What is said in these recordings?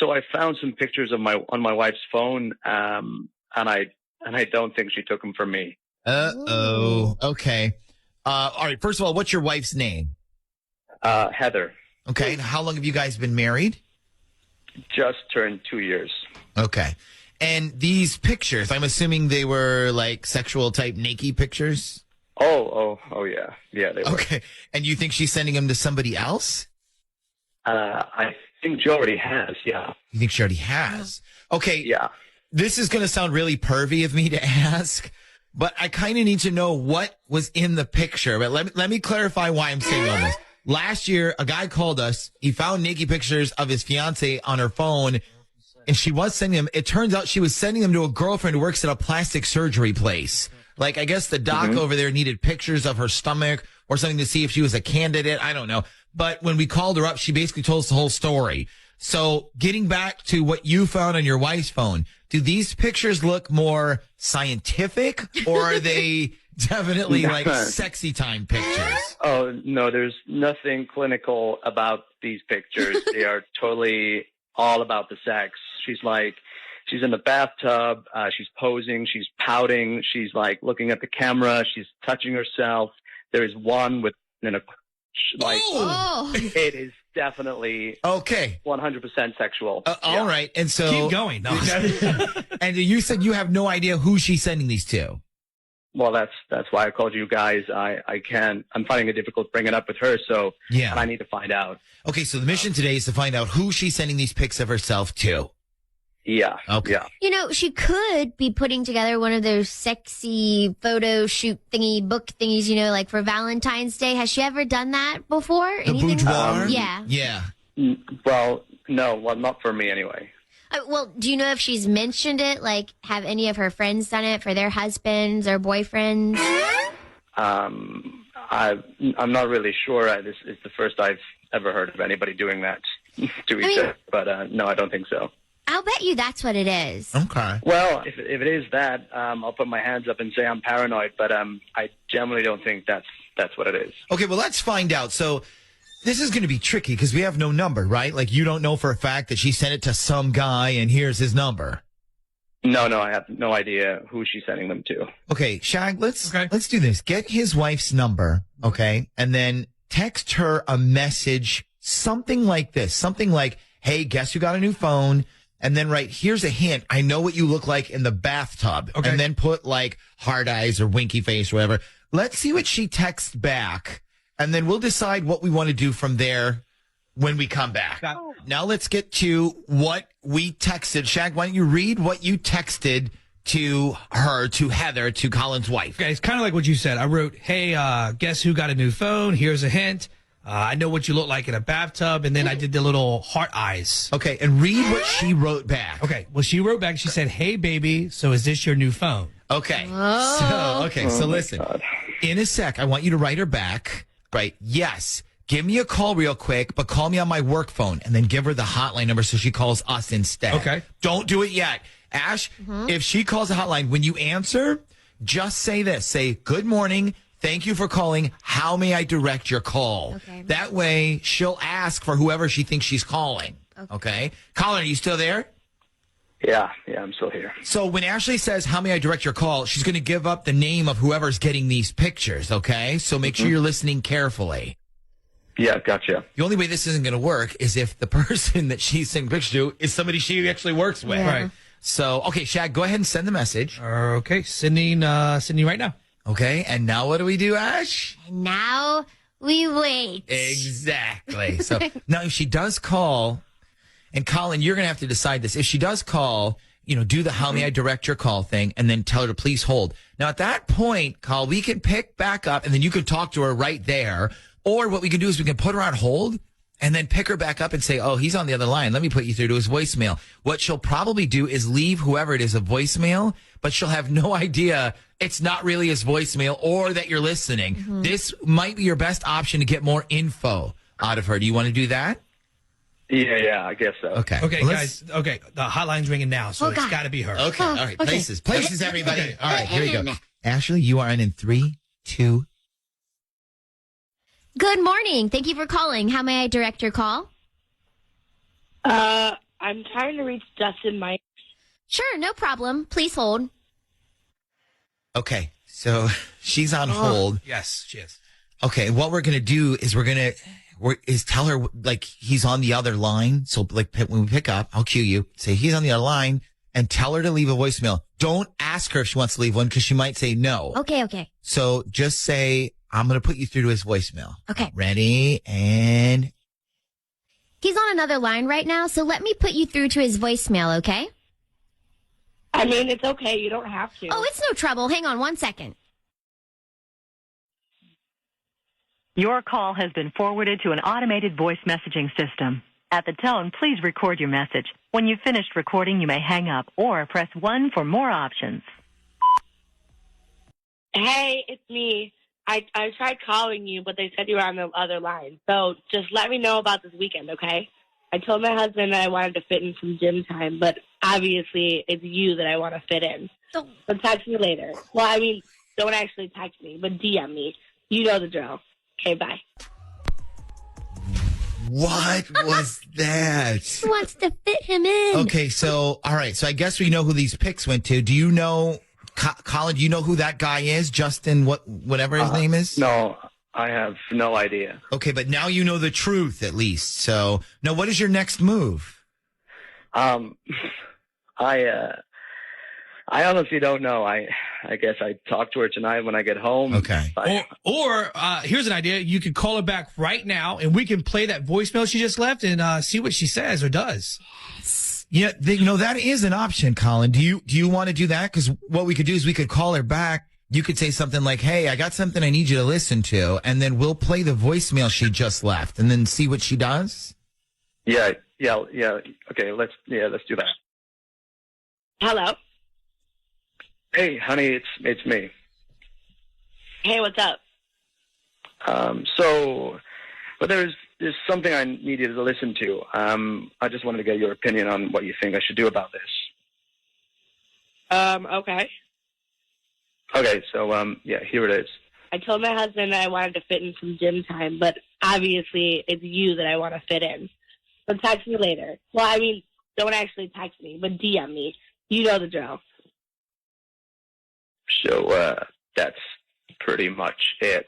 So I found some pictures of on my wife's phone, and I don't think she took them from me. Uh-oh. Okay. All right. First of all, what's your wife's name? Heather. Okay. And how long have you guys been married? Just turned 2 years. Okay. And these pictures, I'm assuming they were like sexual type naked pictures? Oh, yeah. Yeah, they were. Okay. And you think she's sending them to somebody else? I think she already has, yeah. You think she already has? Okay. Yeah. This is going to sound really pervy of me to ask, but I kind of need to know what was in the picture. But let me clarify why I'm saying all this. Last year, a guy called us. He found naked pictures of his fiance on her phone, and she was sending them. It turns out she was sending them to a girlfriend who works at a plastic surgery place. Like, I guess the doc over there needed pictures of her stomach or something to see if she was a candidate. I don't know. But when we called her up, she basically told us the whole story. So getting back to what you found on your wife's phone, do these pictures look more scientific or are they definitely like sexy time pictures? Oh, no, there's nothing clinical about these pictures. They are totally all about the sex. She's in the bathtub. She's posing. She's pouting. She's like looking at the camera. She's touching herself. There is one with, it is definitely okay, 100% sexual. All right. And so keep going. No. And you said you have no idea who she's sending these to. Well, that's why I called you guys. I'm finding it difficult bringing it up with her. So yeah, and I need to find out. Okay. So the mission today is to find out who she's sending these pics of herself to. Yeah. Okay. Yeah. You know, she could be putting together one of those sexy photo shoot book thingies, like for Valentine's Day. Has she ever done that before? The boudoir? Yeah. Yeah. Well, no. Well, not for me anyway. Well, do you know if she's mentioned it? Like, have any of her friends done it for their husbands or boyfriends? I'm not really sure. This is the first I've ever heard of anybody doing that to each other. But no, I don't think so. I'll bet you that's what it is. Okay. Well, if it is that, I'll put my hands up and say I'm paranoid. But I generally don't think that's what it is. Okay. Well, let's find out. So this is going to be tricky because we have no number, right? Like you don't know for a fact that she sent it to some guy and here's his number. No, I have no idea who she's sending them to. Okay, Shag, let's do this. Get his wife's number, okay? And then text her a message, something like this. Something like, hey, guess who got a new phone? And then write, here's a hint. I know what you look like in the bathtub. Okay. And then put like hard eyes or winky face or whatever. Let's see what she texts back. And then we'll decide what we want to do from there when we come back. Now let's get to what we texted. Shag, why don't you read what you texted to her, to Heather, to Colin's wife? Okay, it's kind of like what you said. I wrote, hey, guess who got a new phone? Here's a hint. I know what you look like in a bathtub. And then I did the little heart eyes. Okay, and read what she wrote back. Okay, well, she wrote back. She said, hey, baby, so is this your new phone? Okay. So listen. God. In a sec, I want you to write her back. Right. Yes. Give me a call real quick, but call me on my work phone and then give her the hotline number so she calls us instead. Okay. Don't do it yet. Ash, if she calls the hotline, when you answer, just say this. Say, good morning. Thank you for calling. How may I direct your call? Okay. That way she'll ask for whoever she thinks she's calling. Okay. Colin, are you still there? Yeah, I'm still here. So when Ashley says, how may I direct your call, she's going to give up the name of whoever's getting these pictures, okay? So make sure you're listening carefully. Yeah, gotcha. The only way this isn't going to work is if the person that she's sending pictures to is somebody she actually works with. Yeah. Right. So, okay, Shag, go ahead and send the message. Okay, sending right now. Okay, and now what do we do, Ash? And now we wait. Exactly. So now if she does call, and Colin, you're going to have to decide this. If she does call, do the how may I direct your call thing and then tell her to please hold. Now, at that point, Colin, we can pick back up and then you can talk to her right there. Or what we can do is we can put her on hold and then pick her back up and say, oh, he's on the other line. Let me put you through to his voicemail. What she'll probably do is leave whoever it is a voicemail, but she'll have no idea it's not really his voicemail or that you're listening. This might be your best option to get more info out of her. Do you want to do that? Yeah, I guess so. Okay. Okay, Well, guys. Okay, the hotline's ringing now, so it's got to be her. Okay. All right. Okay. Places, everybody. All right. Here we go. Ashley, you are in 3, 2. Good morning. Thank you for calling. How may I direct your call? I I'm trying to reach Justin Mike. Sure, no problem. Please hold. Okay, so she's on hold. Yes, she is. Okay, what we're gonna do is tell her like he's on the other line. So like when we pick up, I'll cue you. Say he's on the other line and tell her to leave a voicemail. Don't ask her if she wants to leave one because she might say no. Okay. So just say I'm gonna put you through to his voicemail. Okay. Ready and. He's on another line right now, so let me put you through to his voicemail, okay? I mean, it's okay. You don't have to. Oh, it's no trouble. Hang on 1 second. Your call has been forwarded to an automated voice messaging system. At the tone, please record your message. When you've finished recording, you may hang up or press 1 for more options. Hey, it's me. I tried calling you, but they said you were on the other line. So just let me know about this weekend, okay? I told my husband that I wanted to fit in some gym time, but obviously it's you that I want to fit in. So text me later. Well, I mean, don't actually text me, but DM me. You know the drill. Okay, bye. What was that? He wants to fit him in. Okay, so, all right. So I guess we know who these pics went to. Do you know, Colin, do you know who that guy is? Justin, whatever his name is? No, I have no idea. Okay, but now you know the truth at least. So now what is your next move? I honestly don't know. I guess I talk to her tonight when I get home. Okay. Or here's an idea. You could call her back right now, and we can play that voicemail she just left and see what she says or does. Yeah, that is an option, Colin. Do you want to do that? Because what we could do is we could call her back. You could say something like, "Hey, I got something I need you to listen to," and then we'll play the voicemail she just left, and then see what she does. Yeah. Okay, let's do that. Hello? Hey, honey, it's me. Hey, what's up? But there's something I need you to listen to. I just wanted to get your opinion on what you think I should do about this. Okay. Okay, so, here it is. I told my husband that I wanted to fit in some gym time, but obviously it's you that I want to fit in. So text me later. Well, I mean, don't actually text me, but DM me. You know the drill. So, that's pretty much it.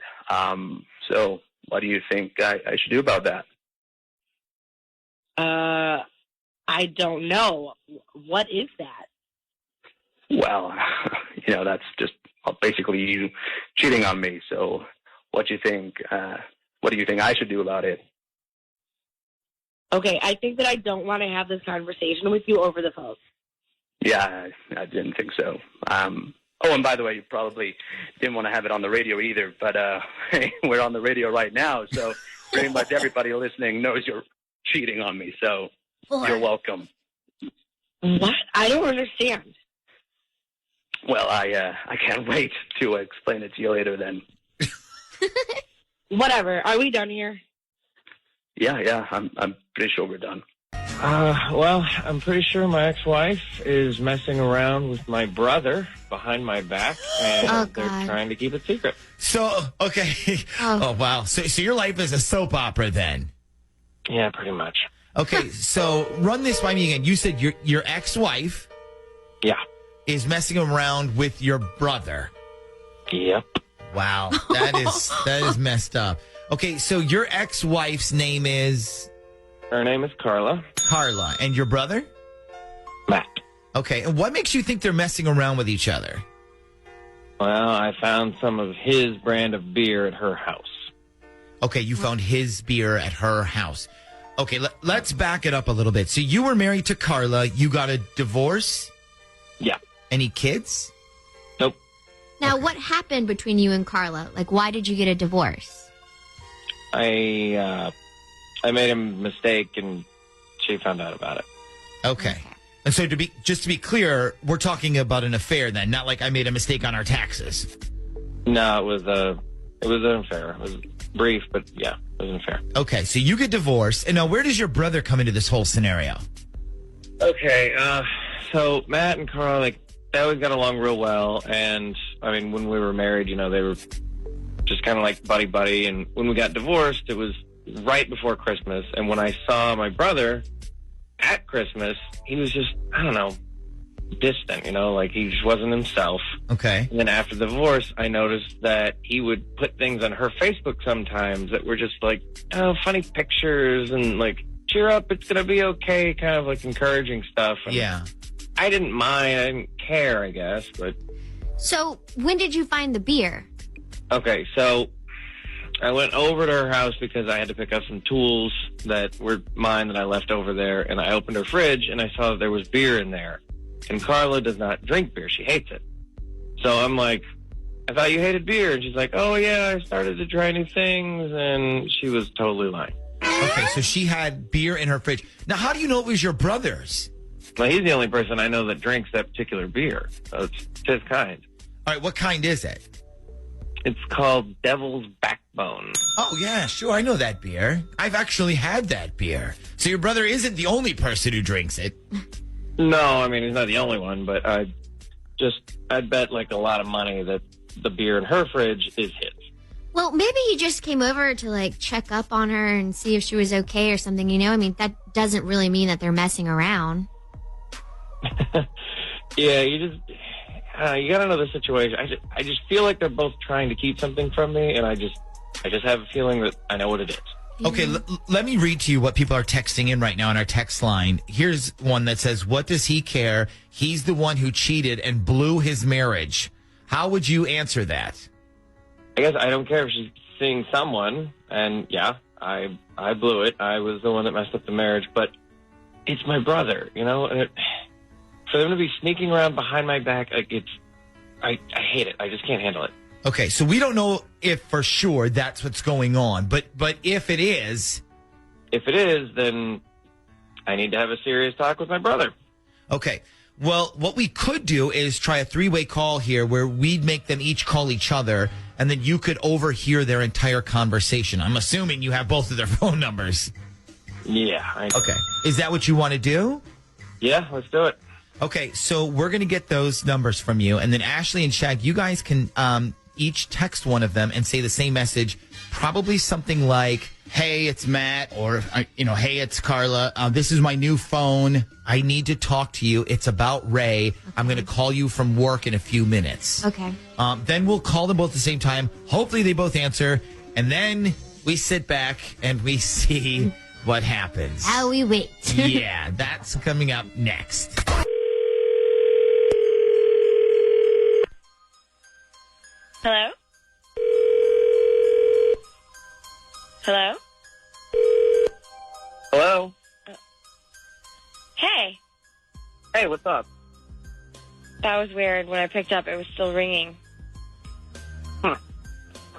So what do you think I should do about that? I don't know. What is that? Well, that's just basically you cheating on me. So what do you think I should do about it? Okay, I think that I don't want to have this conversation with you over the phone. Yeah, I didn't think so. And by the way, you probably didn't want to have it on the radio either, but hey, we're on the radio right now, so pretty much everybody listening knows you're cheating on me, so you're welcome. What? I don't understand. Well, I can't wait to explain it to you later then. Whatever. Are we done here? Yeah, I'm pretty sure we're done. Well, I'm pretty sure my ex-wife is messing around with my brother behind my back, and they're trying to keep it secret. So, okay. Oh, wow. So your life is a soap opera then? Yeah, pretty much. Okay, so run this by me again. You said your ex-wife is messing around with your brother. Yep. Wow, that is messed up. Okay, so your ex-wife's name is? Her name is Carla. Carla. And your brother? Matt. Okay, and what makes you think they're messing around with each other? Well, I found some of his brand of beer at her house. Okay, you found his beer at her house. Okay, let's back it up a little bit. So you were married to Carla. You got a divorce? Yeah. Any kids? Nope. Now, what happened between you and Carla? Like, why did you get a divorce? I made a mistake, and she found out about it. Okay. And so to be clear, we're talking about an affair then, not like I made a mistake on our taxes. No, it was an affair. It was brief, but yeah, it was an affair. Okay, so you get divorced, and now where does your brother come into this whole scenario? Okay, so Matt and Carl, they always got along real well, and I mean, when we were married, they were just kind of like buddy-buddy, and when we got divorced, it was right before Christmas, and when I saw my brother at Christmas, he was just, I don't know, distant, like he just wasn't himself. Okay. And then after the divorce, I noticed that he would put things on her Facebook sometimes that were just like, funny pictures and like, cheer up, it's going to be okay, kind of like encouraging stuff. And Yeah. I didn't mind, I didn't care, I guess, but... So when did you find the beer? Okay, so I went over to her house because I had to pick up some tools that were mine that I left over there, and I opened her fridge and I saw that there was beer in there. And Carla does not drink beer. She hates it. So I'm like, I thought you hated beer. And she's like, oh, yeah, I started to try new things. And she was totally lying. Okay, so she had beer in her fridge. Now, how do you know it was your brother's? Well, he's the only person I know that drinks that particular beer. So it's his kind. All right, what kind is it? It's called Devil's Backbone. Oh, yeah, sure. I know that beer. I've actually had that beer. So your brother isn't the only person who drinks it. No, I mean, he's not the only one, but I'd bet like a lot of money that the beer in her fridge is his. Well, maybe he just came over to like check up on her and see if she was okay or something, I mean, that doesn't really mean that they're messing around. Yeah, you gotta know the situation. I just feel like they're both trying to keep something from me, and I just have a feeling that I know what it is. Okay, let me read to you what people are texting in right now on our text line. Here's one that says, what does he care? He's the one who cheated and blew his marriage. How would you answer that? I guess I don't care if she's seeing someone, and yeah, I blew it. I was the one that messed up the marriage, but it's my brother, and for them to be sneaking around behind my back, like I hate it. I just can't handle it. Okay, so we don't know if for sure that's what's going on, but if it is... If it is, then I need to have a serious talk with my brother. Okay, well, what we could do is try a three-way call here where we'd make them each call each other, and then you could overhear their entire conversation. I'm assuming you have both of their phone numbers. Yeah. Okay, is that what you want to do? Yeah, let's do it. Okay, so we're going to get those numbers from you, and then Ashley and Shag, you guys can... each text one of them and say the same message, probably something like, hey, it's Matt, or, hey, it's Carla. This is my new phone. I need to talk to you. It's about Ray. Okay. I'm going to call you from work in a few minutes. Okay. Then we'll call them both at the same time. Hopefully they both answer. And then we sit back and we see what happens. How we wait. Yeah, that's coming up next. Hello? Hello? Hello? Hey. Hey, what's up? That was weird. When I picked up, it was still ringing. Well,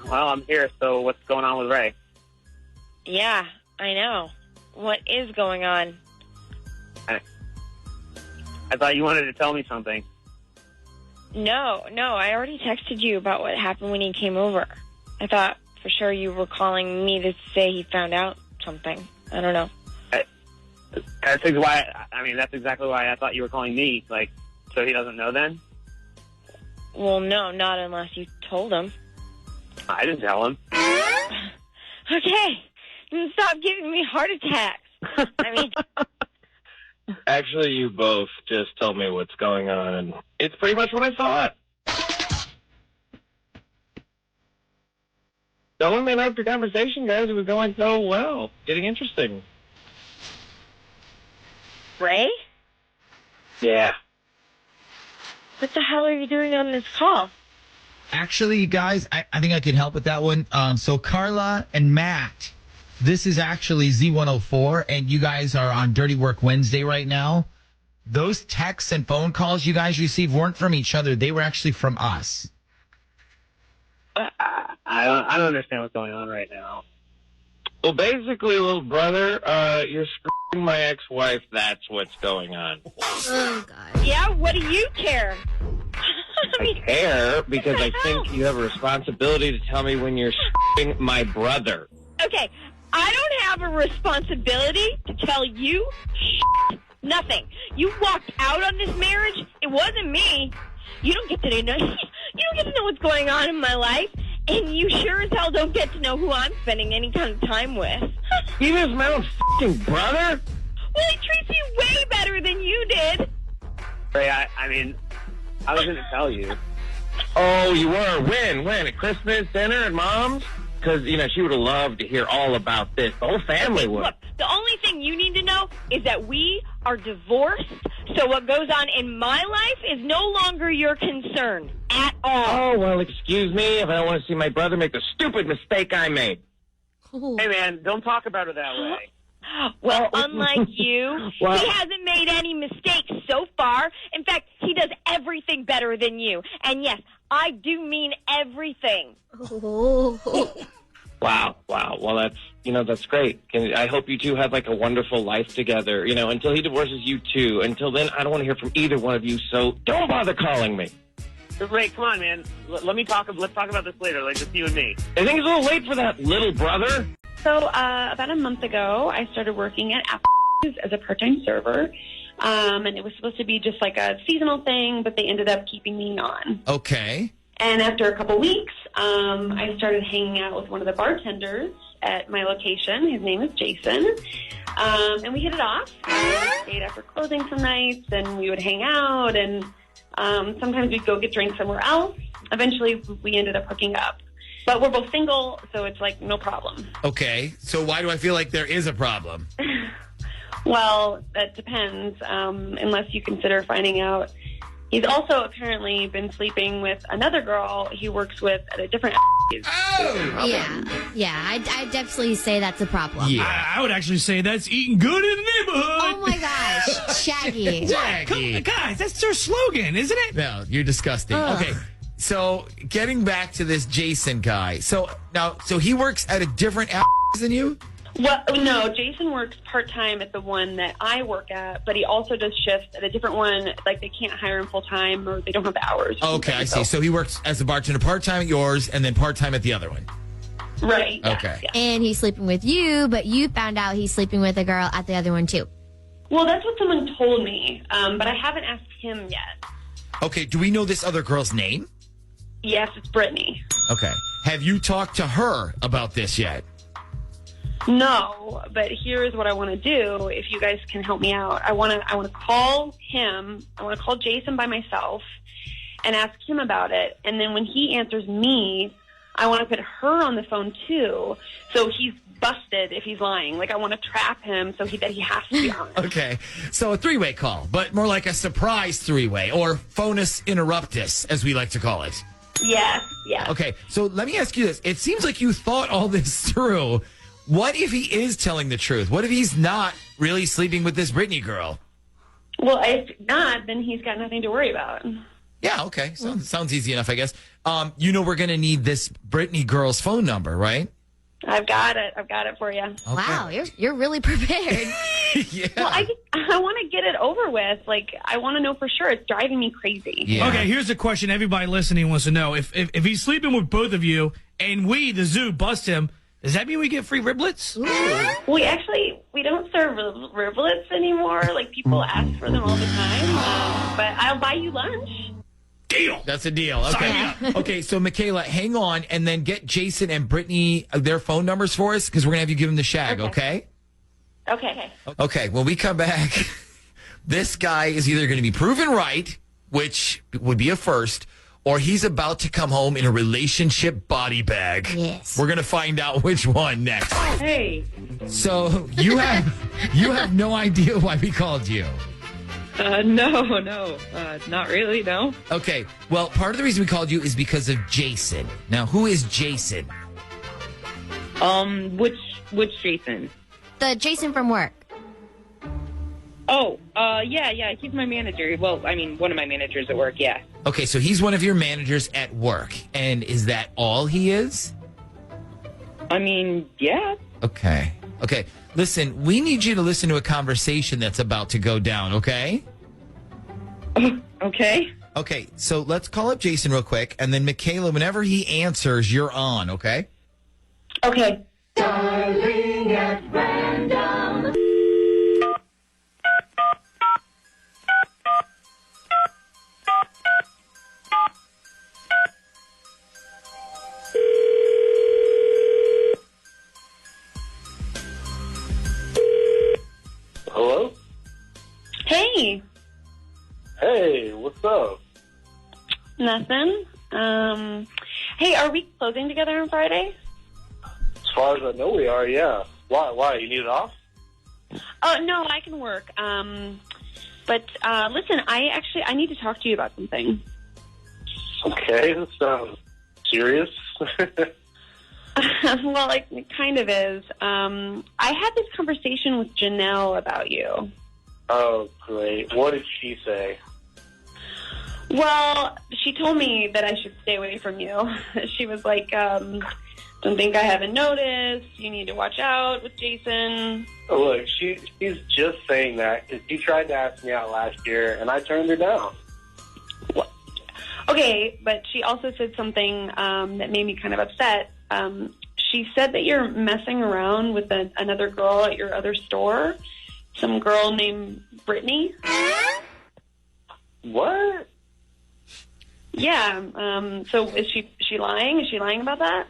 I'm here, so what's going on with Ray? Yeah, I know. What is going on? I thought you wanted to tell me something. No, I already texted you about what happened when he came over. I thought for sure you were calling me to say he found out something. I don't know. That's exactly why I thought you were calling me. Like, so he doesn't know then? Well, no, not unless you told him. I didn't tell him. Okay, then stop giving me heart attacks. I mean... Actually, you both just told me what's going on, and it's pretty much what I thought. Don't let me interrupt your conversation, guys. It was going so well. Getting interesting. Ray? Yeah. What the hell are you doing on this call? Actually, you guys, I think I can help with that one. So Carla and Matt, this is actually Z104, and you guys are on Dirty Work Wednesday right now. Those texts and phone calls you guys received weren't from each other. They were actually from us. I don't understand what's going on right now. Well, basically, little brother, you're screwing my ex-wife. That's what's going on. Oh, God. Yeah, what do you care? I care because I think you have a responsibility to tell me when you're screwing my brother. Okay, I don't have a responsibility to tell you nothing. You walked out on this marriage. It wasn't me. You don't get to know. You don't get to know what's going on in my life, and you sure as hell don't get to know who I'm spending any kind of time with. He is my own f***ing brother? Well, he treats you way better than you did. Ray, I mean, I was going to tell you. Oh, you were? When? At Christmas dinner at Mom's? Because, she would have loved to hear all about this. The whole family would. Look, the only thing you need to know is that we are divorced, so what goes on in my life is no longer your concern at all. Oh, well, excuse me if I don't want to see my brother make the stupid mistake I made. Hey, man, don't talk about it that way. Well, unlike you, Well- he hasn't made any mistakes so far. In fact, he does everything better than you. And yes, I do mean everything. Oh. Wow. Well, that's great. I hope you two have like a wonderful life together, until he divorces you too. Until then, I don't want to hear from either one of you, so don't bother calling me. Ray, come on, man. Let's talk about this later, like just you and me. I think it's a little late for that little brother. So about a month ago, I started working at Applebee's as a part-time server. And it was supposed to be just like a seasonal thing, but they ended up keeping me on. Okay. And after a couple weeks, I started hanging out with one of the bartenders at my location. His name is Jason. And we hit it off. We stayed after closing some nights, and we would hang out, and sometimes we'd go get drinks somewhere else. Eventually, we ended up hooking up. But we're both single, so it's like no problem. Okay. So why do I feel like there is a problem? Well, that depends, unless you consider finding out. He's also apparently been sleeping with another girl he works with at a different. Oh! Yeah. I'd definitely say that's a problem. Yeah. I would actually say that's eating good in the neighborhood. Oh my gosh, Shaggy. Jackie. Guys, that's their slogan, isn't it? No, you're disgusting. Ugh. Okay. So getting back to this Jason guy. So he works at a different than you? Well, no, Jason works part-time at the one that I work at, but he also does shifts at a different one. Like, they can't hire him full-time, or they don't have the hours. Okay, I see. So he works as a bartender part-time at yours and then part-time at the other one. Right. Yeah, Okay. yeah. And he's sleeping with you, but you found out he's sleeping with a girl at the other one too. Well, that's what someone told me, but I haven't asked him yet. Okay, do we know this other girl's name? Yes, it's Brittany. Okay. Have you talked to her about this yet? No, but here's what I want to do. If you guys can help me out, I want to call him. I want to call Jason by myself and ask him about it. And then when he answers me, I want to put her on the phone too. So he's busted if he's lying. Like, I want to trap him so that he has to be honest. Okay. So a three-way call, but more like a surprise three-way or phonus interruptus, as we like to call it. Yes. Yeah. Okay. So let me ask you this. It seems like you thought all this through. What if he is telling the truth? What if he's not really sleeping with this Brittany girl? Well, if not, then he's got nothing to worry about. Yeah, okay. Sounds easy enough, I guess. We're going to need this Brittany girl's phone number, right? I've got it. I've got it for you. Okay. Wow, you're really prepared. Yeah. Well, I want to get it over with. Like, I want to know for sure. It's driving me crazy. Yeah. Okay, here's the question everybody listening wants to know. If he's sleeping with both of you and we, the zoo, bust him, does that mean we get free riblets? We don't serve riblets anymore. Like, people ask for them all the time. But I'll buy you lunch. Deal. That's a deal. Sign Okay. me up. Okay, so Michaela, hang on and then get Jason and Brittany their phone numbers for us because we're going to have you give them the shag, okay? Okay. Okay, when we come back, this guy is either going to be proven right, which would be a first, or he's about to come home in a relationship body bag. Yes. We're going to find out which one next. Hey. So you have no idea why we called you. No, not really, no. Okay, well, part of the reason we called you is because of Jason. Now, who is Jason? Which Jason? The Jason from work. Oh, yeah, he's my manager. Well, I mean, one of my managers at work, yeah. Okay, so he's one of your managers at work. And is that all he is? I mean, yeah. Okay. Listen, we need you to listen to a conversation that's about to go down, okay? Okay. Okay, so let's call up Jason real quick, and then Michaela, whenever he answers, you're on, okay? Okay. Darling at random. Hello? Hey, what's up? Nothing. Hey, are we closing together on Friday? As far as I know, we are, yeah. Why? You need it off? Oh, no, I can work. But listen, I need to talk to you about something. Okay, that sounds serious. Well, it kind of is. I had this conversation with Janelle about you. Oh, great. What did she say? Well, she told me that I should stay away from you. She was like, don't think I haven't noticed. You need to watch out with Jason. Look, she's just saying that because she tried to ask me out last year, and I turned her down. What? Okay, but she also said something that made me kind of upset. She said that you're messing around with another girl at your other store, some girl named Brittany. What? Yeah. So is she lying? Is she lying about that?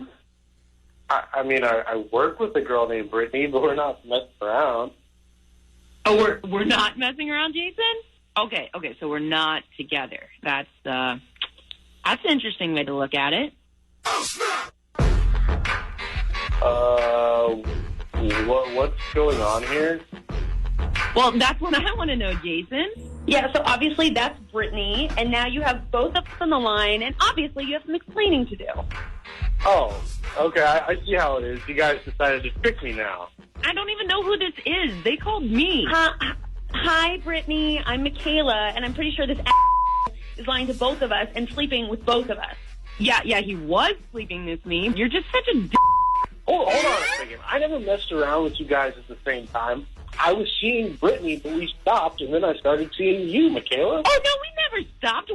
I mean, I work with a girl named Brittany, but we're not messing around. Oh, we're not messing around, Jason? Okay, so we're not together. That's an interesting way to look at it. What's going on here? Well, that's what I want to know, Jason. Yeah, so obviously that's Brittany, and now you have both of us on the line, and obviously you have some explaining to do. Oh, okay, I see how it is. You guys decided to trick me now. I don't even know who this is. They called me. Hi, Brittany. I'm Michaela, and I'm pretty sure this is lying to both of us and sleeping with both of us. Yeah, he was sleeping with me. You're just such a Hold on a second. I never messed around with you guys at the same time. I was seeing Brittany, but we stopped, and then I started seeing you, Michaela. Oh, no, we never stopped.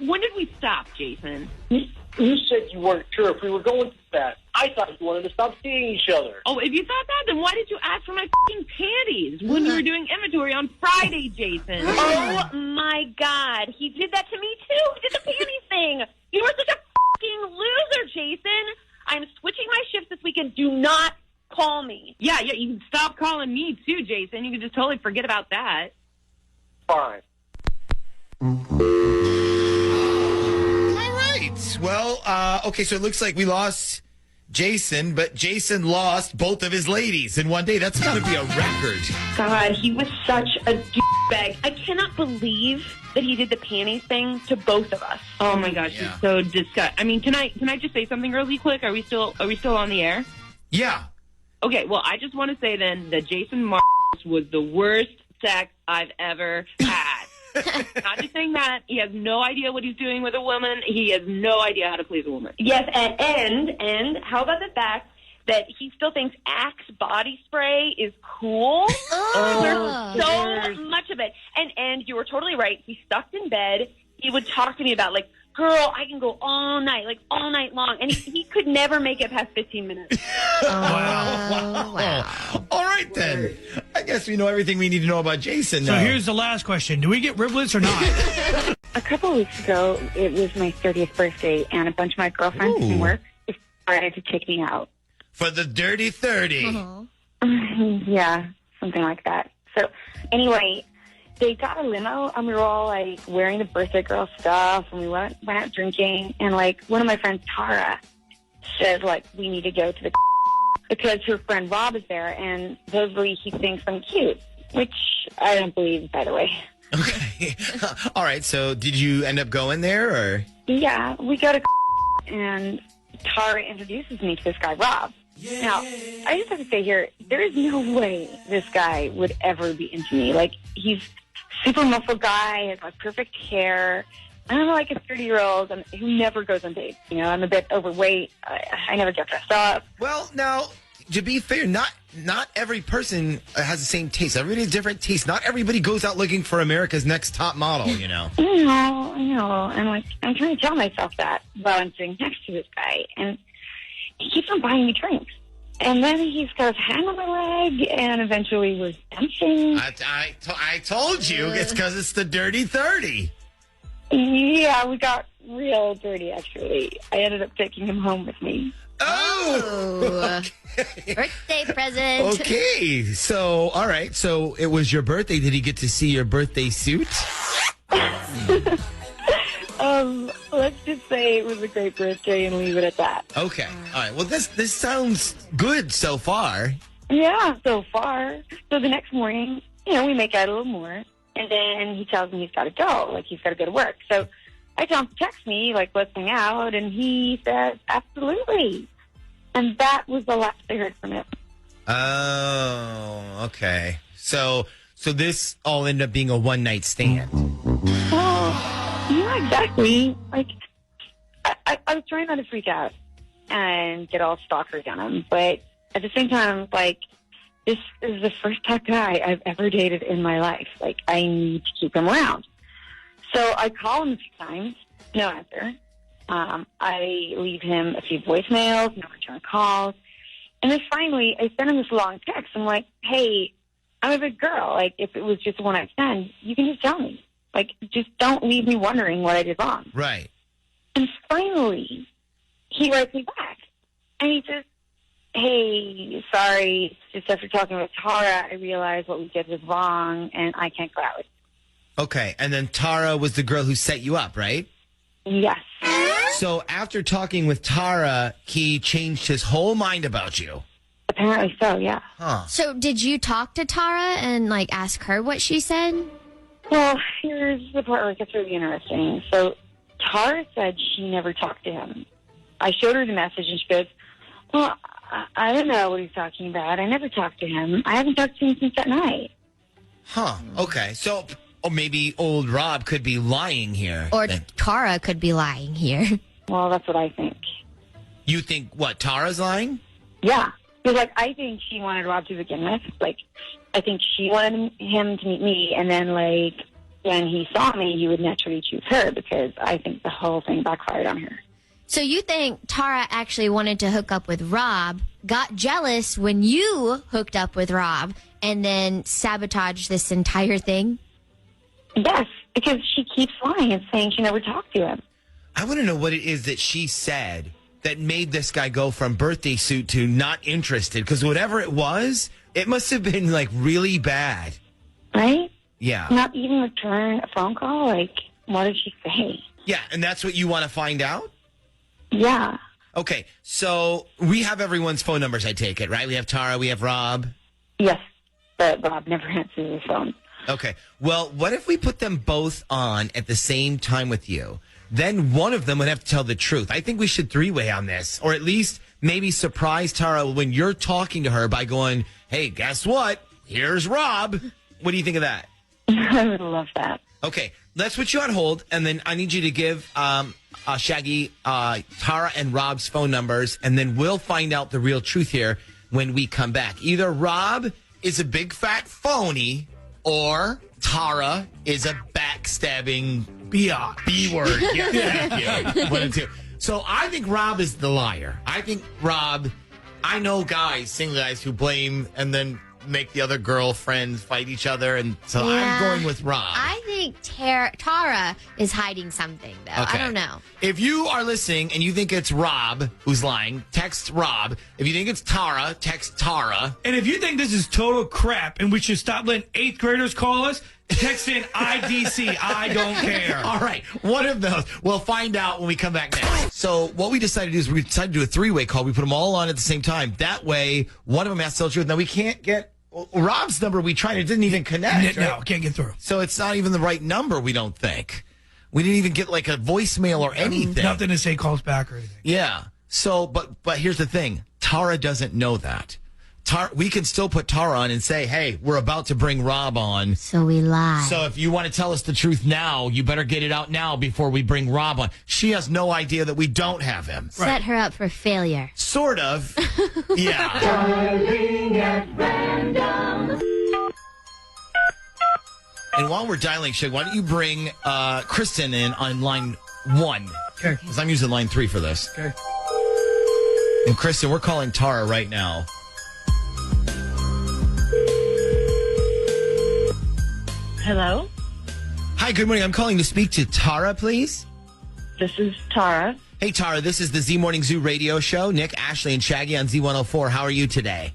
When did we stop, Jason? You said you weren't sure if we were going to that. I thought you wanted to stop seeing each other. Oh, if you thought that, then why did you ask for my f***ing panties when we were doing inventory on Friday, Jason? Oh, my God. He did that to me, too. He did the panties thing. You were such a f***ing loser, Jason. I'm switching my shifts this weekend. Do not call me. Yeah, you can stop calling me, too, Jason. You can just totally forget about that. Fine. Well, okay, so it looks like we lost Jason, but Jason lost both of his ladies in one day. That's got to be a record. God, he was such a douchebag. I cannot believe that he did the panties thing to both of us. Oh my gosh, it's so disgusting. I mean, can I just say something really quick? Are we still on the air? Yeah. Okay, well, I just want to say then that Jason Mars was the worst sex I've ever had. Not just saying that. He has no idea what he's doing with a woman. He has no idea how to please a woman. Yes, and how about the fact that he still thinks Axe body spray is cool? There's so much of it. And you were totally right. He stuck in bed. He would talk to me about, girl, I can go all night long. And he could never make it past 15 minutes. Wow. All right, then. I guess we know everything we need to know about Jason now. So here's the last question. Do we get riblets or not? A couple of weeks ago, it was my 30th birthday, and a bunch of my girlfriends from work decided to take me out. For the dirty 30. Yeah, something like that. So anyway, they got a limo, and we were all, wearing the birthday girl stuff, and we went out drinking, and, one of my friends, Tara, says, we need to go to the because her friend Rob is there, and supposedly he thinks I'm cute, which I don't believe, by the way. Okay. All right, so did you end up going there, or? Yeah, we go to and Tara introduces me to this guy, Rob. Now, I just have to say here, there is no way this guy would ever be into me. He's super muscle guy, has perfect hair. I'm like a 30-year-old who never goes on dates. I'm a bit overweight. I never get dressed up. Well, now, to be fair, not every person has the same taste. Everybody has different tastes. Not everybody goes out looking for America's Next Top Model, I know. And I'm trying to tell myself that while I'm sitting next to this guy. And he keeps on buying me drinks. And then he's got his hand on my leg, and eventually we're dancing. I told you, it's because it's the dirty 30. Yeah, we got real dirty, actually. I ended up taking him home with me. Oh! Okay. Birthday present. Okay, so, all right. So it was your birthday. Did he get to see your birthday suit? Let's just say it was a great birthday and leave it at that. Okay. All right. Well, this sounds good so far. Yeah, so far. So the next morning, we make out a little more. And then he tells me he's got to go. Like, he's got to go to work. So I tell him to text me, like, let's hang out. And he says, absolutely. And that was the last I heard from him. Oh, okay. So this all ended up being a one-night stand. Oh, yeah, exactly. Like, I was trying not to freak out and get all stalkers on him. But at the same time, I was like, this is the first top guy I've ever dated in my life. Like, I need to keep him around. So I call him a few times, no answer. I leave him a few voicemails, no return calls. And then finally, I sent him this long text. I'm like, hey, I'm a big girl. Like, if it was just a one-night stand, you can just tell me. Like, just don't leave me wondering what I did wrong. Right. And finally, he writes me back. And he says, hey, sorry, just after talking with Tara, I realized what we did was wrong, and I can't go out with you. Okay. And then Tara was the girl who set you up, right? Yes. So after talking with Tara, he changed his whole mind about you. Apparently so, yeah. Huh. So did you talk to Tara and, like, ask her what she said? Well, here's the part where it gets really interesting. So Tara said she never talked to him. I showed her the message, and she goes, well, I don't know what he's talking about. I never talked to him. I haven't talked to him since that night. Huh. Okay. So maybe old Rob could be lying here. Or Tara could be lying here. Well, that's what I think. You think, what, Tara's lying? Yeah. Because, like, I think she wanted Rob to begin with. Like, I think she wanted him to meet me, and then, like, when he saw me, he would naturally choose her because I think the whole thing backfired on her. So you think Tara actually wanted to hook up with Rob, got jealous when you hooked up with Rob, and then sabotaged this entire thing? Yes, because she keeps lying and saying she never talked to him. I want to know what it is that she said that made this guy go from birthday suit to not interested. Because whatever it was, it must have been, like, really bad. Right? Yeah. Not even return a phone call? Like, what did she say? Yeah, and that's what you want to find out? Yeah. Okay, so we have everyone's phone numbers, I take it, right? We have Tara, we have Rob. Yes, but Rob never answers his phone. Okay, well, what if we put them both on at the same time with you? Then one of them would have to tell the truth. I think we should three-way on this, or at least maybe surprise Tara when you're talking to her by going, hey, guess what? Here's Rob. What do you think of that? I would love that. Okay, let's put you on hold, and then I need you to give Shaggy, Tara, and Rob's phone numbers, and then we'll find out the real truth here when we come back. Either Rob is a big fat phony, or Tara is a backstabbing B-word. Yeah, thank you. One and two. So I think Rob is the liar. I think Rob, I know guys, single guys who blame and then make the other girlfriends fight each other, and so I'm going with Rob. I think Tara is hiding something, though. Okay. I don't know. If you are listening and you think it's Rob who's lying, text Rob. If you think it's Tara, text Tara. And if you think this is total crap and we should stop letting 8th graders call us, text in IDC. I don't care. All right. One of those. We'll find out when we come back next. So what we decided to do is we decided to do a three-way call. We put them all on at the same time. That way, one of them has to tell the truth. Now, we can't get Rob's number. We tried. It didn't even connect. No, right? can't get through. So it's not even the right number, we don't think. We didn't even get like a voicemail or anything. Nothing to say calls back or anything. Yeah. So, but here's the thing. Tara doesn't know that. We can still put Tara on and say, hey, we're about to bring Rob on. So we lie. So if you want to tell us the truth now, you better get it out now before we bring Rob on. She has no idea that we don't have him. Set her up for failure. Sort of. Yeah. Dialing at random. And while we're dialing, Shug, why don't you bring Kristen in on line 1? Okay. Because I'm using line 3 for this. Okay. And Kristen, we're calling Tara right now. Hello? Hi, good morning. I'm calling to speak to Tara, please. This is Tara. Hey, Tara, this is the Z Morning Zoo radio show. Nick, Ashley, and Shaggy on Z104. How are you today?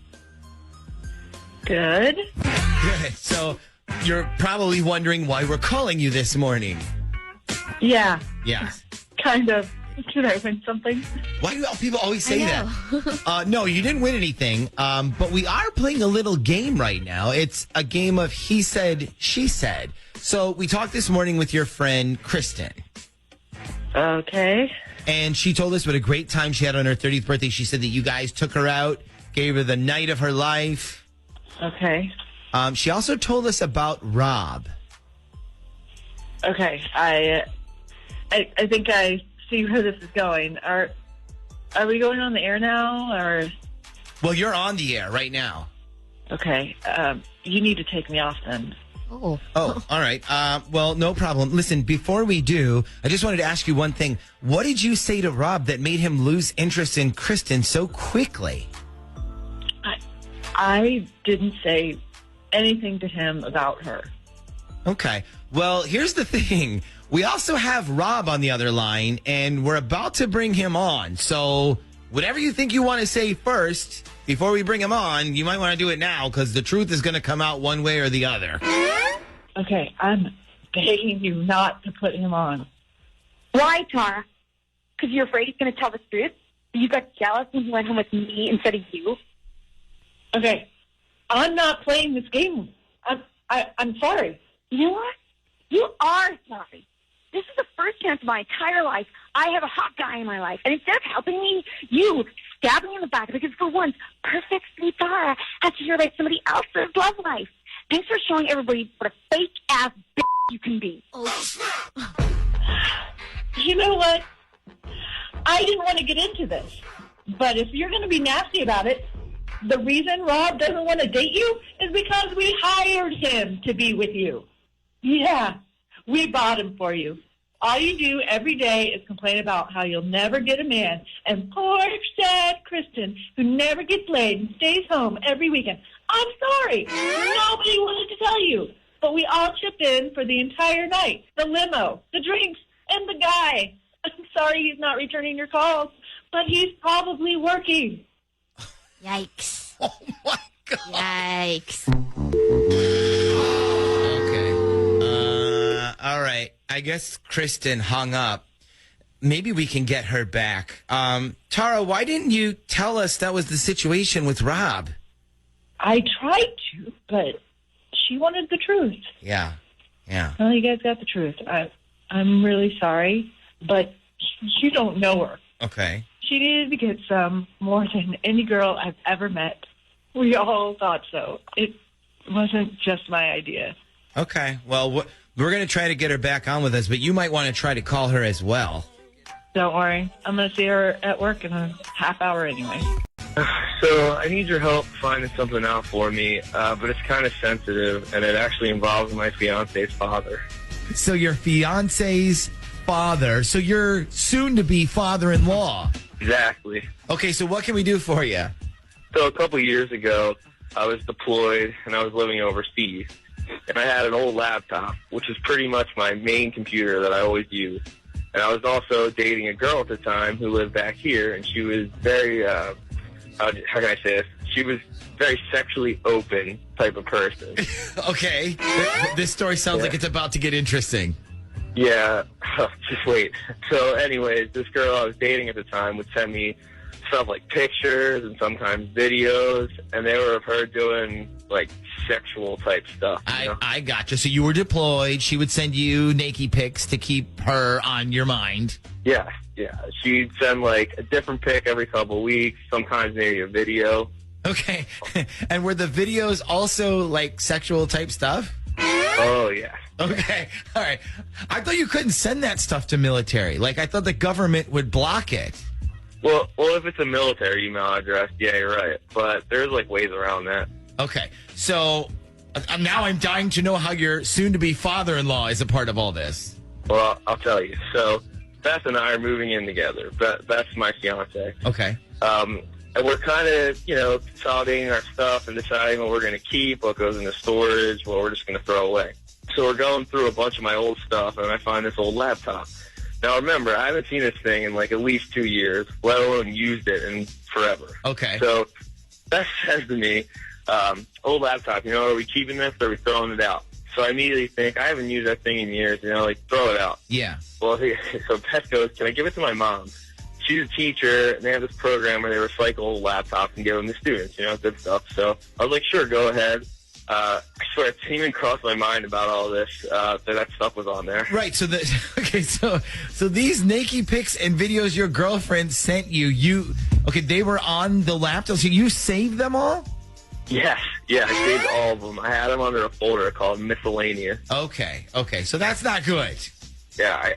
Good. Good. So you're probably wondering why we're calling you this morning. Yeah, Yeah. kind of. Should I win something? Why do people always say that? No, you didn't win anything. But we are playing a little game right now. It's a game of he said, she said. So we talked this morning with your friend, Kristen. Okay. And she told us what a great time she had on her 30th birthday. She said that you guys took her out, gave her the night of her life. Okay. She also told us about Rob. Okay. I think I see where this is going. Are we going on the air now, or? Well, you're on the air right now. Okay. You need to take me off then. Oh, all right. Well, no problem. Listen, before we do, I just wanted to ask you one thing. What did you say to Rob that made him lose interest in Kristen so quickly? I didn't say anything to him about her. Okay. Well, here's the thing. We also have Rob on the other line, and we're about to bring him on. So whatever you think you want to say first, before we bring him on, you might want to do it now, because the truth is going to come out one way or the other. Okay, I'm begging you not to put him on. Why, Tara? Because you're afraid he's going to tell the truth? You got jealous when he went home with me instead of you? Okay, I'm not playing this game. I'm sorry. You know what? You are sorry. This is the first chance of my entire life I have a hot guy in my life. And instead of helping me, you stab me in the back because for once, perfect sweet Tara has to hear about somebody else's love life. Thanks for showing everybody what a fake-ass bitch you can be. You know what? I didn't want to get into this. But if you're going to be nasty about it, the reason Rob doesn't want to date you is because we hired him to be with you. Yeah, we bought him for you. All you do every day is complain about how you'll never get a man. And poor, sad Kristen, who never gets laid and stays home every weekend. I'm sorry. Nobody wanted to tell you. But we all chipped in for the entire night. The limo, the drinks, and the guy. I'm sorry he's not returning your calls, but he's probably working. Yikes. Oh, my God. Yikes. Okay. All right. I guess Kristen hung up. Maybe we can get her back. Tara, why didn't you tell us that was the situation with Rob? I tried to, but she wanted the truth. Yeah. Yeah. Well, you guys got the truth. I'm really sorry, but you don't know her. Okay. She needed to get some more than any girl I've ever met. We all thought so. It wasn't just my idea. Okay. Well, we're going to try to get her back on with us, but you might want to try to call her as well. Don't worry. I'm going to see her at work in a half hour anyway. So I need your help finding something out for me, but it's kind of sensitive, and it actually involves my fiance's father. So your fiance's father. So your soon-to-be father-in-law. Exactly. Okay, so what can we do for you? So a couple years ago, I was deployed, and I was living overseas. And I had an old laptop, which is pretty much my main computer that I always use. And I was also dating a girl at the time who lived back here, and she was very, how can I say this? She was very sexually open type of person. Okay. This story sounds like it's about to get interesting. Yeah, just wait. So anyways, this girl I was dating at the time would send me stuff like pictures and sometimes videos, and they were of her doing like sexual type stuff. I gotcha. So you were deployed. She would send you naked pics to keep her on your mind. Yeah. She'd send like a different pic every couple of weeks, sometimes maybe a video. Okay. And were the videos also like sexual type stuff? Oh, yeah. Okay. All right. I thought you couldn't send that stuff to military. Like, I thought the government would block it. Well, if it's a military email address, yeah, you're right. But there's like ways around that. Okay. So now I'm dying to know how your soon-to-be father-in-law is a part of all this. Well, I'll tell you. So Beth and I are moving in together. Beth's my fiance. Okay. And we're kind of, consolidating our stuff and deciding what we're going to keep, what goes into storage, what we're just going to throw away. So we're going through a bunch of my old stuff, and I find this old laptop. Now, remember, I haven't seen this thing in like at least 2 years, let alone used it in forever. Okay. So Beth says to me, old laptop, are we keeping this or are we throwing it out? So I immediately think, I haven't used that thing in years, like, throw it out. Yeah. Well, so Beth goes, can I give it to my mom? She's a teacher, and they have this program where they recycle old laptops and give them to students, good stuff. So I was like, sure, go ahead. I swear, it didn't even cross my mind about all this, that stuff was on there. Right, so so these naked pics and videos your girlfriend sent you, they were on the laptop, so you saved them all? Yes, yeah, I saved all of them. I had them under a folder called Miscellaneous. Okay, so that's not good. Yeah,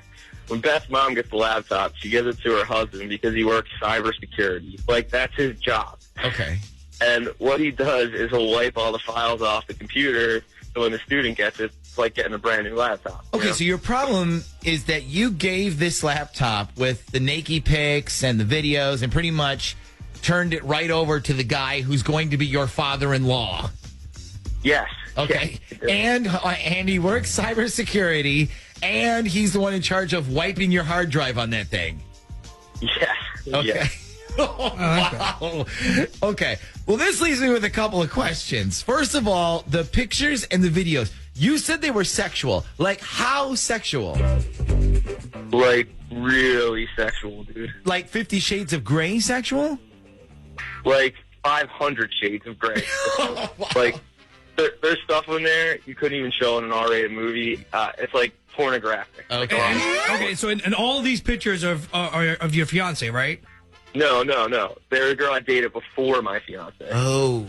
when Beth's mom gets the laptop, she gives it to her husband because he works cybersecurity. Like, that's his job. Okay. And what he does is he'll wipe all the files off the computer, so when the student gets it, it's like getting a brand new laptop. Okay, so your problem is that you gave this laptop with the naked pics and the videos and pretty much turned it right over to the guy who's going to be your father-in-law. Yes. Okay. Yes. And he works cybersecurity, and he's the one in charge of wiping your hard drive on that thing. Yes. Okay. Yes. Oh, wow. Okay. Well, this leaves me with a couple of questions. First of all, the pictures and the videos. You said they were sexual. Like, how sexual? Like, really sexual, dude. Like 50 Shades of Grey sexual? Like 500 Shades of Grey. Wow. Like, there's stuff in there you couldn't even show in an R-rated movie. It's like pornographic. Okay, so in all of these pictures are of your fiance, right? No. They're a girl I dated before my fiance. Oh.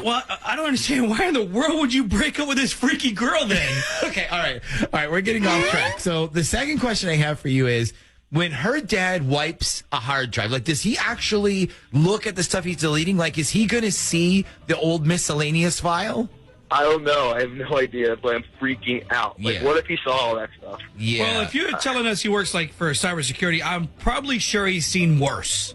Well, I don't understand. Why in the world would you break up with this freaky girl then? Okay, all right, we're getting off track. So the second question I have for you is, when her dad wipes a hard drive, like, does he actually look at the stuff he's deleting? Like, is he going to see the old miscellaneous file? I don't know. I have no idea, but I'm freaking out. Like, what if he saw all that stuff? Yeah. Well, if you're telling us he works, like, for cybersecurity, I'm probably sure he's seen worse.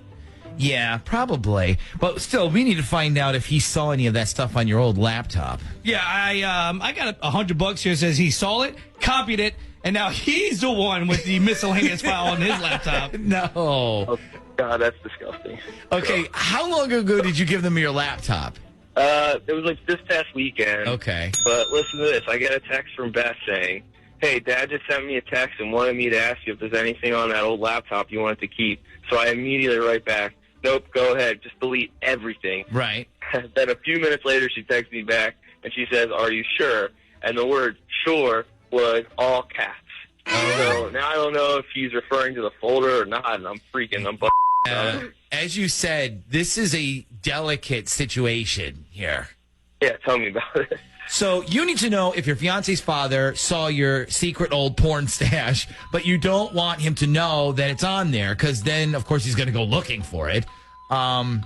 Yeah, probably. But still, we need to find out if he saw any of that stuff on your old laptop. Yeah, I got $100 here. Says he saw it, copied it, and now he's the one with the miscellaneous file on his laptop. No. Oh, God, that's disgusting. Okay, how long ago did you give them your laptop? It was like this past weekend. Okay. But listen to this. I get a text from Beth saying, hey, Dad just sent me a text and wanted me to ask you if there's anything on that old laptop you wanted to keep. So I immediately write back, nope, go ahead. Just delete everything. Right. Then a few minutes later, she texts me back, and she says, are you sure? And the word sure was all caps. So now I don't know if he's referring to the folder or not, and I'm freaking. As you said, this is a delicate situation here. Yeah, tell me about it. So you need to know if your fiance's father saw your secret old porn stash, but you don't want him to know that it's on there, because then, of course, he's going to go looking for it. I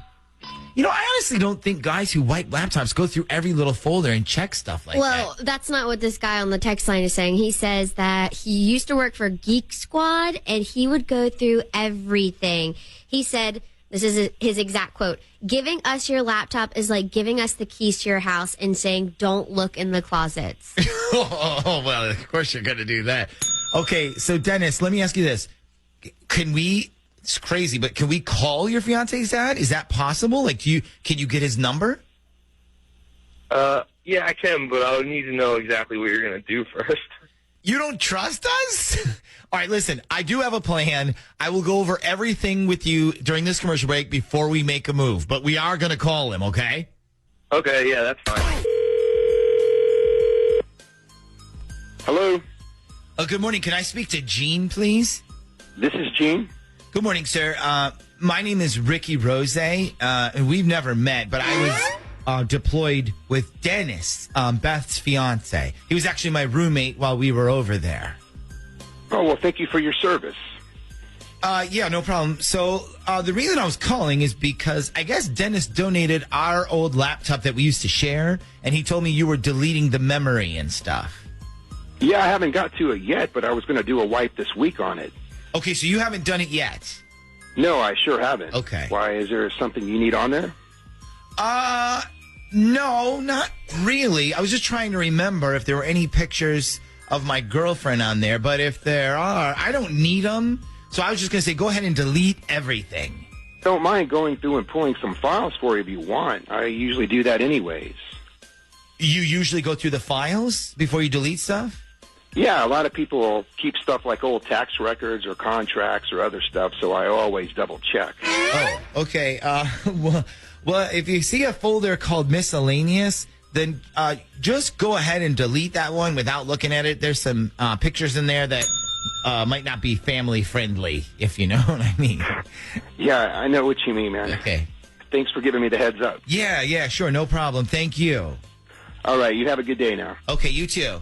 honestly don't think guys who wipe laptops go through every little folder and check stuff like that. Well, that's not what this guy on the text line is saying. He says that he used to work for Geek Squad, and he would go through everything. He said, this is his exact quote, giving us your laptop is like giving us the keys to your house and saying, don't look in the closets. Oh, well, of course you're going to do that. Okay, so Dennis, let me ask you this. It's crazy, but can we call your fiance's dad? Is that possible? Like, can you get his number? Yeah, I can, but I would need to know exactly what you're going to do first. You don't trust us? All right, listen, I do have a plan. I will go over everything with you during this commercial break before we make a move, but we are going to call him, okay? Okay, yeah, that's fine. Hello? Good morning. Can I speak to Gene, please? This is Gene. Good morning, sir. My name is Ricky Rose, and we've never met, but I was deployed with Dennis, Beth's fiance. He was actually my roommate while we were over there. Oh, well, thank you for your service. Yeah, no problem. So the reason I was calling is because I guess Dennis donated our old laptop that we used to share, and he told me you were deleting the memory and stuff. Yeah, I haven't got to it yet, but I was going to do a wipe this week on it. Okay, so you haven't done it yet? No, I sure haven't. Okay. Why, is there something you need on there? No, not really. I was just trying to remember if there were any pictures of my girlfriend on there, but if there are, I don't need them. So I was just going to say, go ahead and delete everything. Don't mind going through and pulling some files for you if you want. I usually do that anyways. you usually go through the files before you delete stuff? Yeah, a lot of people will keep stuff like old tax records or contracts or other stuff, so I always double check. Oh, okay. Well, if you see a folder called miscellaneous, then just go ahead and delete that one without looking at it. There's some pictures in there that might not be family friendly, if you know what I mean. Yeah, I know what you mean, man. Okay. Thanks for giving me the heads up. Yeah, sure. No problem. Thank you. All right, you have a good day now. Okay, you too.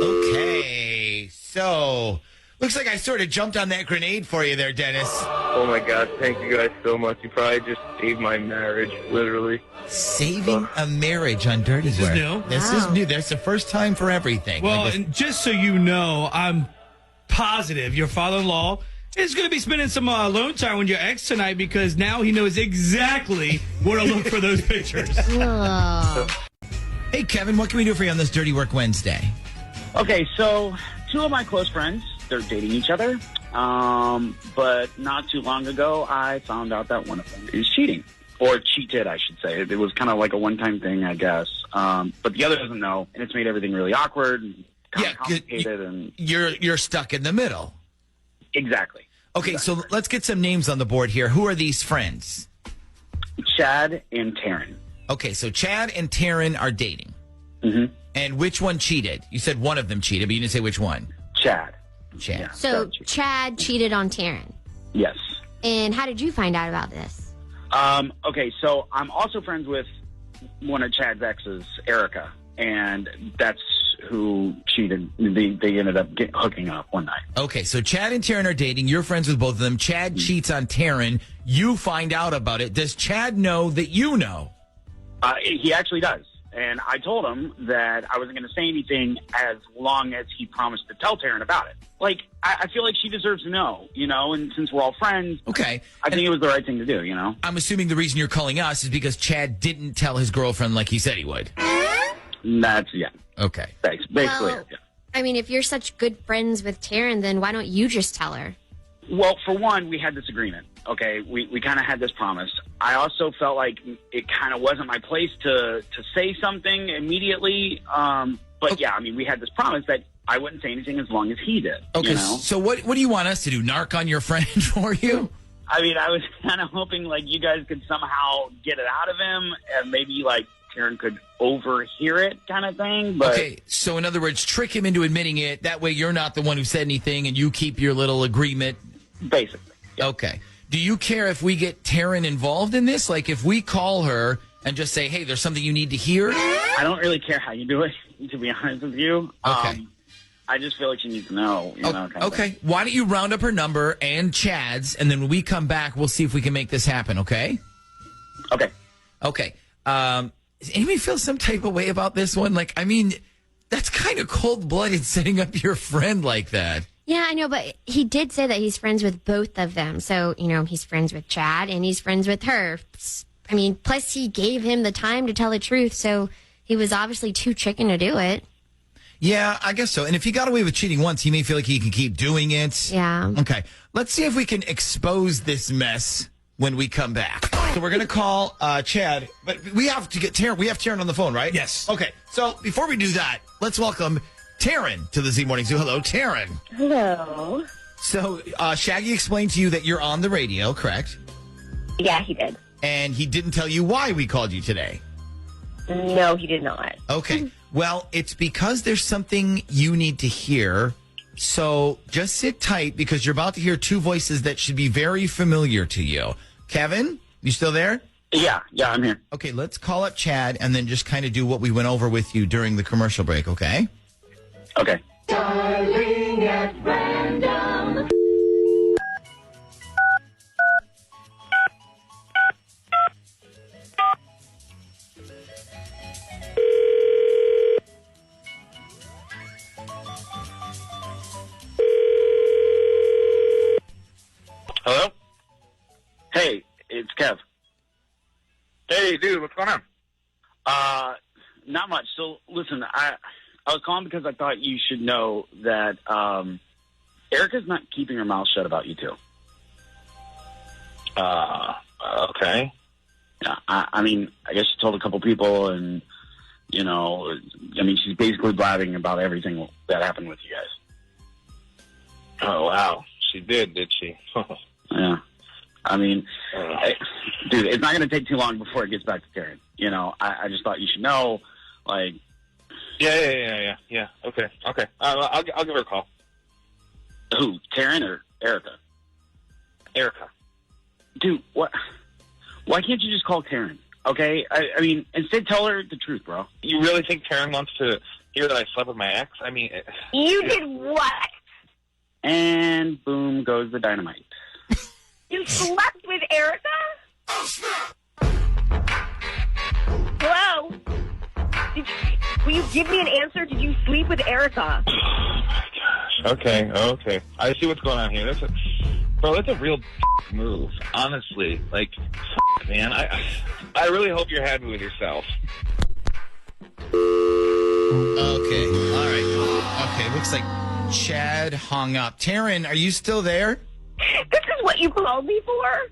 Okay, so looks like I sort of jumped on that grenade for you there, Dennis. Oh my God! Thank you guys so much. You probably just saved my marriage, literally. Saving a marriage on Dirty Work. This is new. This is new. That's the first time for everything. Well, and just so you know, I'm positive your father-in-law is going to be spending some alone time with your ex tonight because now he knows exactly where to look for those pictures. Hey, Kevin, what can we do for you on this Dirty Work Wednesday? Okay, so two of my close friends, they're dating each other. But not too long ago, I found out that one of them is cheating. Or cheated, I should say. It was kind of like a one-time thing, I guess. But the other doesn't know, and it's made everything really awkward and complicated. And You're stuck in the middle. Exactly. Okay, so let's get some names on the board here. Who are these friends? Chad and Taryn. Okay, so Chad and Taryn are dating. Mm-hmm. And which one cheated? You said one of them cheated, but you didn't say which one. Chad. Yeah. So Chad cheated on Taryn. Yes. And how did you find out about this? Okay, so I'm also friends with one of Chad's exes, Erica, and that's who cheated. They ended up hooking up one night. Okay, so Chad and Taryn are dating. You're friends with both of them. Chad cheats on Taryn. You find out about it. Does Chad know that you know? He actually does. And I told him that I wasn't going to say anything as long as he promised to tell Taryn about it. Like, I feel like she deserves to know, and since we're all friends, okay, I think it was the right thing to do, I'm assuming the reason you're calling us is because Chad didn't tell his girlfriend like he said he would. Yeah. Okay. Thanks. Basically, Well, I mean, if you're such good friends with Taryn, then why don't you just tell her? Well, for one, we had this agreement. Okay, we kind of had this promise. I also felt like it kind of wasn't my place to say something immediately. But yeah, I mean, we had this promise that I wouldn't say anything as long as he did. Okay, so what do you want us to do? Narc on your friend for you? I mean, I was kind of hoping like you guys could somehow get it out of him, and maybe like Taryn could overhear it, kind of thing. But okay, so in other words, trick him into admitting it. That way, you're not the one who said anything, and you keep your little agreement. Basically. Yeah. Okay. Do you care if we get Taryn involved in this? Like, if we call her and just say, "Hey, there's something you need to hear." I don't really care how you do it, to be honest with you. Okay. I just feel like she needs to know. Okay. Why don't you round up her number and Chad's, and then when we come back, we'll see if we can make this happen, okay? Okay. Okay. Does anybody feel some type of way about this one? Like, I mean, that's kind of cold-blooded setting up your friend like that. Yeah, I know, but he did say that he's friends with both of them. So, he's friends with Chad and he's friends with her. I mean, plus he gave him the time to tell the truth, so he was obviously too chicken to do it. Yeah, I guess so. And if he got away with cheating once, he may feel like he can keep doing it. Yeah. Okay. Let's see if we can expose this mess when we come back. So we're going to call Chad, but we have to get Taryn. We have Taryn on the phone, right? Yes. Okay. So before we do that, let's welcome Taryn to the Z Morning Zoo. Hello, Taryn. Hello. So Shaggy explained to you that you're on the radio, correct? Yeah, he did. And he didn't tell you why we called you today. No, he did not. Okay. Well, it's because there's something you need to hear. So just sit tight because you're about to hear two voices that should be very familiar to you. Kevin, you still there? Yeah, I'm here. Okay, let's call up Chad and then just kind of do what we went over with you during the commercial break, okay? Okay. Darling at random. Hello? Hey, it's Kev. Hey, dude, what's going on? Not much. So, listen, I was calling because I thought you should know that Erica's not keeping her mouth shut about you two. Okay. Yeah, I mean, I guess she told a couple people, and you know, I mean, she's basically blabbing about everything that happened with you guys. Oh, wow. She did she? Yeah. I mean, dude, it's not going to take too long before it gets back to Karen. You know, I just thought you should know, like... Yeah. Okay. I'll give her a call. Who, Karen or Erica? Erica. Dude, what? Why can't you just call Karen? Okay? I mean, instead tell her the truth, bro. You really think Karen wants to hear that I slept with my ex? I mean... You did what? And boom goes the dynamite. You slept with Erica? Hello? Will you give me an answer? Did you sleep with Erica? Oh, my gosh. Okay. I see what's going on here. That's a real move, honestly. Like, man, I really hope you're happy with yourself. Okay, all right. Okay, looks like Chad hung up. Taryn, are you still there? This is what you called me for?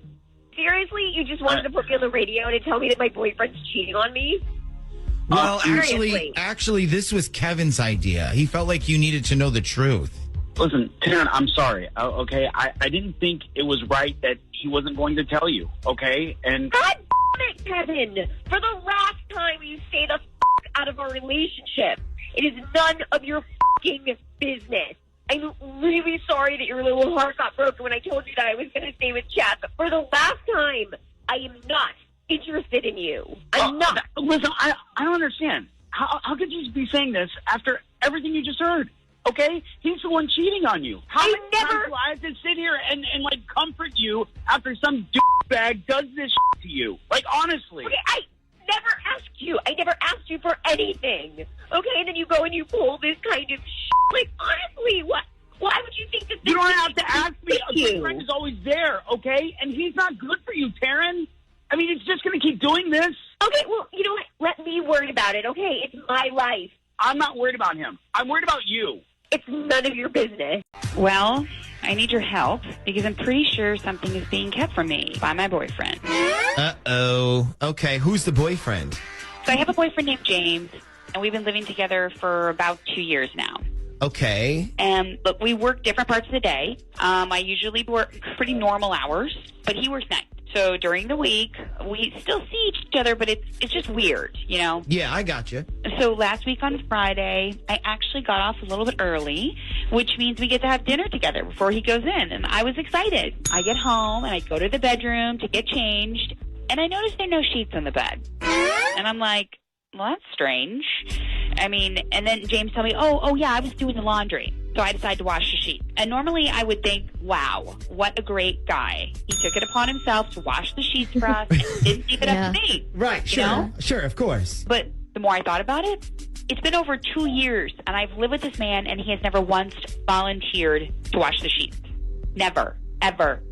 Seriously? You just wanted to put me on the radio and tell me that my boyfriend's cheating on me? Well, Seriously. actually, this was Kevin's idea. He felt like you needed to know the truth. Listen, Taryn, I'm sorry, okay? I didn't think it was right that he wasn't going to tell you, okay? And God damn it, Kevin! For the last time, will you stay the out of our relationship? It is none of your business. I'm really sorry that your little heart got broken when I told you that I was going to stay with Chad, but for the last time, I am not interested in you. I'm not. Listen, I don't understand. How could you be saying this after everything you just heard? Okay? He's the one cheating on you. How many times do I have to sit here and like, comfort you after some douchebag does this to you? Like, honestly. Okay, I never asked you. I never asked you for anything. Okay, and then you go and you pull this kind of Like, honestly, why would you think that this You don't have to ask me. A you? good friend is always there, okay? And he's not good for you, Taryn. I mean, it's just going to keep doing this. Okay, well, you know what? Let me worry about it, okay? It's my life. I'm not worried about him. I'm worried about you. It's none of your business. Well, I need your help because I'm pretty sure something is being kept from me by my boyfriend. Uh-oh. Okay, who's the boyfriend? So I have a boyfriend named James, and we've been living together for about 2 years now. Okay. And look, we work different parts of the day. I usually work pretty normal hours, but he works nights. So during the week, we still see each other, but it's just weird, you know? Yeah, I got you. So last week on Friday, I actually got off a little bit early, which means we get to have dinner together before he goes in. And I was excited. I get home, and I go to the bedroom to get changed, and I notice there are no sheets on the bed. And I'm like, well, that's strange. I mean, and then James told me, oh, yeah, I was doing the laundry. So I decided to wash the sheets. And normally I would think, wow, what a great guy. He took it upon himself to wash the sheets for us and didn't leave it up to me. Right, sure. You know? Sure, of course. But the more I thought about it, it's been over 2 years, and I've lived with this man, and he has never once volunteered to wash the sheets. Never. Ever.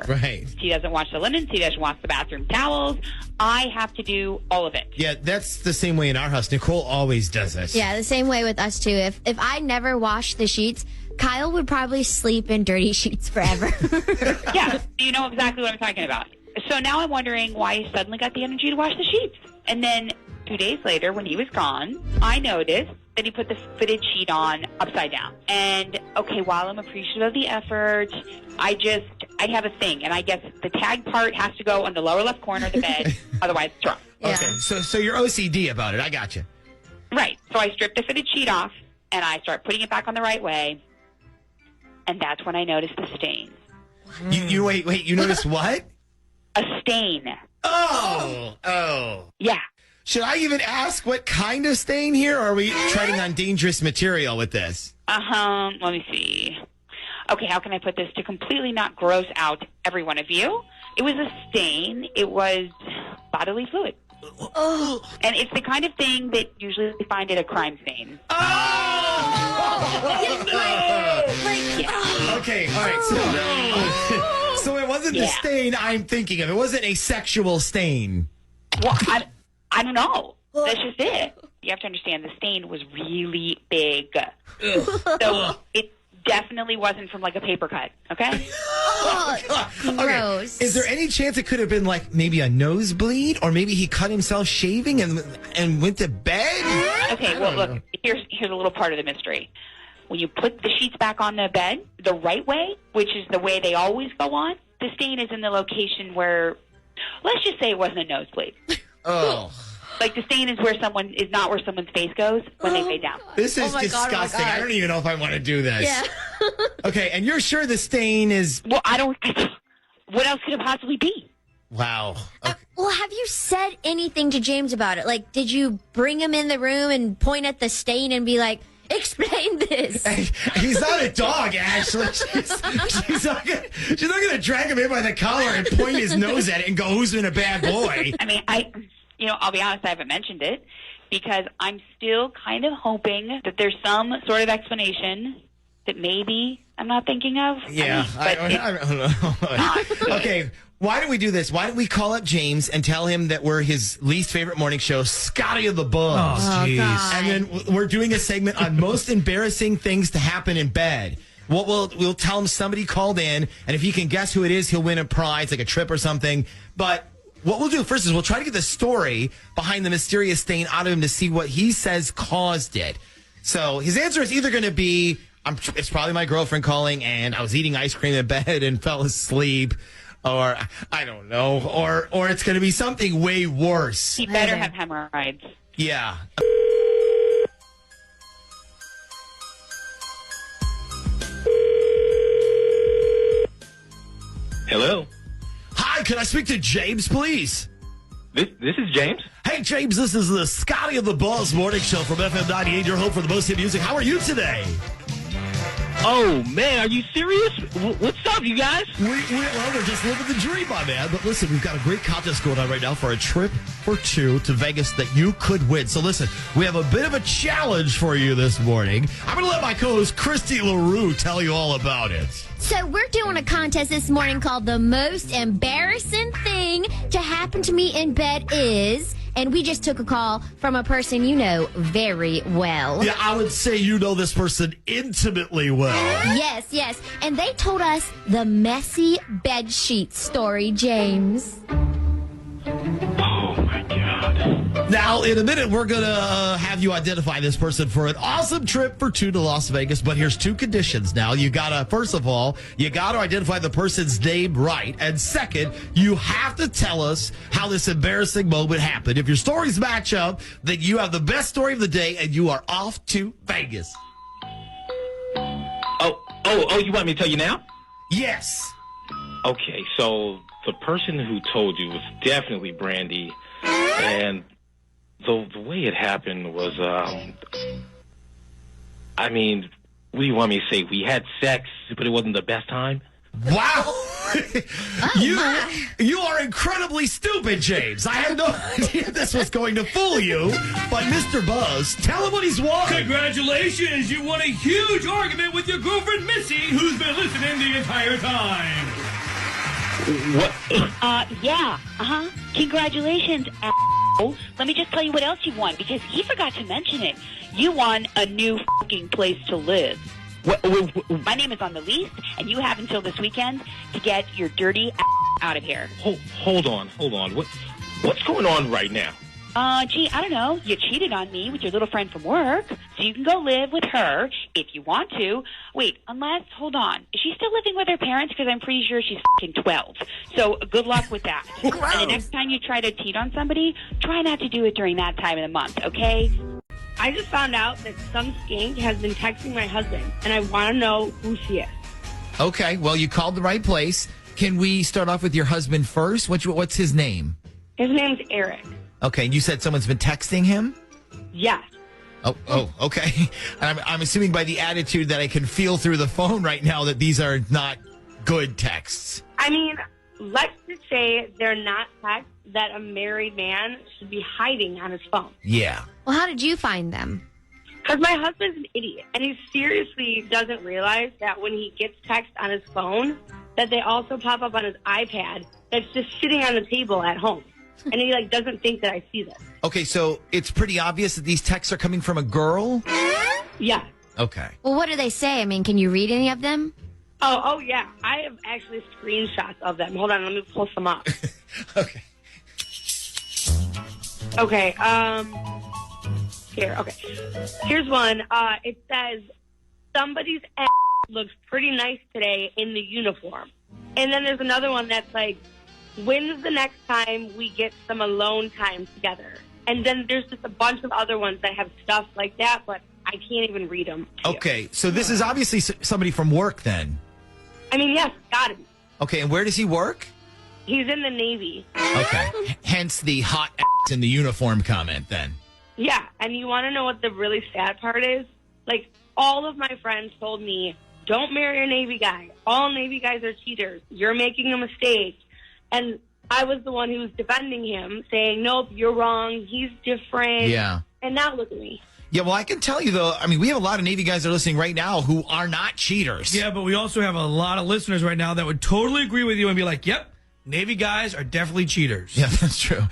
Right. He doesn't wash the linens. He doesn't wash the bathroom towels. I have to do all of it. Yeah, that's the same way in our house. Nicole always does it. Yeah, the same way with us, too. If I never washed the sheets, Kyle would probably sleep in dirty sheets forever. Yeah, you know exactly what I'm talking about. So now I'm wondering why he suddenly got the energy to wash the sheets. And then 2 days later, when he was gone, I noticed that he put the fitted sheet on upside down. And, okay, while I'm appreciative of the effort, I have a thing. And I guess the tag part has to go on the lower left corner of the bed. Otherwise, it's wrong. Yeah. Okay, so you're OCD about it. I got you. Right. So I stripped the fitted sheet off, and I start putting it back on the right way. And that's when I noticed the stain. You wait, you noticed what? A stain. Oh. Yeah. Should I even ask what kind of stain here, or are we treading on dangerous material with this? Let me see. Okay, how can I put this to completely not gross out every one of you? It was a stain. It was bodily fluid. Oh. And it's the kind of thing that usually we find at a crime scene. Yeah. Okay, all right. So it wasn't the stain I'm thinking of. It wasn't a sexual stain. Well, I don't know. That's just it. You have to understand the stain was really big. So it definitely wasn't from like a paper cut. Okay. Oh, gross. Is there any chance it could have been like maybe a nosebleed, or maybe he cut himself shaving and went to bed? Okay. Well, look. Here's a little part of the mystery. When you put the sheets back on the bed the right way, which is the way they always go on, the stain is in the location where, let's just say it wasn't a nosebleed. Oh. Like the stain is not where someone's face goes when they lay down. This is disgusting. I don't even know if I want to do this. Yeah. Okay, and you're sure the stain is... Well, what else could it possibly be? Wow. Okay. Well, have you said anything to James about it? Like, did you bring him in the room and point at the stain and be like, explain this? He's not a dog, Ashley. She's not going to drag him in by the collar and point his nose at it and go, who's been a bad boy? I mean, I'll be honest, I haven't mentioned it because I'm still kind of hoping that there's some sort of explanation that maybe I'm not thinking of. Yeah, I don't know. Okay, why don't we do this? Why don't we call up James and tell him that we're his least favorite morning show, Scotty of the Buzz. Oh, jeez. And then we're doing a segment on most embarrassing things to happen in bed. We'll tell him somebody called in, and if he can guess who it is, he'll win a prize, like a trip or something. But what we'll do first is we'll try to get the story behind the mysterious stain out of him to see what he says caused it. So his answer is either going to be, it's probably my girlfriend calling and I was eating ice cream in bed and fell asleep, or I don't know, or it's going to be something way worse. He better have hemorrhoids. Yeah. Hello. Hi, can I speak to James, please? This is James. Hey, James, this is the Scotty of the Buzz morning show from FM 98, your home for the most hit music. How are you today? Oh, man, are you serious? What's up, you guys? Well, we're just living the dream, my man. But listen, we've got a great contest going on right now for a trip for two to Vegas that you could win. So listen, we have a bit of a challenge for you this morning. I'm going to let my co-host Christy LaRue tell you all about it. So we're doing a contest this morning called The Most Embarrassing Thing to Happen to Me in Bed Is, and we just took a call from a person you know very well. Yeah, I would say you know this person intimately well. Yes. And they told us the messy bedsheet story, James. Oh, my God. Now, in a minute, we're going to have you identify this person for an awesome trip for two to Las Vegas. But here's two conditions now. First of all, you got to identify the person's name right. And second, you have to tell us how this embarrassing moment happened. If your stories match up, then you have the best story of the day and you are off to Vegas. Oh, you want me to tell you now? Yes. Okay, so the person who told you was definitely Brandy. And the way it happened was, what do you want me to say? We had sex, but it wasn't the best time? Wow. You are incredibly stupid, James. I had no idea this was going to fool you. But Mr. Buzz, tell him what he's won. Congratulations, you won a huge argument with your girlfriend Missy, who's been listening the entire time. What? Yeah. Congratulations, a**hole. Let me just tell you what else you won, because he forgot to mention it. You won a new fucking place to live. My name is on the lease, and you have until this weekend to get your dirty out of here. Hold on. What's going on right now? Gee, I don't know. You cheated on me with your little friend from work, so you can go live with her if you want to. Wait, hold on. Is she still living with her parents? Because I'm pretty sure she's fucking 12. So good luck with that. And the next time you try to cheat on somebody, try not to do it during that time of the month, okay? I just found out that some skink has been texting my husband, and I want to know who she is. Okay, well, you called the right place. Can we start off with your husband first? What's his name? His name's Eric. Okay, and you said someone's been texting him? Yes. Oh, okay. I'm assuming by the attitude that I can feel through the phone right now that these are not good texts. I mean, let's just say they're not texts that a married man should be hiding on his phone. Yeah. Well, how did you find them? Because my husband's an idiot, and he seriously doesn't realize that when he gets text on his phone, that they also pop up on his iPad that's just sitting on the table at home. And he, doesn't think that I see this. Okay, so it's pretty obvious that these texts are coming from a girl? Yeah. Okay. Well, what do they say? I mean, can you read any of them? Oh, yeah. I have actually screenshots of them. Hold on, let me pull some up. Okay. Okay, here, okay. Here's one. It says, somebody's ass looks pretty nice today in the uniform. And then there's another one that's like, when's the next time we get some alone time together? And then there's just a bunch of other ones that have stuff like that, but I can't even read them. Okay, so this is obviously somebody from work then. I mean, yes, got him. Okay, and where does he work? He's in the Navy. Okay, hence the hot ass in the uniform comment then. Yeah, and you want to know what the really sad part is? Like, all of my friends told me, don't marry a Navy guy. All Navy guys are cheaters. You're making a mistake. And I was the one who was defending him, saying, nope, you're wrong. He's different. Yeah. And now look at me. Yeah, well, I can tell you, though, I mean, we have a lot of Navy guys that are listening right now who are not cheaters. Yeah, but we also have a lot of listeners right now that would totally agree with you and be like, yep, Navy guys are definitely cheaters. Yeah, that's true.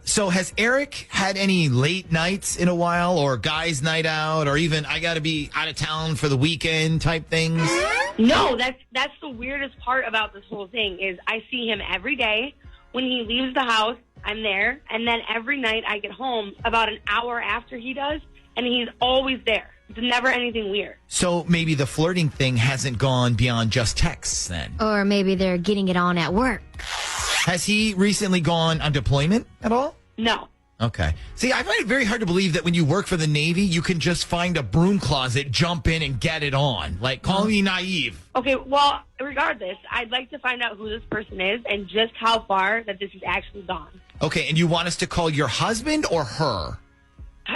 So has Eric had any late nights in a while, or guys' night out, or even I got to be out of town for the weekend type things? No, that's the weirdest part about this whole thing is I see him every day. When he leaves the house, I'm there. And then every night I get home about an hour after he does, and he's always there. It's never anything weird. So maybe the flirting thing hasn't gone beyond just texts then. Or maybe they're getting it on at work. Has he recently gone on deployment at all? No. Okay. See, I find it very hard to believe that when you work for the Navy, you can just find a broom closet, jump in, and get it on. Like, call me naive. Okay, well, regardless, I'd like to find out who this person is and just how far that this has actually gone. Okay, and you want us to call your husband or her?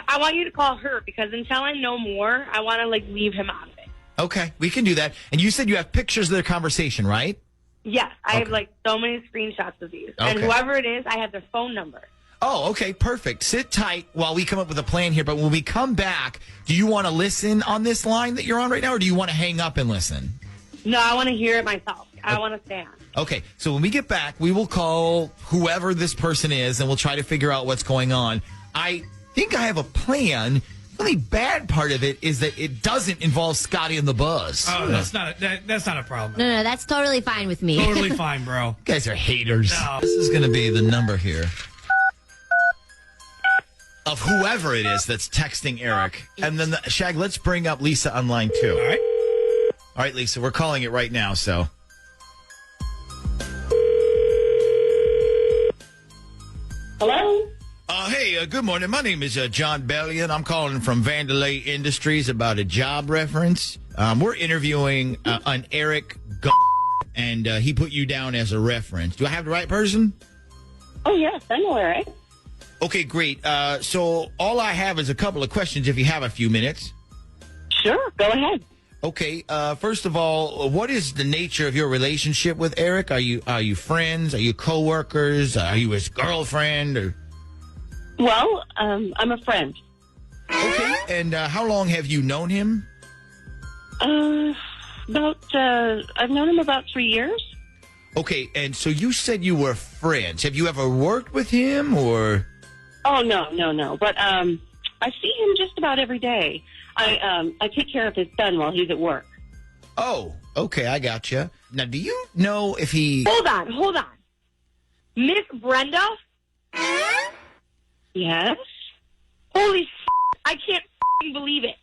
I want you to call her because until I know more, I want to, like, leave him out of it. Okay, we can do that. And you said you have pictures of their conversation, right? Yes, I have, like, so many screenshots of these. And Okay. whoever it is, I have their phone number. Oh, okay, perfect. Sit tight while we come up with a plan here. But when we come back, do you want to listen on this line that you're on right now, or do you want to hang up and listen? No, I want to hear it myself. I want to stay on. Okay, so when we get back, we will call whoever this person is, and we'll try to figure out what's going on. I think I have a plan. The only bad part of it is that it doesn't involve Scotty and the Buzz. Oh, that's not a problem. No, that's totally fine with me. Totally fine, bro. You guys are haters. No. This is going to be the number here of whoever it is that's texting Eric. And then, Shag, let's bring up Lisa on line 2. All right. All right, Lisa, we're calling it right now, so. Hello? Hey, good morning. My name is John Bellion. I'm calling from Vandelay Industries about a job reference. We're interviewing an Eric and he put you down as a reference. Do I have the right person? Oh, yes, I know Eric. Okay, great. So all I have is a couple of questions if you have a few minutes. Sure, go ahead. Okay, first of all, what is the nature of your relationship with Eric? Are you friends? Are you coworkers? Are you his girlfriend? Or... Well, I'm a friend. Okay, and how long have you known him? I've known him about 3 years. Okay, and so you said you were friends. Have you ever worked with him, or? Oh, no. But I see him just about every day. I take care of his son while he's at work. Oh, okay, I gotcha. Now, do you know if he... Hold on. Miss Brenda? Yes? Holy I can't believe it.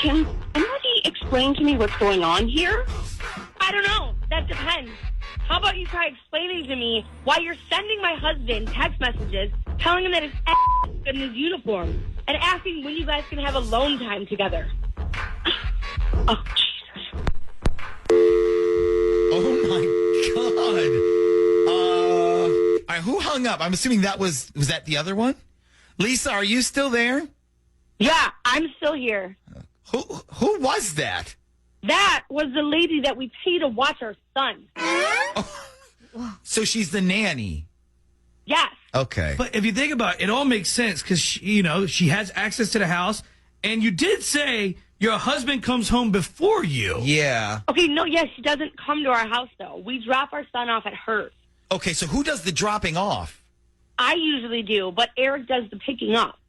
Can somebody explain to me what's going on here? I don't know. That depends. How about you try explaining to me why you're sending my husband text messages telling him that his ass is in his uniform and asking when you guys can have alone time together? Oh, Jesus. Oh, my God. All right, who hung up? I'm assuming that was that the other one? Lisa, are you still there? Yeah, I'm still here. Who was that? That was the lady that we pay to watch our son. So she's the nanny. Yes. Okay. But if you think about it, it all makes sense because, she has access to the house. And you did say your husband comes home before you. Yeah. Okay, no, yes, she doesn't come to our house, though. We drop our son off at hers. Okay, so who does the dropping off? I usually do, but Eric does the picking up.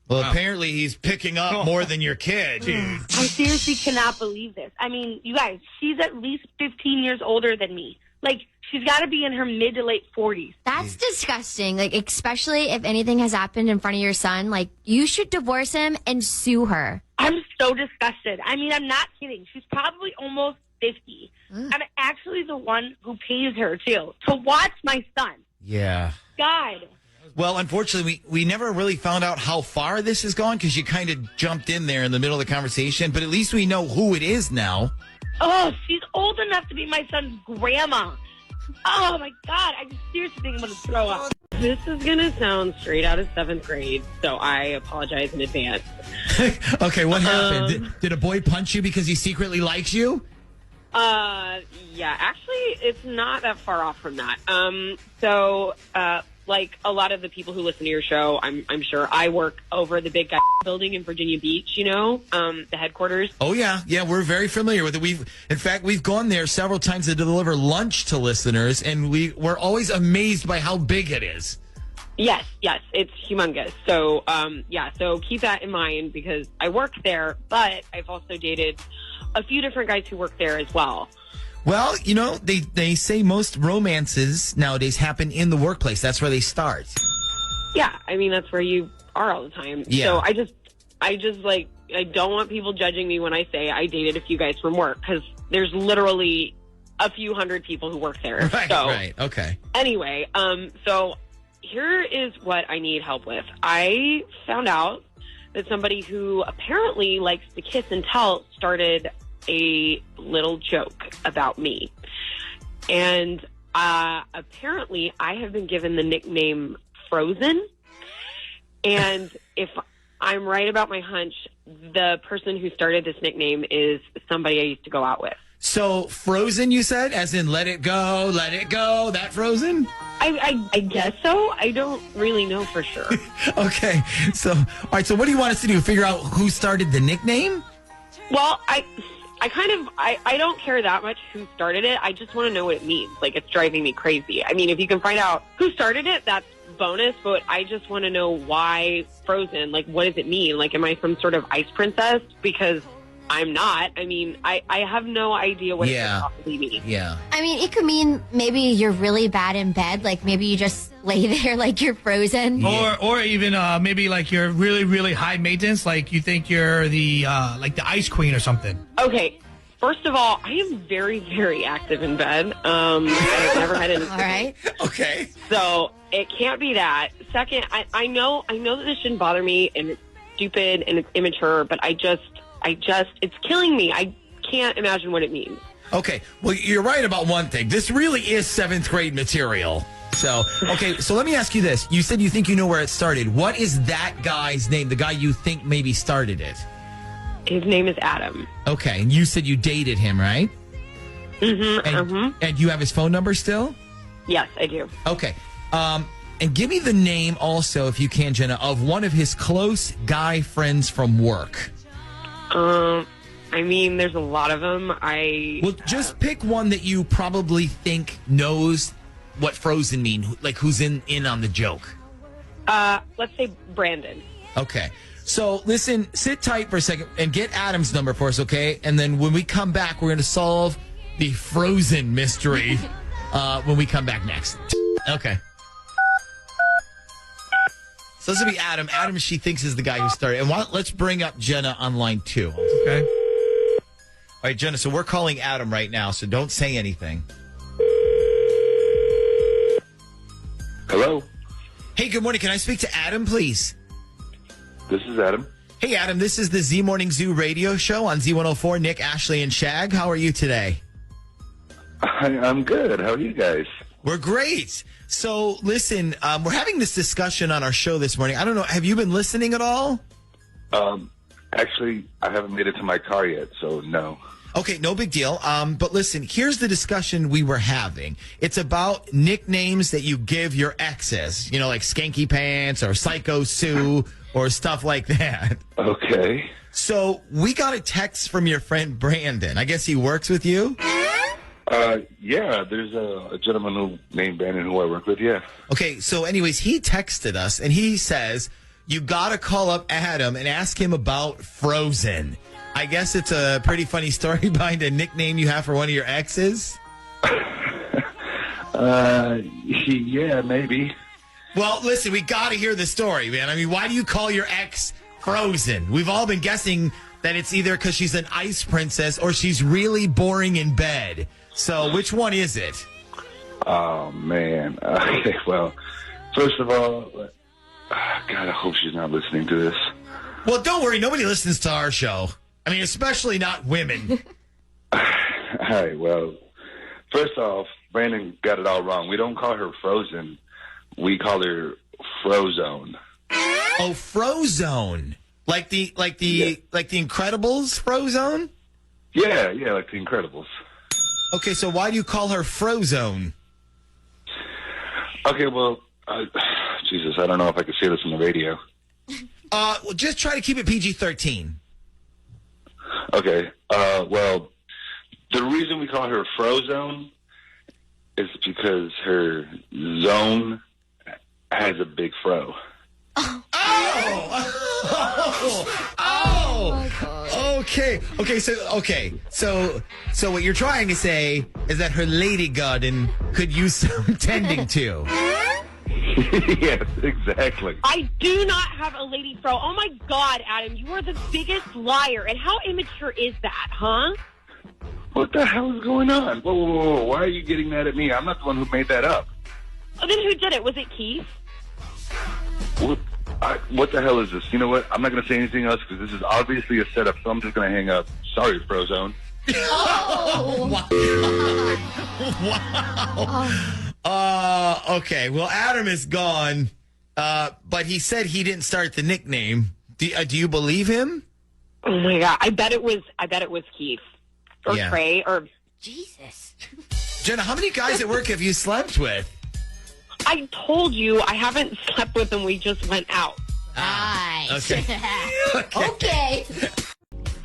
Well, apparently he's picking up more than your kid. I seriously cannot believe this. I mean, you guys, she's at least 15 years older than me. Like, she's got to be in her mid to late 40s. That's disgusting. Like, especially if anything has happened in front of your son. Like, you should divorce him and sue her. I'm so disgusted. I mean, I'm not kidding. She's probably almost 50. I'm actually the one who pays her, too, to watch my son. Yeah. God. Well, unfortunately, we never really found out how far this has gone because you kind of jumped in there in the middle of the conversation. But at least we know who it is now. Oh, she's old enough to be my son's grandma. Oh, my God. I just seriously think I'm going to throw up. This is going to sound straight out of 7th grade, so I apologize in advance. Okay, what happened? Did a boy punch you because he secretly likes you? Yeah, actually, it's not that far off from that. Like a lot of the people who listen to your show, I'm sure I work over the big guy building in Virginia Beach, the headquarters. Oh, yeah. Yeah, we're very familiar with it. In fact, we've gone there several times to deliver lunch to listeners, and we're always amazed by how big it is. Yes, it's humongous. So, so keep that in mind because I work there, but I've also dated a few different guys who work there as well. Well, they say most romances nowadays happen in the workplace. That's where they start. Yeah, I mean, that's where you are all the time. Yeah. So I don't want people judging me when I say I dated a few guys from work because there's literally a few hundred people who work there. Right, okay. Anyway, so here is what I need help with. I found out that somebody who apparently likes to kiss and tell started a little joke about me. And apparently I have been given the nickname Frozen. And if I'm right about my hunch, the person who started this nickname is somebody I used to go out with. So Frozen, you said? As in let it go, that Frozen? I guess so. I don't really know for sure. Okay. So, all right. So what do you want us to do? Figure out who started the nickname? Well, I don't care that much who started it. I just want to know what it means. Like, it's driving me crazy. I mean, if you can find out who started it, that's bonus, but I just want to know why Frozen. Like, what does it mean? Like, am I some sort of ice princess? Because I'm not. I mean, I have no idea what it could possibly mean. Yeah. I mean, it could mean maybe you're really bad in bed. Like, maybe you just lay there like you're frozen. Or even maybe like you're really, really high maintenance. Like you think you're the ice queen or something. Okay. First of all, I am very, very active in bed. I've never had an... All right. Okay. So it can't be that. Second, I know that this shouldn't bother me and it's stupid and it's immature, but it's killing me. I can't imagine what it means. Okay. Well, you're right about one thing. This really is 7th grade material. So, okay. So let me ask you this. You said you think you know where it started. What is that guy's name? The guy you think maybe started it? His name is Adam. Okay. And you said you dated him, right? Mm-hmm. And you have his phone number still? Yes, I do. Okay. And give me the name also, if you can, Jenna, of one of his close guy friends from work. I mean, there's a lot of them. Well, just pick one that you probably think knows what Frozen mean, like who's in on the joke. Let's say Brandon. Okay. So listen, sit tight for a second and get Adam's number for us, okay? And then when we come back, we're going to solve the Frozen mystery when we come back next. Okay. So this will be Adam. Adam, she thinks, is the guy who started. And let's bring up Jenna on line 2. Okay. All right, Jenna, so we're calling Adam right now, so don't say anything. Hello? Hey, good morning. Can I speak to Adam, please? This is Adam. Hey, Adam, this is the Z Morning Zoo radio show on Z104. Nick, Ashley, and Shag. How are you today? I'm good. How are you guys? We're great. So, listen, we're having this discussion on our show this morning. I don't know. Have you been listening at all? Actually, I haven't made it to my car yet, so no. Okay, no big deal. But listen, here's the discussion we were having. It's about nicknames that you give your exes, like Skanky Pants or Psycho Sue or stuff like that. Okay. So we got a text from your friend Brandon. I guess he works with you? Yeah, there's a gentleman named Brandon who I work with, yeah. Okay, so anyways, he texted us and he says you got to call up Adam and ask him about Frozen. I guess it's a pretty funny story behind a nickname you have for one of your exes. Yeah, maybe. Well, listen, we got to hear the story, man. I mean, why do you call your ex Frozen? We've all been guessing that it's either because she's an ice princess or she's really boring in bed. So which one is it? Oh, man. Okay, well, first of all, God, I hope she's not listening to this. Well, don't worry. Nobody listens to our show. I mean, especially not women. All right, well, first off, Brandon got it all wrong. We don't call her Frozen. We call her Frozone. Oh, Frozone. Like the Incredibles Frozone? Yeah, like the Incredibles. Okay, so why do you call her Frozone? Okay, well, Jesus, I don't know if I could say this on the radio. Well, just try to keep it PG-13. Okay, well, the reason we call her Frozone is because her zone has a big fro. Okay. So what you're trying to say is that her lady garden could use some tending to. Yes, exactly. I do not have a lady fro. Oh my God, Adam, you are the biggest liar. And how immature is that, huh? What the hell is going on? Whoa. Why are you getting mad at me? I'm not the one who made that up. Oh, then who did it? Was it Keith? What the hell is this? You know what? I'm not going to say anything else because this is obviously a setup, so I'm just going to hang up. Sorry, Frozone. Wow. Okay. Well, Adam is gone, but he said he didn't start the nickname. Do you believe him? Oh my God! I bet it was Keith or Yeah. Trey or Jesus. Jenna, how many guys at work have you slept with? I told you I haven't slept with them. We just went out. Nice. Okay.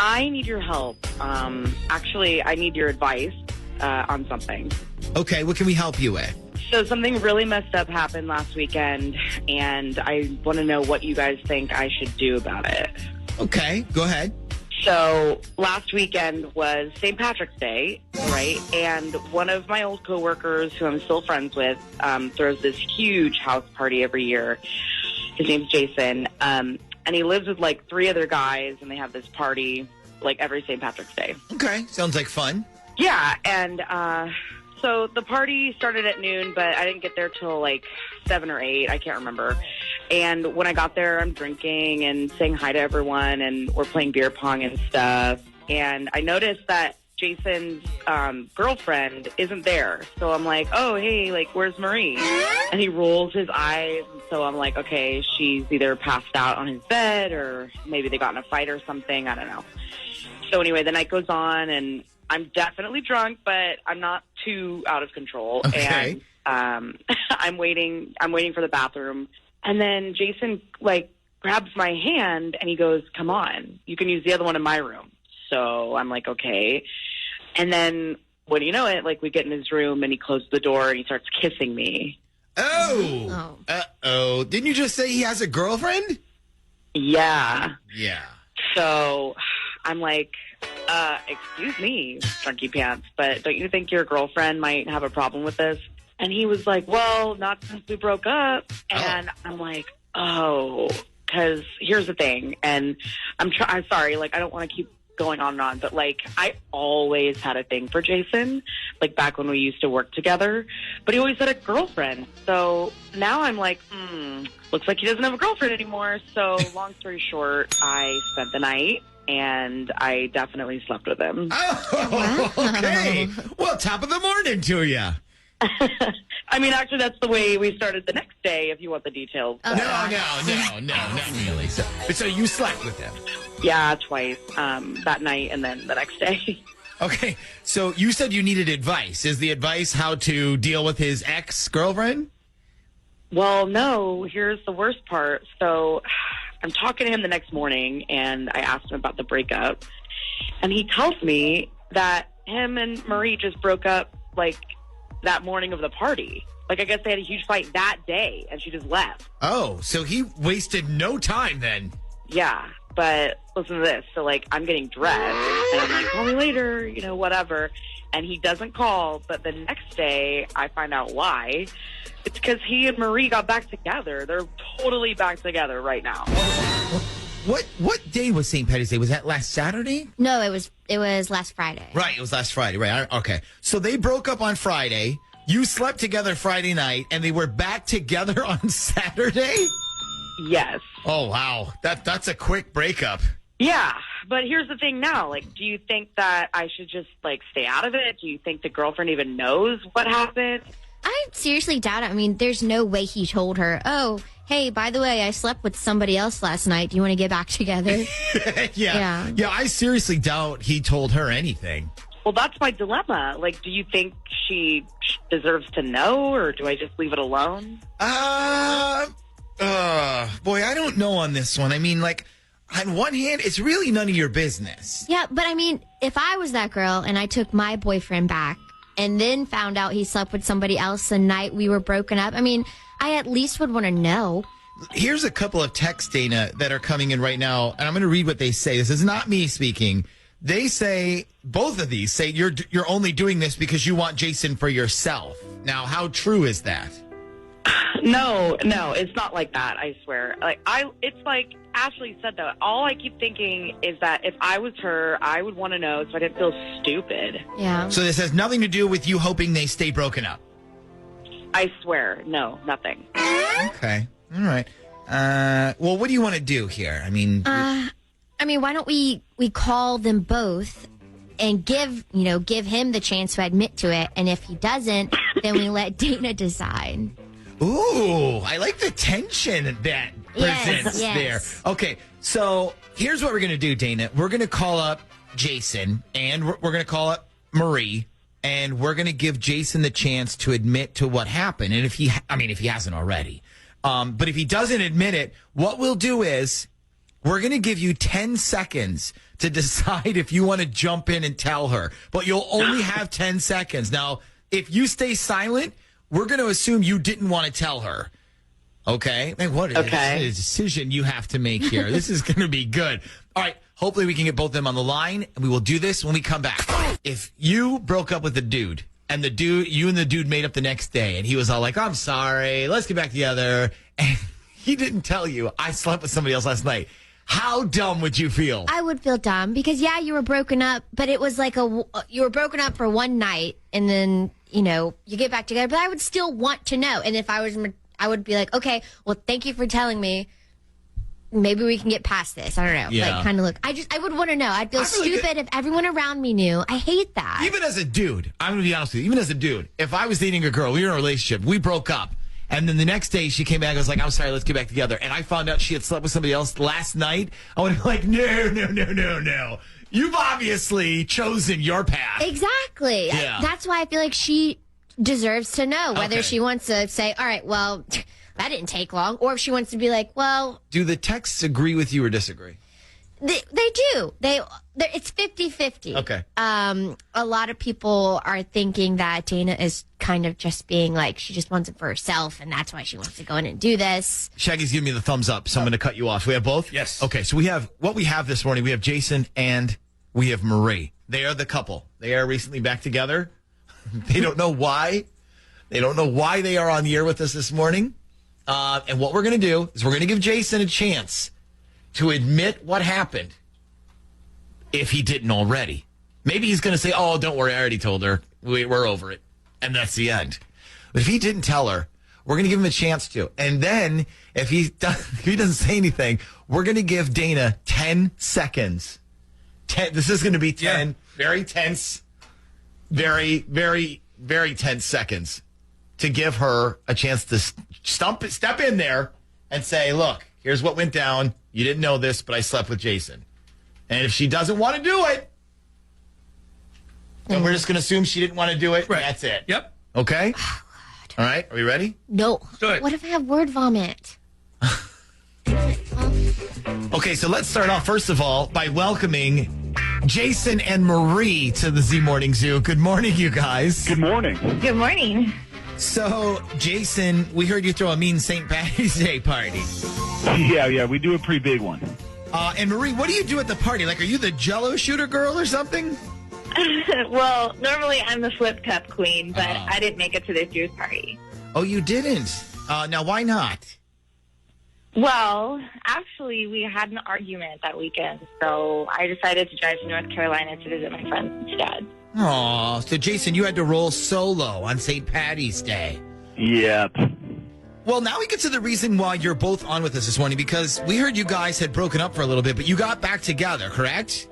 I need your help. Actually, I need your advice on something. Okay, what can we help you with? So something really messed up happened last weekend, and I want to know what you guys think I should do about it. Okay, go ahead. So last weekend was St. Patrick's Day, right? And one of my old coworkers, who I'm still friends with, throws this huge house party every year. His name's Jason, and he lives with like 3 other guys, and they have this party like every St. Patrick's Day. Okay, sounds like fun. Yeah, and so the party started at noon, but I didn't get there till like 7 or 8. I can't remember. And when I got there, I'm drinking and saying hi to everyone, and we're playing beer pong and stuff. And I noticed that Jason's girlfriend isn't there. So I'm like, oh, hey, like, where's Marie? And he rolls his eyes. And so I'm like, okay, she's either passed out on his bed or maybe they got in a fight or something. I don't know. So anyway, the night goes on, and I'm definitely drunk, but I'm not too out of control. Okay. And I'm waiting for the bathroom. And then Jason, like, grabs my hand, and he goes, come on, you can use the other one in my room. So I'm like, okay. And then, what do you know it, like, we get in his room, and he closes the door, and he starts kissing me. Oh. Uh-oh. Didn't you just say he has a girlfriend? Yeah. Yeah. So I'm like, excuse me, Drunky Pants, but don't you think your girlfriend might have a problem with this? And he was like, well, not since we broke up. And I'm like, oh, because here's the thing. And I'm sorry, like, I don't want to keep going on and on, but like, I always had a thing for Jason, like back when we used to work together, but he always had a girlfriend. So now I'm like, looks like he doesn't have a girlfriend anymore. So long story short, I spent the night, and I definitely slept with him. Oh, okay. Well, top of the morning to you. I mean, actually, that's the way we started the next day, if you want the details. No, not really. So you slept with him? Yeah, twice, that night and then the next day. Okay, so you said you needed advice. Is the advice how to deal with his ex-girlfriend? Well, no, here's the worst part. So I'm talking to him the next morning, and I asked him about the breakup, and he tells me that him and Marie just broke up, like, that morning of the party. Like, I guess they had a huge fight that day, and she just left. Oh, so he wasted no time then. Yeah, but listen to this. So, like, I'm getting dressed, and I'm like, call me later, whatever. And he doesn't call, but the next day, I find out why. It's because he and Marie got back together. They're totally back together right now. What day was St. Patty's Day? Was that last Saturday? No, it was last Friday. Right, it was last Friday. Right, okay. So they broke up on Friday. You slept together Friday night, and they were back together on Saturday? Yes. Oh, wow. That's a quick breakup. Yeah, but here's the thing now. Like, do you think that I should just, stay out of it? Do you think the girlfriend even knows what happened? I seriously doubt it. I mean, there's no way he told her, oh, hey, by the way, I slept with somebody else last night. Do you want to get back together? Yeah, I seriously doubt he told her anything. Well, that's my dilemma. Like, do you think she deserves to know, or do I just leave it alone? Boy, I don't know on this one. I mean, on one hand, it's really none of your business. Yeah, but I mean, if I was that girl and I took my boyfriend back and then found out he slept with somebody else the night we were broken up, I mean, I at least would want to know. Here's a couple of texts, Dana, that are coming in right now, and I'm going to read what they say. This is not me speaking. They say, both of these say, you're only doing this because you want Jason for yourself. Now, how true is that? No, it's not like that, I swear. It's like Ashley said, though. All I keep thinking is that if I was her, I would want to know so I didn't feel stupid. Yeah. So this has nothing to do with you hoping they stay broken up? I swear, no, nothing. Okay. All right. Well, what do you want to do here? I mean, why don't we call them both and give him the chance to admit to it, and if he doesn't, then we let Dana decide. Ooh, I like the tension that presents there. Okay, so here's what we're going to do, Dana. We're going to call up Jason, and we're going to call up Marie, and we're going to give Jason the chance to admit to what happened. And if he hasn't already. But if he doesn't admit it, what we'll do is we're going to give you 10 seconds to decide if you want to jump in and tell her. But you'll only have 10 seconds. Now, if you stay silent, we're going to assume you didn't want to tell her. Okay? Man, what a decision you have to make here. This is going to be good. All right. Hopefully we can get both of them on the line, and we will do this when we come back. If you broke up with the dude, and you and the dude made up the next day, and he was all like, I'm sorry, let's get back together, and he didn't tell you, I slept with somebody else last night, how dumb would you feel? I would feel dumb because, you were broken up, but it was like you were broken up for one night, and then, you get back together, but I would still want to know. And if I would be like, okay, well, thank you for telling me. Maybe we can get past this. I don't know. Yeah. Kind of look. I would want to know. I'd feel stupid if everyone around me knew. I hate that. Even as a dude, I'm going to be honest with you. Even as a dude, if I was dating a girl, we were in a relationship, we broke up, and then the next day she came back and was like, I'm sorry, let's get back together. And I found out she had slept with somebody else last night. I would be like, no. You've obviously chosen your path. Exactly. Yeah. That's why I feel like she deserves to know whether she wants to say, all right, well, that didn't take long, or if she wants to be like, well. Do the texts agree with you or disagree? They do. It's 50-50. Okay. A lot of people are thinking that Dana is kind of just being like, she just wants it for herself, and that's why she wants to go in and do this. Shaggy's giving me the thumbs up, so I'm going to cut you off. We have both? Yes. Okay, so we have this morning. We have Jason and we have Marie. They are the couple. They are recently back together. They don't know why. They don't know why they are on the air with us this morning. And what we're going to do is we're going to give Jason a chance to admit what happened if he didn't already. Maybe he's going to say, oh, don't worry, I already told her. We're over it. And that's the end. But if he didn't tell her, we're going to give him a chance to. And then if he doesn't say anything, we're going to give Dana 10 seconds. This is going to be 10 very tense, very, very, very tense seconds to give her a chance to step in there and say, look, here's what went down. You didn't know this, but I slept with Jason. And if she doesn't want to do it, then we're just going to assume she didn't want to do it. Right. And that's it. Yep. Okay? All right. Are we ready? No. Do it. What if I have word vomit? Okay, so let's start off, first of all, by welcoming Jason and Marie to the Z Morning Zoo. Good morning, you guys. Good morning. Good morning. So, Jason, we heard you throw a mean St. Patty's Day party. Yeah, we do a pretty big one. And Marie, what do you do at the party? Like, are you the Jell-O shooter girl or something? Well, normally I'm the flip cup queen, but I didn't make it to this year's party. Oh, you didn't? Now, why not? Well, actually, we had an argument that weekend, so I decided to drive to North Carolina to visit my friends instead. Aw, so Jason, you had to roll solo on St. Patty's Day. Yep. Well, now we get to the reason why you're both on with us this morning, because we heard you guys had broken up for a little bit, but you got back together, correct?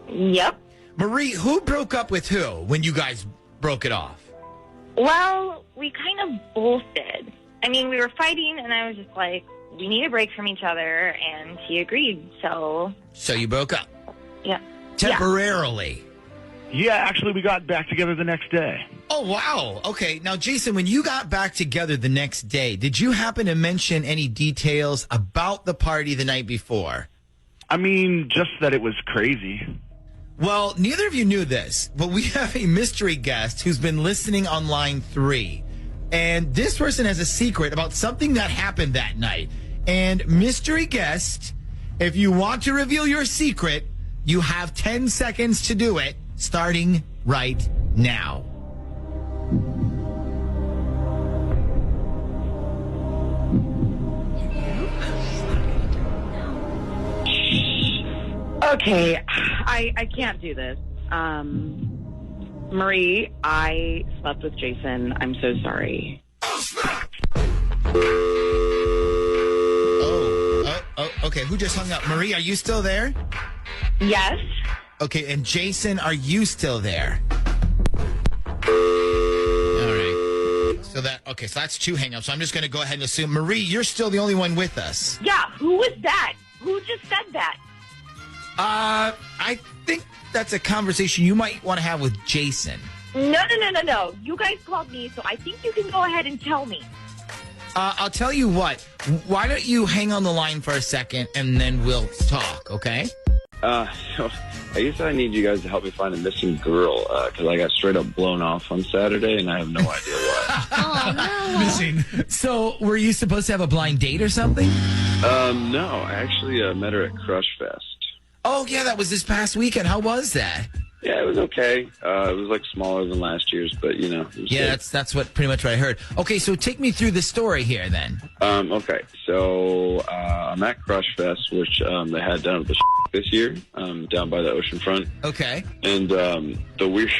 Yep. Marie, who broke up with who when you guys broke it off? Well, we kind of both did. I mean, we were fighting, and I was just like, we need a break from each other, and he agreed, so... So you broke up? Yeah. Temporarily? Yeah, actually, we got back together the next day. Oh, wow. Okay. Now, Jason, when you got back together the next day, did you happen to mention any details about the party the night before? I mean, just that it was crazy. Well, neither of you knew this, but we have a mystery guest who's been listening on line 3. And this person has a secret about something that happened that night. And mystery guest, if you want to reveal your secret, you have 10 seconds to do it, starting right now. Okay, I can't do this. Marie, I slept with Jason. I'm so sorry. Okay. Who just hung up? Marie, are you still there? Yes. Okay, and Jason, are you still there? All right. So that's 2 hang-ups. So I'm just going to go ahead and assume, Marie, you're still the only one with us. Yeah, who was that? Who just said that? I think that's a conversation you might want to have with Jason. No. You guys called me, so I think you can go ahead and tell me. I'll tell you what. Why don't you hang on the line for a second, and then we'll talk, okay? So I guess I need you guys to help me find a missing girl, because I got straight up blown off on Saturday, and I have no idea why. Oh, no. Missing. So, were you supposed to have a blind date or something? No. I actually met her at Crush Fest. Oh, yeah, that was this past weekend. How was that? Yeah, it was okay. It was like smaller than last year's, but you know. Yeah, that's what pretty much what I heard. Okay, so take me through the story here then. Okay, so I'm at Crush Fest, which they had down at the this year, down by the ocean front. Okay. And the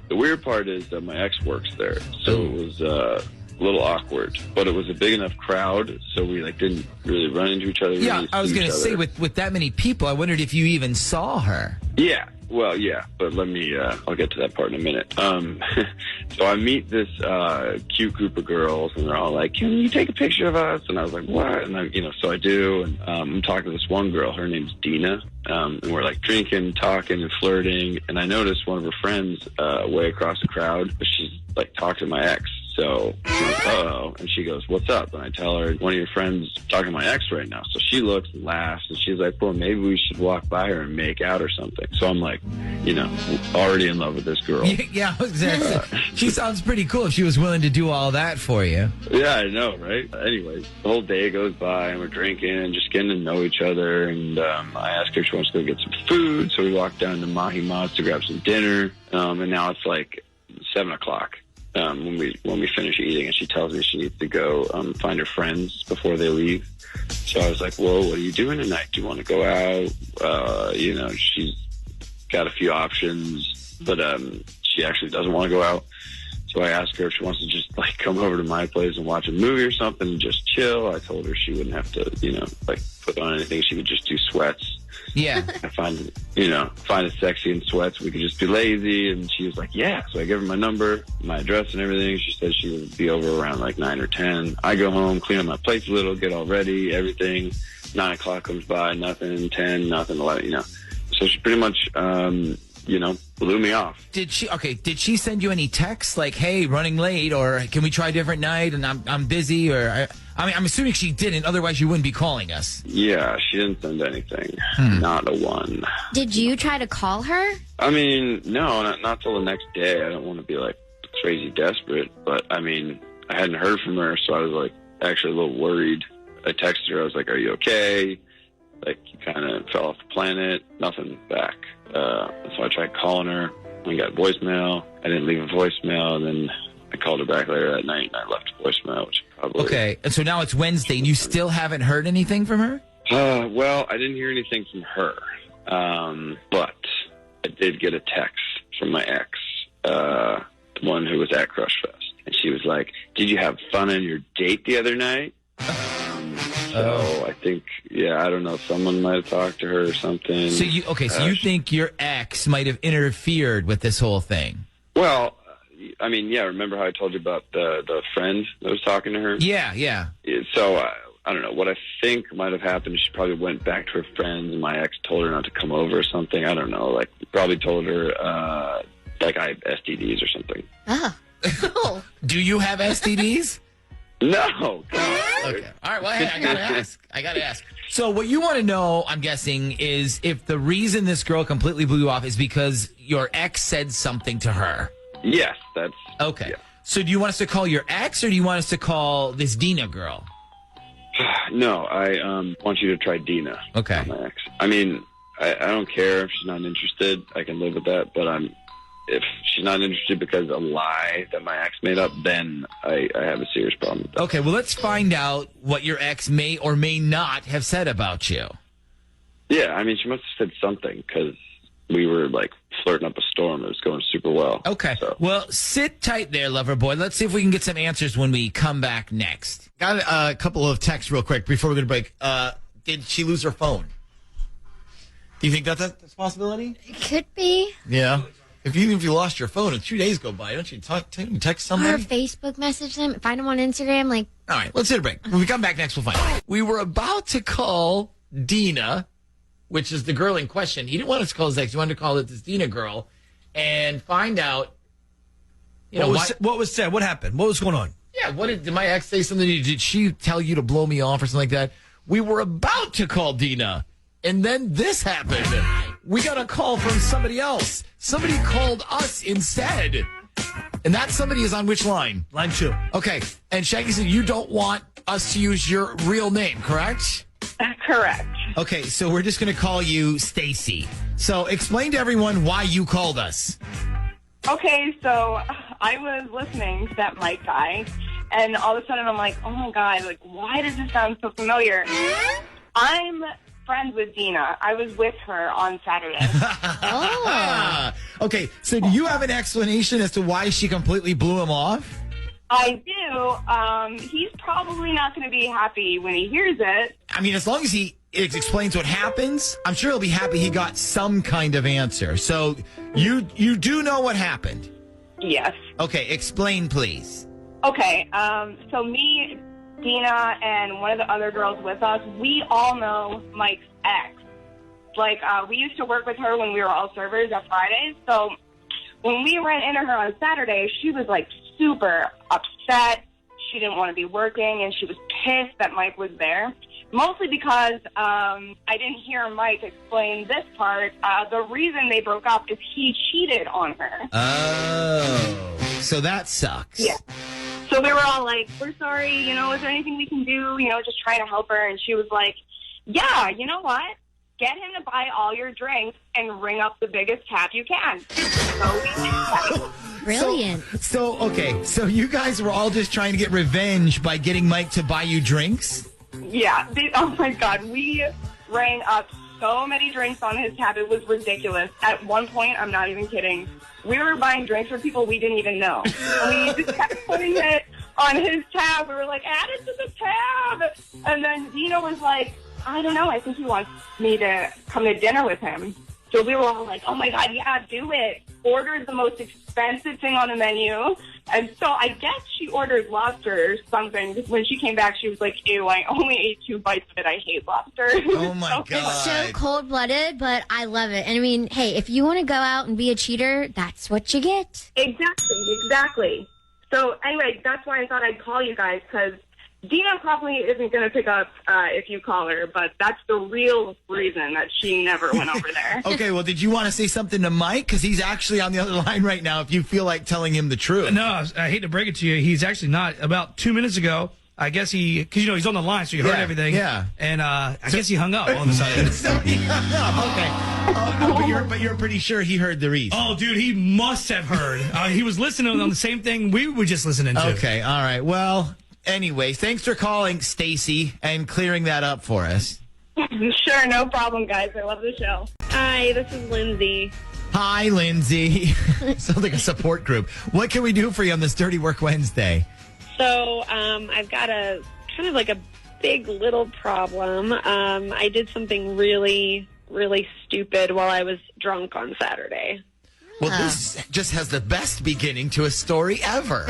weird part is that my ex works there, so it was a little awkward, but it was a big enough crowd, so we didn't really run into each other. Yeah, I was going to say with that many people, I wondered if you even saw her. Yeah. Well, yeah, but let me, I'll get to that part in a minute. So I meet this cute group of girls, and they're all like, can you take a picture of us? And I was like, what? And so I do, and I'm talking to this one girl, her name's Dina, and we're drinking, talking, and flirting, and I noticed one of her friends way across the crowd, but she's talking to my ex. So I'm like, uh-oh. And she goes, what's up? And I tell her, one of your friends talking to my ex right now. So she looks and laughs, and she's like, well, maybe we should walk by her and make out or something. So I'm like, already in love with this girl. Yeah, exactly. She sounds pretty cool if she was willing to do all that for you. Yeah, I know, right? Anyways, the whole day goes by, and we're drinking and just getting to know each other. And I asked her if she wants to go get some food. So we walked down to Mahi Mas to grab some dinner. And now it's 7 o'clock. When we finish eating, and she tells me she needs to go find her friends before they leave. So I was like, well, what are you doing tonight? Do you want to go out? She's got a few options, but she actually doesn't want to go out. So I asked her if she wants to just come over to my place and watch a movie or something and just chill. I told her she wouldn't have to, put on anything. She could just do sweats. Yeah. I find it sexy in sweats. We could just be lazy. And she was like, yeah. So I gave her my number, my address and everything. She said she would be over around 9 or 10. I go home, clean up my place a little, get all ready, everything. 9 o'clock comes by, nothing. 10, nothing, 11, So she pretty much, blew me off. Did she send you any texts hey, running late, or can we try a different night, and I'm busy, or I'm assuming she didn't, otherwise you wouldn't be calling us. Yeah, she didn't send anything. Not a one. Did you try to call her? I mean, no, not till the next day. I don't want to be crazy desperate, but I mean, I hadn't heard from her, so I was like actually a little worried. I texted her. I was like, "Are you okay? Like, you kind of fell off the planet." Nothing back. So I tried calling her. I got voicemail. I didn't leave a voicemail, and then I called her back later that night, and I left a voicemail, which probably... Okay, and so now it's Wednesday, and you still haven't heard anything from her? Well, I didn't hear anything from her, but I did get a text from my ex, the one who was at Crush Fest, and she was like, "Did you have fun on your date the other night?" So I think, I don't know, someone might have talked to her or something. So you think your ex might have interfered with this whole thing? Well, I mean, remember how I told you about the friend that was talking to her? Yeah. So I don't know. What I think might have happened is she probably went back to her friends, and my ex told her not to come over or something. I don't know. Like, probably told her, like, I have STDs or something. Oh. Do you have STDs? No. Okay. All right. Well, hey, I gotta ask. So what you want to know, I'm guessing, is if the reason this girl completely blew you off is because your ex said something to her. Yes, that's... Okay. Yeah. So do you want us to call your ex, or do you want us to call this Dina girl? No, I want you to try Dina. Okay. My ex. I mean, I don't care if she's not interested. I can live with that. But if she's not interested because of a lie that my ex made up, then I have a serious problem with that. Okay, well, let's find out what your ex may or may not have said about you. Yeah, I mean, she must have said something because we were, like, flirting up a storm. It was going super well. Okay. So. Well, sit tight there, lover boy. Let's see if we can get some answers when we come back next. Got a couple of texts real quick before we go to break. Did she lose her phone? Do you think that's a possibility? It could be. Yeah. Even if you lost your phone and 2 days go by, don't you text somebody? Or Facebook message them, find them on Instagram. Like, all right, let's hit a break. When we come back next, we'll find out. We were about to call Dina, which is the girl in question. He didn't want us to call his ex. He wanted to call it this Dina girl and find out. What was said? What happened? What was going on? Yeah, did my ex say something? Did she tell you to blow me off or something like that? We were about to call Dina, and then this happened. We got a call from somebody else. Somebody called us instead. And that somebody is on which line? Line 2. Okay. And Shaggy said you don't want us to use your real name, correct? Correct. Okay, so we're just going to call you Stacy. So explain to everyone why you called us. Okay, so I was listening to that Mike guy, and all of a sudden I'm like, oh my God, like, why does this sound so familiar? I'm friends with Dina. I was with her on Saturday. Okay, so do you have an explanation as to why she completely blew him off? I do. He's probably not going to be happy when he hears it. I mean, as long as he explains what happens, I'm sure he'll be happy he got some kind of answer. So you do know what happened? Yes. Okay, explain, please. Okay, so me, Dina, and one of the other girls with us, we all know Mike's ex. Like, we used to work with her when we were all servers at Fridays. So when we ran into her on Saturday, she was, like, super upset. She didn't want to be working, and she was pissed that Mike was there. Mostly because I didn't hear Mike explain this part. The reason they broke up is he cheated on her. Oh, so that sucks. Yeah. So we were all like, we're sorry, is there anything we can do? Just trying to help her. And she was like, yeah, you know what? Get him to buy all your drinks and ring up the biggest tab you can. So we did that. Brilliant. So you guys were all just trying to get revenge by getting Mike to buy you drinks? Yeah. Oh, my God. We rang up so many drinks on his tab. It was ridiculous. At one point, I'm not even kidding, we were buying drinks for people we didn't even know. And we just kept putting it on his tab. We were like, add it to the tab. And then Dina was like, I don't know. I think he wants me to come to dinner with him. So we were all like, oh, my God, yeah, do it. Ordered the most expensive thing on the menu. And so I guess she ordered lobster or something. When she came back, she was like, ew, I only ate 2 bites of it. I hate lobster. Oh, my God. It's so cold-blooded, but I love it. And I mean, hey, if you want to go out and be a cheater, that's what you get. Exactly. So anyway, that's why I thought I'd call you guys, because Dina probably isn't going to pick up if you call her, but that's the real reason that she never went over there. Okay, well, did you want to say something to Mike? Because he's actually on the other line right now if you feel like telling him the truth. No, I hate to break it to you. He's actually not. About 2 minutes ago, I guess because he's on the line, so he heard everything. Yeah. And I guess he hung up on the side. So he hung up. Okay. But you're pretty sure he heard the reason. Oh, dude, he must have heard. He was listening on the same thing we were just listening to. Okay, all right. Well, anyway, thanks for calling, Stacy, and clearing that up for us. Sure, no problem, guys. I love the show. Hi, this is Lindsay. Hi, Lindsay. Sounds like a support group. What can we do for you on this Dirty Work Wednesday? So I've got a kind of like a big little problem. I did something really, really stupid while I was drunk on Saturday. Well, this just has the best beginning to a story ever.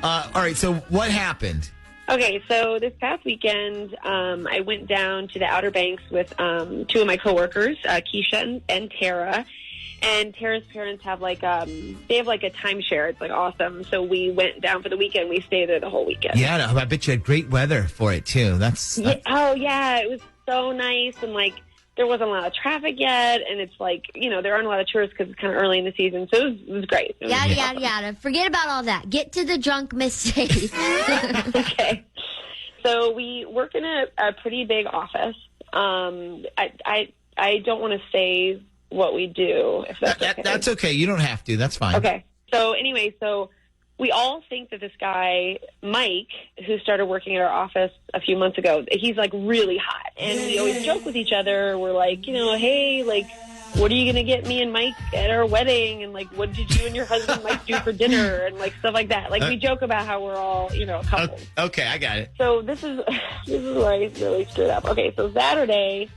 All right, so what happened? Okay, so this past weekend, I went down to the Outer Banks with two of my coworkers, Keisha and Tara. And Tara's parents have they have like a timeshare. It's like awesome. So we went down for the weekend. We stayed there the whole weekend. Yeah, I bet you had great weather for it too. Oh yeah, it was so nice, and like there wasn't a lot of traffic yet, and it's like there aren't a lot of tourists because it's kind of early in the season. So it was great. It was Yada yada. Forget about all that. Get to the drunk mistake. Okay. So we work in a pretty big office. I don't want to say what we do, if that's okay. That's okay. You don't have to. That's fine. Okay. So anyway, we all think that this guy, Mike, who started working at our office a few months ago, he's like really hot. And we always joke with each other. We're like, hey, like, what are you going to get me and Mike at our wedding? And like, what did you and your husband Mike do for dinner? And like stuff like that. Like we joke about how we're all, couples. Okay, I got it. So this is where I really screwed up. Okay, so Saturday,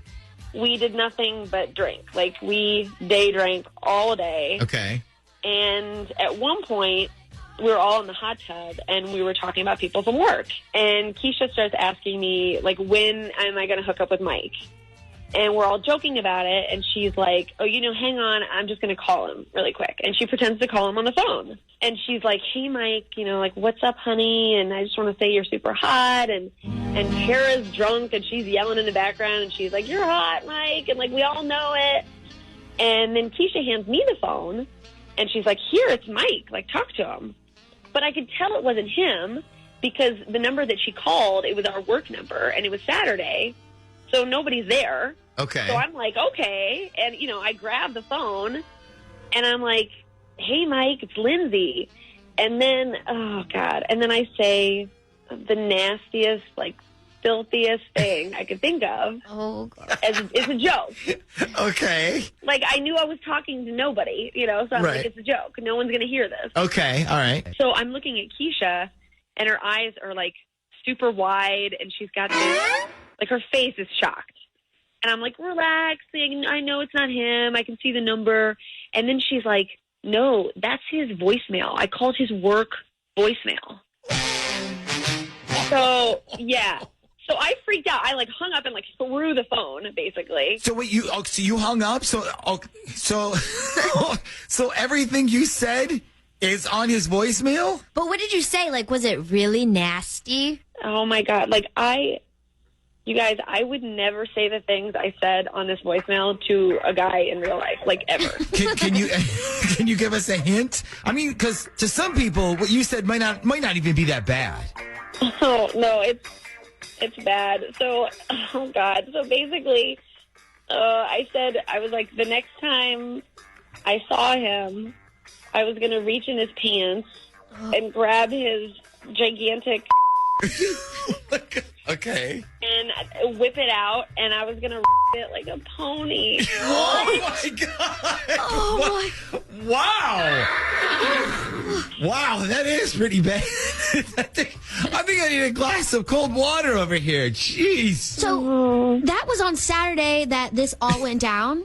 we did nothing but drink. Like, we day drank all day. Okay. And at one point, we were all in the hot tub, and we were talking about people from work. And Keisha starts asking me, like, when am I going to hook up with Mike? And we're all joking about it, and she's like, oh, hang on, I'm just going to call him really quick. And she pretends to call him on the phone. And she's like, hey, Mike, like, what's up, honey? And I just want to say you're super hot. And Tara's drunk, and she's yelling in the background, and she's like, you're hot, Mike. And, like, we all know it. And then Keisha hands me the phone, and she's like, here, it's Mike. Like, talk to him. But I could tell it wasn't him because the number that she called, it was our work number, and it was Saturday. So nobody's there. Okay. So I'm like, okay. And, I grab the phone, and I'm like, hey, Mike, it's Lindsay. And then, oh, God. And then I say the nastiest, like, filthiest thing I could think of. Oh, God. It's a joke. Okay. Like, I knew I was talking to nobody, so I'm like, it's a joke. No one's going to hear this. Okay, all right. So I'm looking at Keisha, and her eyes are, like, super wide, and she's got this, like, her face is shocked. And I'm like, relax. I know it's not him. I can see the number. And then she's like, no, that's his voicemail. I called his work voicemail. So, yeah. So I freaked out. I, like, hung up and, like, threw the phone, basically. So wait, so you hung up? So everything you said is on his voicemail? But what did you say? Like, was it really nasty? Oh, my God. Like, you guys, I would never say the things I said on this voicemail to a guy in real life, like, ever. Can you give us a hint? I mean, because to some people, what you said might not even be that bad. Oh, no, it's bad. So, oh, God. So, basically, I was like, the next time I saw him, I was going to reach in his pants and grab his gigantic Okay. and whip it out, and I was going to it like a pony. Oh, my God. Oh, Wow. Wow, that is pretty bad. I think I need a glass of cold water over here. Jeez. So that was on Saturday that this all went down?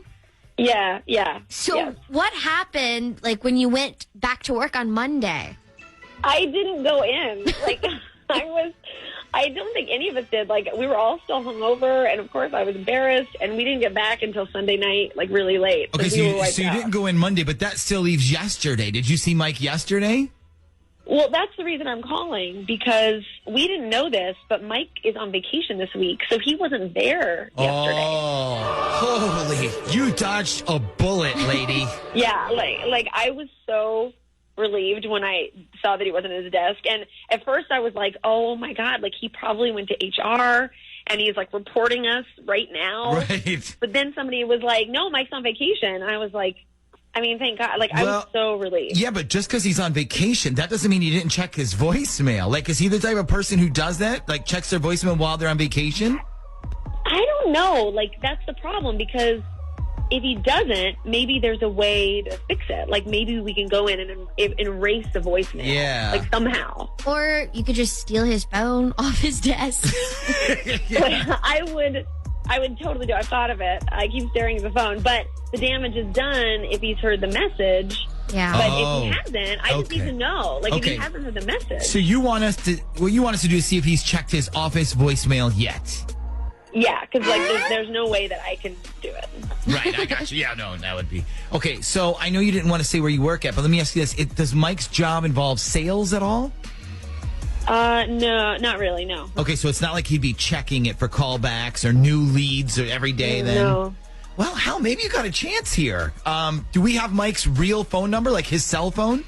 Yeah. So what happened, like, when you went back to work on Monday? I didn't go in. Like, I don't think any of us did. Like, we were all still hungover, and of course I was embarrassed, and we didn't get back until Sunday night, like, really late. Okay, so you didn't go in Monday, but that still leaves yesterday. Did you see Mike yesterday? Well, that's the reason I'm calling, because we didn't know this, but Mike is on vacation this week, so he wasn't there yesterday. Oh, holy, you dodged a bullet, lady. Yeah, like I was so relieved when I saw that he wasn't at his desk. And at first I was like, oh my God, like he probably went to HR and he's like reporting us right now. Right. But then somebody was like, no, Mike's on vacation. And I was like, I mean, thank God. Like, I was so relieved. Yeah, but just because he's on vacation, that doesn't mean you didn't check his voicemail. Like, is he the type of person who does that? Like, checks their voicemail while they're on vacation? I don't know. Like, that's the problem, because if he doesn't, maybe there's a way to fix it. Like, maybe we can go in and erase the voicemail. Yeah. Like, somehow. Or you could just steal his phone off his desk. I would totally do it. I've thought of it. I keep staring at the phone. But the damage is done if he's heard the message. Yeah. But if he hasn't, I just need Okay. to know. Like, if Okay. he hasn't heard the message. So you want us to, what you want us to do is see if he's checked his office voicemail yet. Yeah, because, like, there's no way that I can do it. Right, I got you. Yeah, no, that would be. Okay, so I know you didn't want to say where you work at, but let me ask you this. Does Mike's job involve sales at all? No, not really, no. Okay, so it's not like he'd be checking it for callbacks or new leads or every day then? No. Well, hell, maybe you got a chance here. Do we have Mike's real phone number, like his cell phone?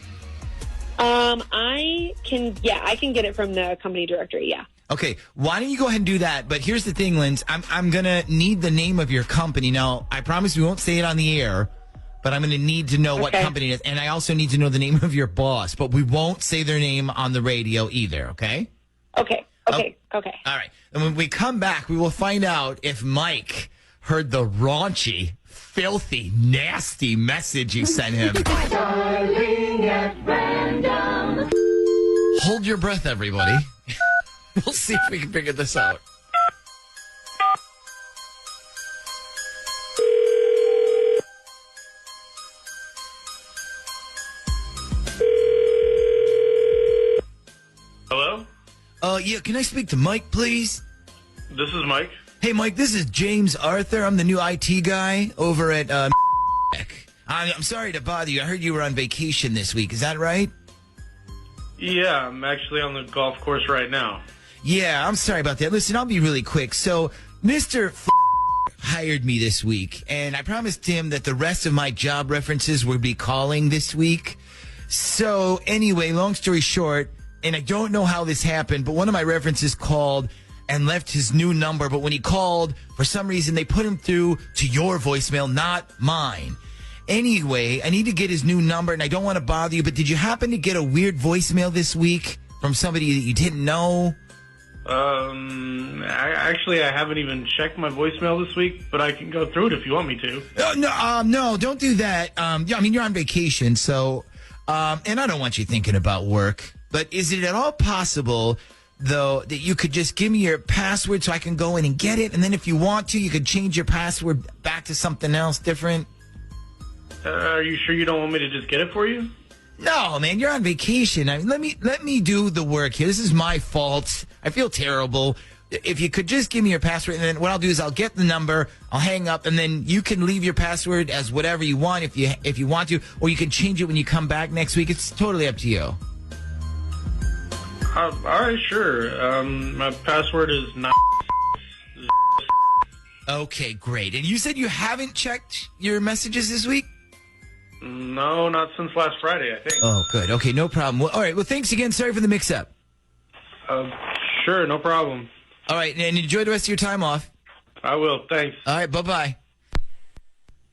I can get it from the company directory, yeah. Okay, why don't you go ahead and do that? But here's the thing, Linz. I'm going to need the name of your company. Now, I promise we won't say it on the air, but I'm going to need to know what company it is. And I also need to know the name of your boss, but we won't say their name on the radio either, okay? Okay. All right. And when we come back, we will find out if Mike heard the raunchy, filthy, nasty message you sent him. Darling at random. Hold your breath, everybody. We'll see if we can figure this out. Hello? Yeah, can I speak to Mike, please? This is Mike. Hey, Mike, this is James Arthur. I'm the new IT guy over at, I'm sorry to bother you. I heard you were on vacation this week. Is that right? Yeah, I'm actually on the golf course right now. Yeah, I'm sorry about that. Listen, I'll be really quick. So, Mr. hired me this week, and I promised him that the rest of my job references would be calling this week. So, anyway, long story short, and I don't know how this happened, but one of my references called and left his new number, but when he called, for some reason, they put him through to your voicemail, not mine. Anyway, I need to get his new number, and I don't want to bother you, but did you happen to get a weird voicemail this week from somebody that you didn't know? I haven't even checked my voicemail this week, but I can go through it if you want me to. No, don't do that. Yeah, I mean, you're on vacation, so, and I don't want you thinking about work, but is it at all possible, though, that you could just give me your password so I can go in and get it, and then if you want to, you could change your password back to something else different? Are you sure you don't want me to just get it for you? No, man, you're on vacation. I mean, let me do the work here. This is my fault. I feel terrible. If you could just give me your password, and then what I'll do is I'll get the number, I'll hang up, and then you can leave your password as whatever you want if you want to, or you can change it when you come back next week. It's totally up to you. All right, sure. My password is not. Okay, great. And you said you haven't checked your messages this week? No, not since last Friday, I think. Oh, good. Okay, no problem. Well, all right. Well, thanks again. Sorry for the mix-up. Sure, no problem. All right, and enjoy the rest of your time off. I will. Thanks. All right, bye-bye.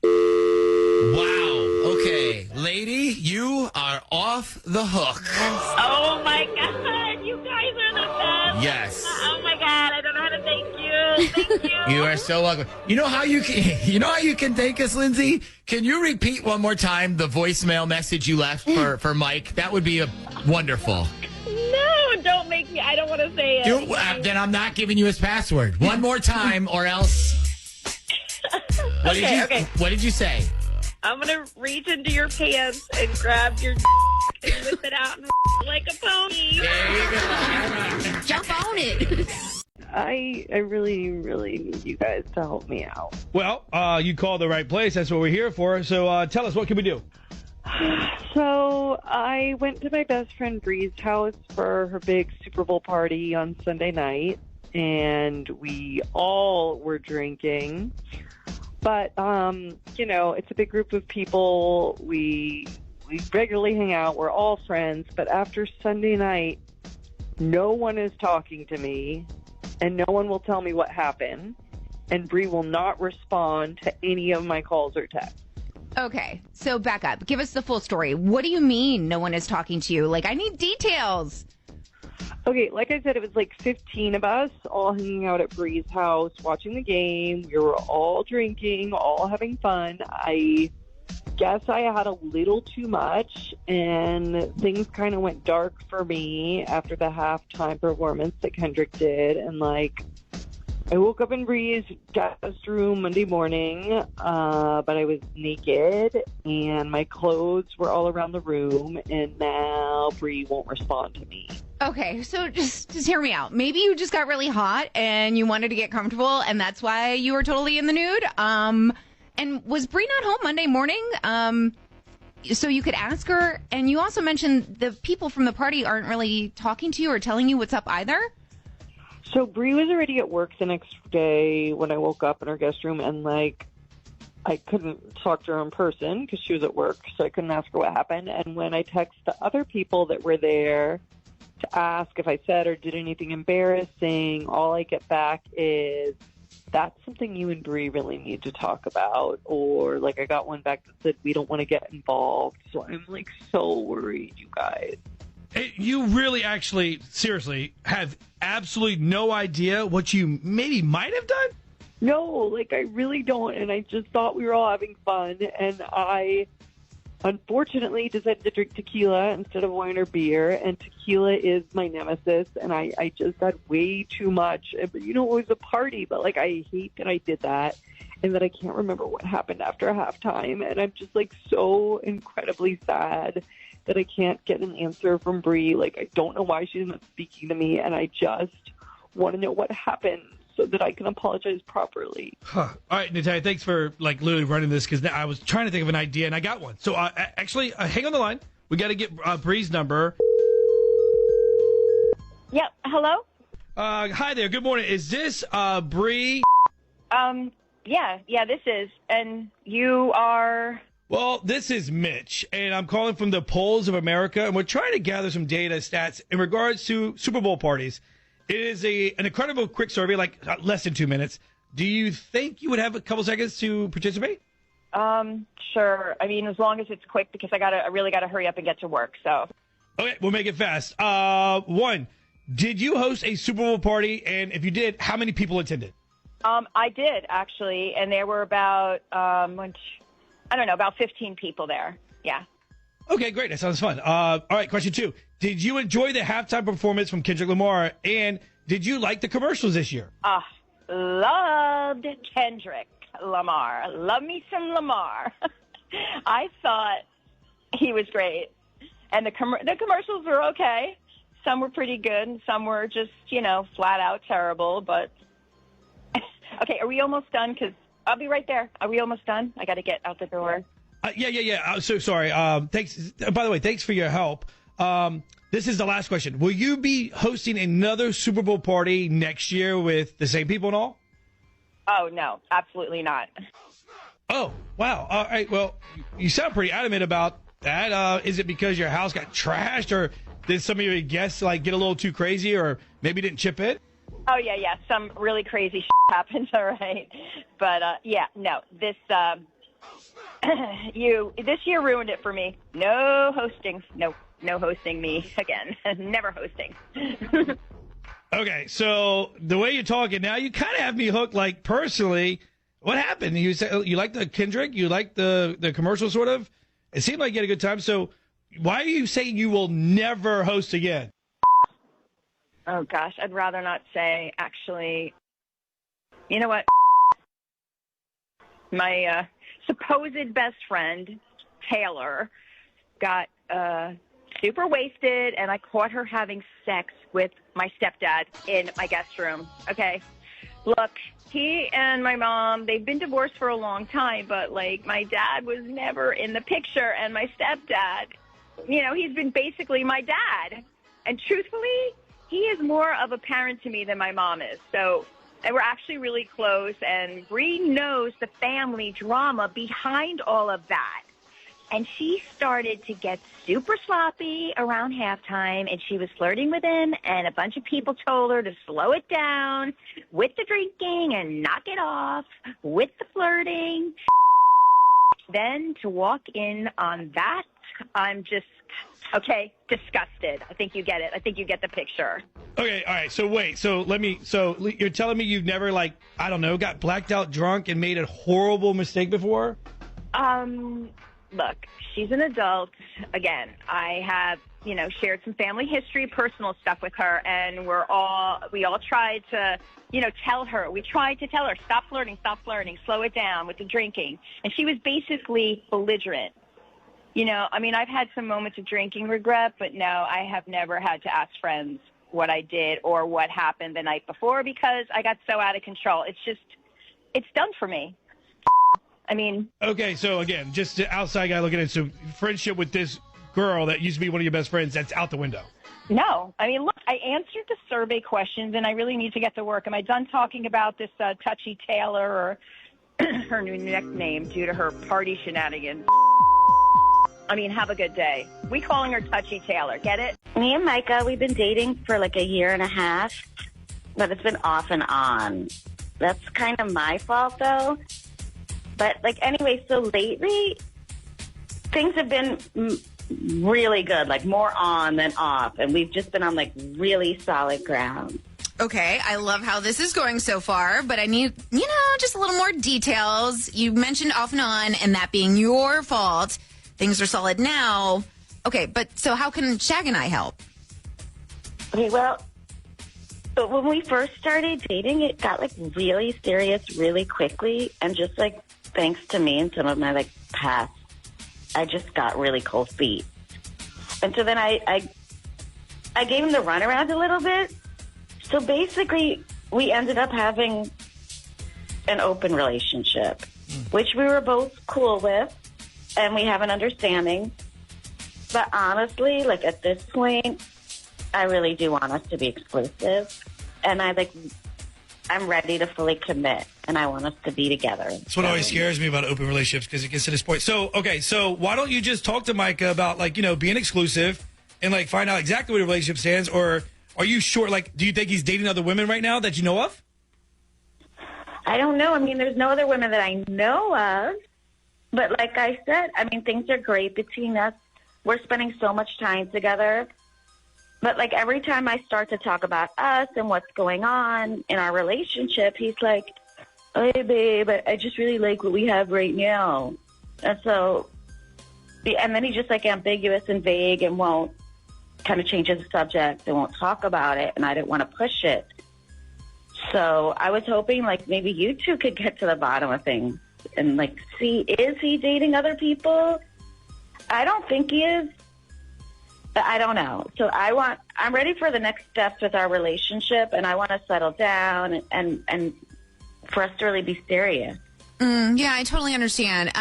Wow. Okay, lady, you are off the hook. Oh my God, you guys are the best. Yes. Oh my God, I don't know how to thank you. Thank you. You are so welcome. You know how you can thank us, Lindsay? Can you repeat one more time the voicemail message you left for Mike? That would be wonderful. No, don't make me. I don't want to say it. Then I'm not giving you his password. One more time, or else. What did you say? I'm going to reach into your pants and grab your and whip it out like a pony. There you go. Jump on it. I really, really need you guys to help me out. Well, you called the right place. That's what we're here for. So tell us, what can we do? So I went to my best friend Bree's house for her big Super Bowl party on Sunday night, and we all were drinking. But it's a big group of people. We regularly hang out. We're all friends. But after Sunday night, no one is talking to me, and no one will tell me what happened. And Bree will not respond to any of my calls or texts. Okay, so back up. Give us the full story. What do you mean no one is talking to you? Like, I need details. Okay, like I said, it was like 15 of us all hanging out at Bree's house, watching the game. We were all drinking, all having fun. I guess I had a little too much, and things kind of went dark for me after the halftime performance that Kendrick did. And, I woke up in Bree's guest room Monday morning, but I was naked, and my clothes were all around the room, and now Bree won't respond to me. Okay, so just hear me out. Maybe you just got really hot and you wanted to get comfortable, and that's why you were totally in the nude. And was Bree not home Monday morning? So you could ask her. And you also mentioned the people from the party aren't really talking to you or telling you what's up either. So Bree was already at work the next day when I woke up in her guest room, and I couldn't talk to her in person because she was at work, so I couldn't ask her what happened. And when I text the other people that were there to ask if I said or did anything embarrassing, all I get back is, that's something you and Bree really need to talk about. Or I got one back that said, we don't want to get involved. So I'm so worried, you guys. You really, actually, seriously, have absolutely no idea what you maybe might have done? No, I really don't. And I just thought we were all having fun. And I, unfortunately, decided to drink tequila instead of wine or beer. And tequila is my nemesis. And I just had way too much. But, it was a party. But, I hate that I did that. And that I can't remember what happened after halftime. And I'm just, so incredibly sad that I can't get an answer from Bree. I don't know why she's not speaking to me, and I just want to know what happened so that I can apologize properly. Huh. All right, Natalia, thanks for literally running this, because I was trying to think of an idea and I got one. So actually, hang on the line. We got to get Bree's number. Yep. Hello? Hi there. Good morning. Is this Bree? Yeah, this is. And you are... Well, this is Mitch, and I'm calling from the Polls of America, and we're trying to gather some data stats in regards to Super Bowl parties. It is an incredible quick survey, less than 2 minutes. Do you think you would have a couple seconds to participate? Sure. I mean, as long as it's quick, because I really gotta hurry up and get to work. So. Okay, we'll make it fast. One, did you host a Super Bowl party? And if you did, how many people attended? I did actually, and there were about about 15 people there. Yeah. Okay, great. That sounds fun. All right, question 2. Did you enjoy the halftime performance from Kendrick Lamar? And did you like the commercials this year? Loved Kendrick Lamar. Love me some Lamar. I thought he was great. And the commercials were okay. Some were pretty good, and some were just, flat out terrible. But, okay, are we almost done? Because I'll be right there. Are we almost done? I got to get out the door. Yeah. I'm so sorry. Thanks. By the way, thanks for your help. This is the last question. Will you be hosting another Super Bowl party next year with the same people and all? Oh, no, absolutely not. Oh, wow. All right. Well, you sound pretty adamant about that. Is it because your house got trashed, or did some of your guests get a little too crazy, or maybe didn't chip in? Oh, yeah. Some really crazy shit happens, all right. But, no, this year ruined it for me. No hosting. No hosting me again. Never hosting. Okay, so the way you're talking now, you kind of have me hooked, personally. What happened? You said you like the Kendrick? You like the commercial, sort of? It seemed like you had a good time, so why are you saying you will never host again? Oh, gosh, I'd rather not say, actually. You know what? My supposed best friend, Taylor, got super wasted, and I caught her having sex with my stepdad in my guest room, okay? Look, he and my mom, they've been divorced for a long time, but, like, my dad was never in the picture, and my stepdad, you know, he's been basically my dad. And truthfully, he is more of a parent to me than my mom is. So, and we're actually really close, and Bree knows the family drama behind all of that. And she started to get super sloppy around halftime, and she was flirting with him, and a bunch of people told her to slow it down with the drinking and knock it off with the flirting. Then to walk in on that, I'm just, okay, disgusted. I think you get it. I think you get the picture. Okay, all right. So wait. So you're telling me you've never, like, I don't know, got blacked out drunk and made a horrible mistake before? Look, she's an adult. Again, I have, you know, shared some family history, personal stuff with her, and we all tried to, you know, tell her. We tried to tell her, stop flirting, slow it down with the drinking. And she was basically belligerent. You know, I mean, I've had some moments of drinking regret, but no, I have never had to ask friends what I did or what happened the night before because I got so out of control. It's done for me. I mean... Okay, so again, just the outside guy looking at it, so friendship with this girl that used to be one of your best friends, that's out the window. No. I mean, look, I answered the survey questions, and I really need to get to work. Am I done talking about this Touchy Taylor or her new nickname due to her party shenanigans? I mean, have a good day. We calling her Touchy Taylor. Get it? Me and Micah, we've been dating for like a year and a half, but it's been off and on. That's kind of my fault, though. But, like, anyway, so lately, things have been really good, like more on than off. And we've just been on, like, really solid ground. Okay, I love how this is going so far, but I need, you know, just a little more details. You mentioned off and on, and that being your fault. Things are solid now. Okay, but so how can Shag and I help? Okay, well, but when we first started dating, it got, like, really serious really quickly. And just, like, thanks to me and some of my, like, past, I just got really cold feet. And so then I gave him the runaround a little bit. So basically, we ended up having an open relationship, which we were both cool with, and we have an understanding. But honestly, like, at this point, I really do want us to be exclusive. And I'm ready to fully commit, and I want us to be together. That's what always scares me about open relationships, because it gets to this point. So, okay, so why don't you just talk to Micah about, like, you know, being exclusive and, like, find out exactly where the relationship stands? Or are you sure, like, do you think he's dating other women right now that you know of? I don't know. I mean, there's no other women that I know of. But like I said, I mean, things are great between us. We're spending so much time together. But, like, every time I start to talk about us and what's going on in our relationship, he's like, hey, babe, I just really like what we have right now. And so, and then he's just, like, ambiguous and vague and won't kind of change the subject and won't talk about it, and I didn't want to push it. So I was hoping, like, maybe you two could get to the bottom of things and, like, see, is he dating other people? I don't think he is. I don't know. So I'm ready for the next steps with our relationship, and I want to settle down and for us to really be serious. Yeah, I totally understand.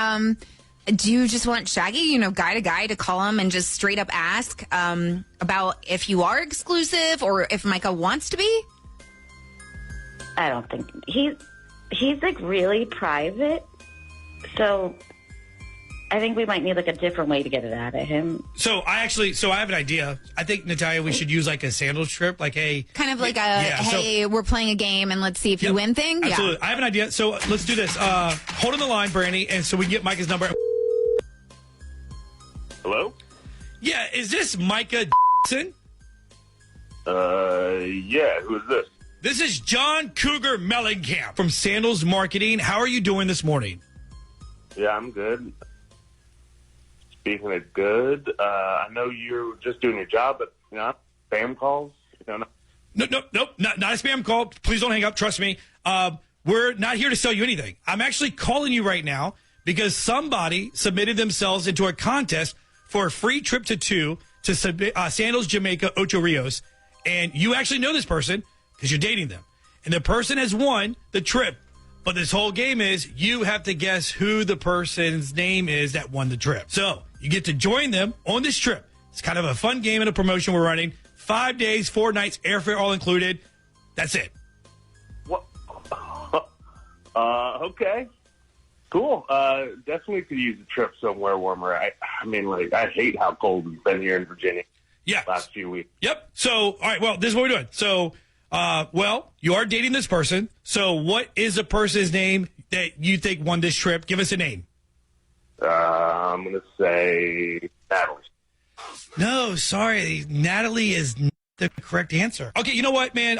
Do you just want Shaggy, you know, guy to guy, to call him and just straight up ask about if you are exclusive or if Micah wants to be? I don't think he's like really private. So I think we might need, like, a different way to get it out of him. So I have an idea. I think, Natalia, we should use, like, a sandals trip, like a... Kind of like we're playing a game and let's see if you win thing? Absolutely. Yeah. I have an idea. So let's do this. Hold on the line, Brandy, and so we can get Micah's number. Hello? Yeah, is this Micah Jackson? Yeah, who is this? This is John Cougar Mellencamp from Sandals Marketing. How are you doing this morning? Yeah, I'm good. Speaking of good, I know you're just doing your job, but, you know, spam calls, you know. Nope, not a spam call. Please don't hang up. Trust me. We're not here to sell you anything. I'm actually calling you right now because somebody submitted themselves into a contest for a free trip to Sandals, Jamaica, Ocho Rios. And you actually know this person because you're dating them. and the person has won the trip. But this whole game is you have to guess who the person's name is that won the trip. So you get to join them on this trip. It's kind of a fun game and a promotion we're running. 5 days, 4 nights, airfare all included. That's it. What? Okay. Cool. Definitely could use a trip somewhere warmer. I hate how cold it's been here in Virginia. Yeah. Last few weeks. Yep. So, all right, well, this is what we're doing. So, you are dating this person. So what is the person's name that you think won this trip? Give us a name. I'm going to say Natalie. No, sorry. Natalie is not the correct answer. Okay, you know what, man?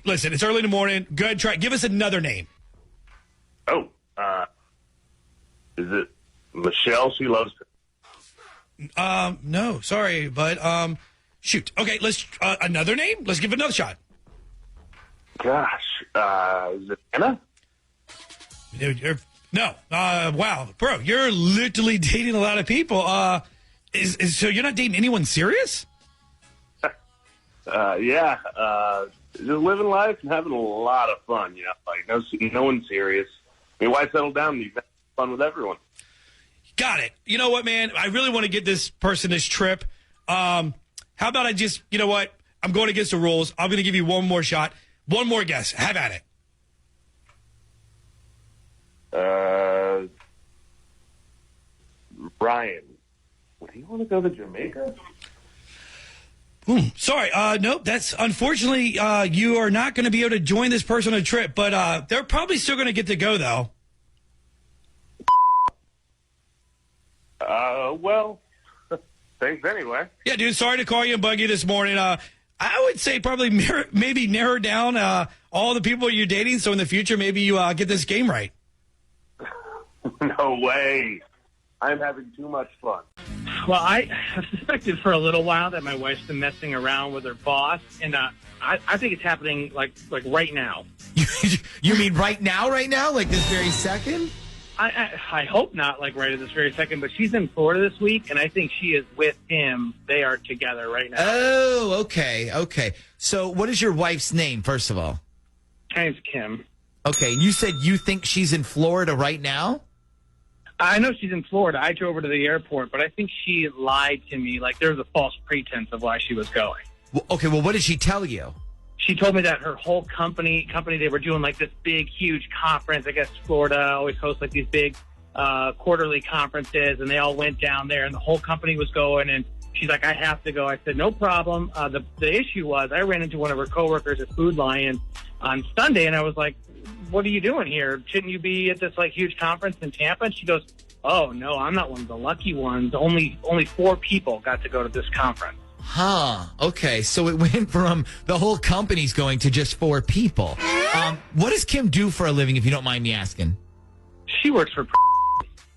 Listen, it's early in the morning. Go ahead and try. Give us another name. Oh, is it Michelle? She loves her. No, sorry, but shoot. Okay, let's another name. Let's give it another shot. Gosh, is it Anna? No. Wow, bro, you're literally dating a lot of people. So you're not dating anyone serious? Yeah. Just living life and having a lot of fun. You know, like no one's serious. I mean, why settle down? You've had fun with everyone. Got it. You know what, man? I really want to get this person this trip. How about I just, you know what? I'm going against the rules. I'm going to give you one more shot. One more guess. Have at it. Ryan. Do you want to go to Jamaica? Sorry. Nope. That's unfortunately, you are not going to be able to join this person on a trip, but they're probably still going to get to go, though. Well, thanks anyway. Yeah, dude. Sorry to call you and bug you this morning. I would say probably maybe narrow down all the people you're dating, so in the future maybe you get this game right. No way. I'm having too much fun. Well, I have suspected for a little while that my wife's been messing around with her boss, and I think it's happening like right now. You mean right now, like this very second? I hope not like right at this very second, but she's in Florida this week, and I think she is with him. They are together right now. Oh, okay. So what is your wife's name, first of all? Her name's Kim. Okay, and you said you think she's in Florida right now? I know she's in Florida. I drove her to the airport, but I think she lied to me. Like, there was a false pretense of why she was going. Well, okay, well, what did she tell you? She told me that her whole company, they were doing like this big, huge conference. I guess Florida always hosts like these big quarterly conferences, and they all went down there, and the whole company was going, and she's like, I have to go. I said, no problem. The issue was I ran into one of her coworkers at Food Lion on Sunday, and I was like, what are you doing here? Shouldn't you be at this like huge conference in Tampa? And she goes, oh, no, I'm not one of the lucky ones. Only 4 people got to go to this conference. Huh. Okay. So it went from the whole company's going to just 4 people. What does Kim do for a living, if you don't mind me asking? She works for...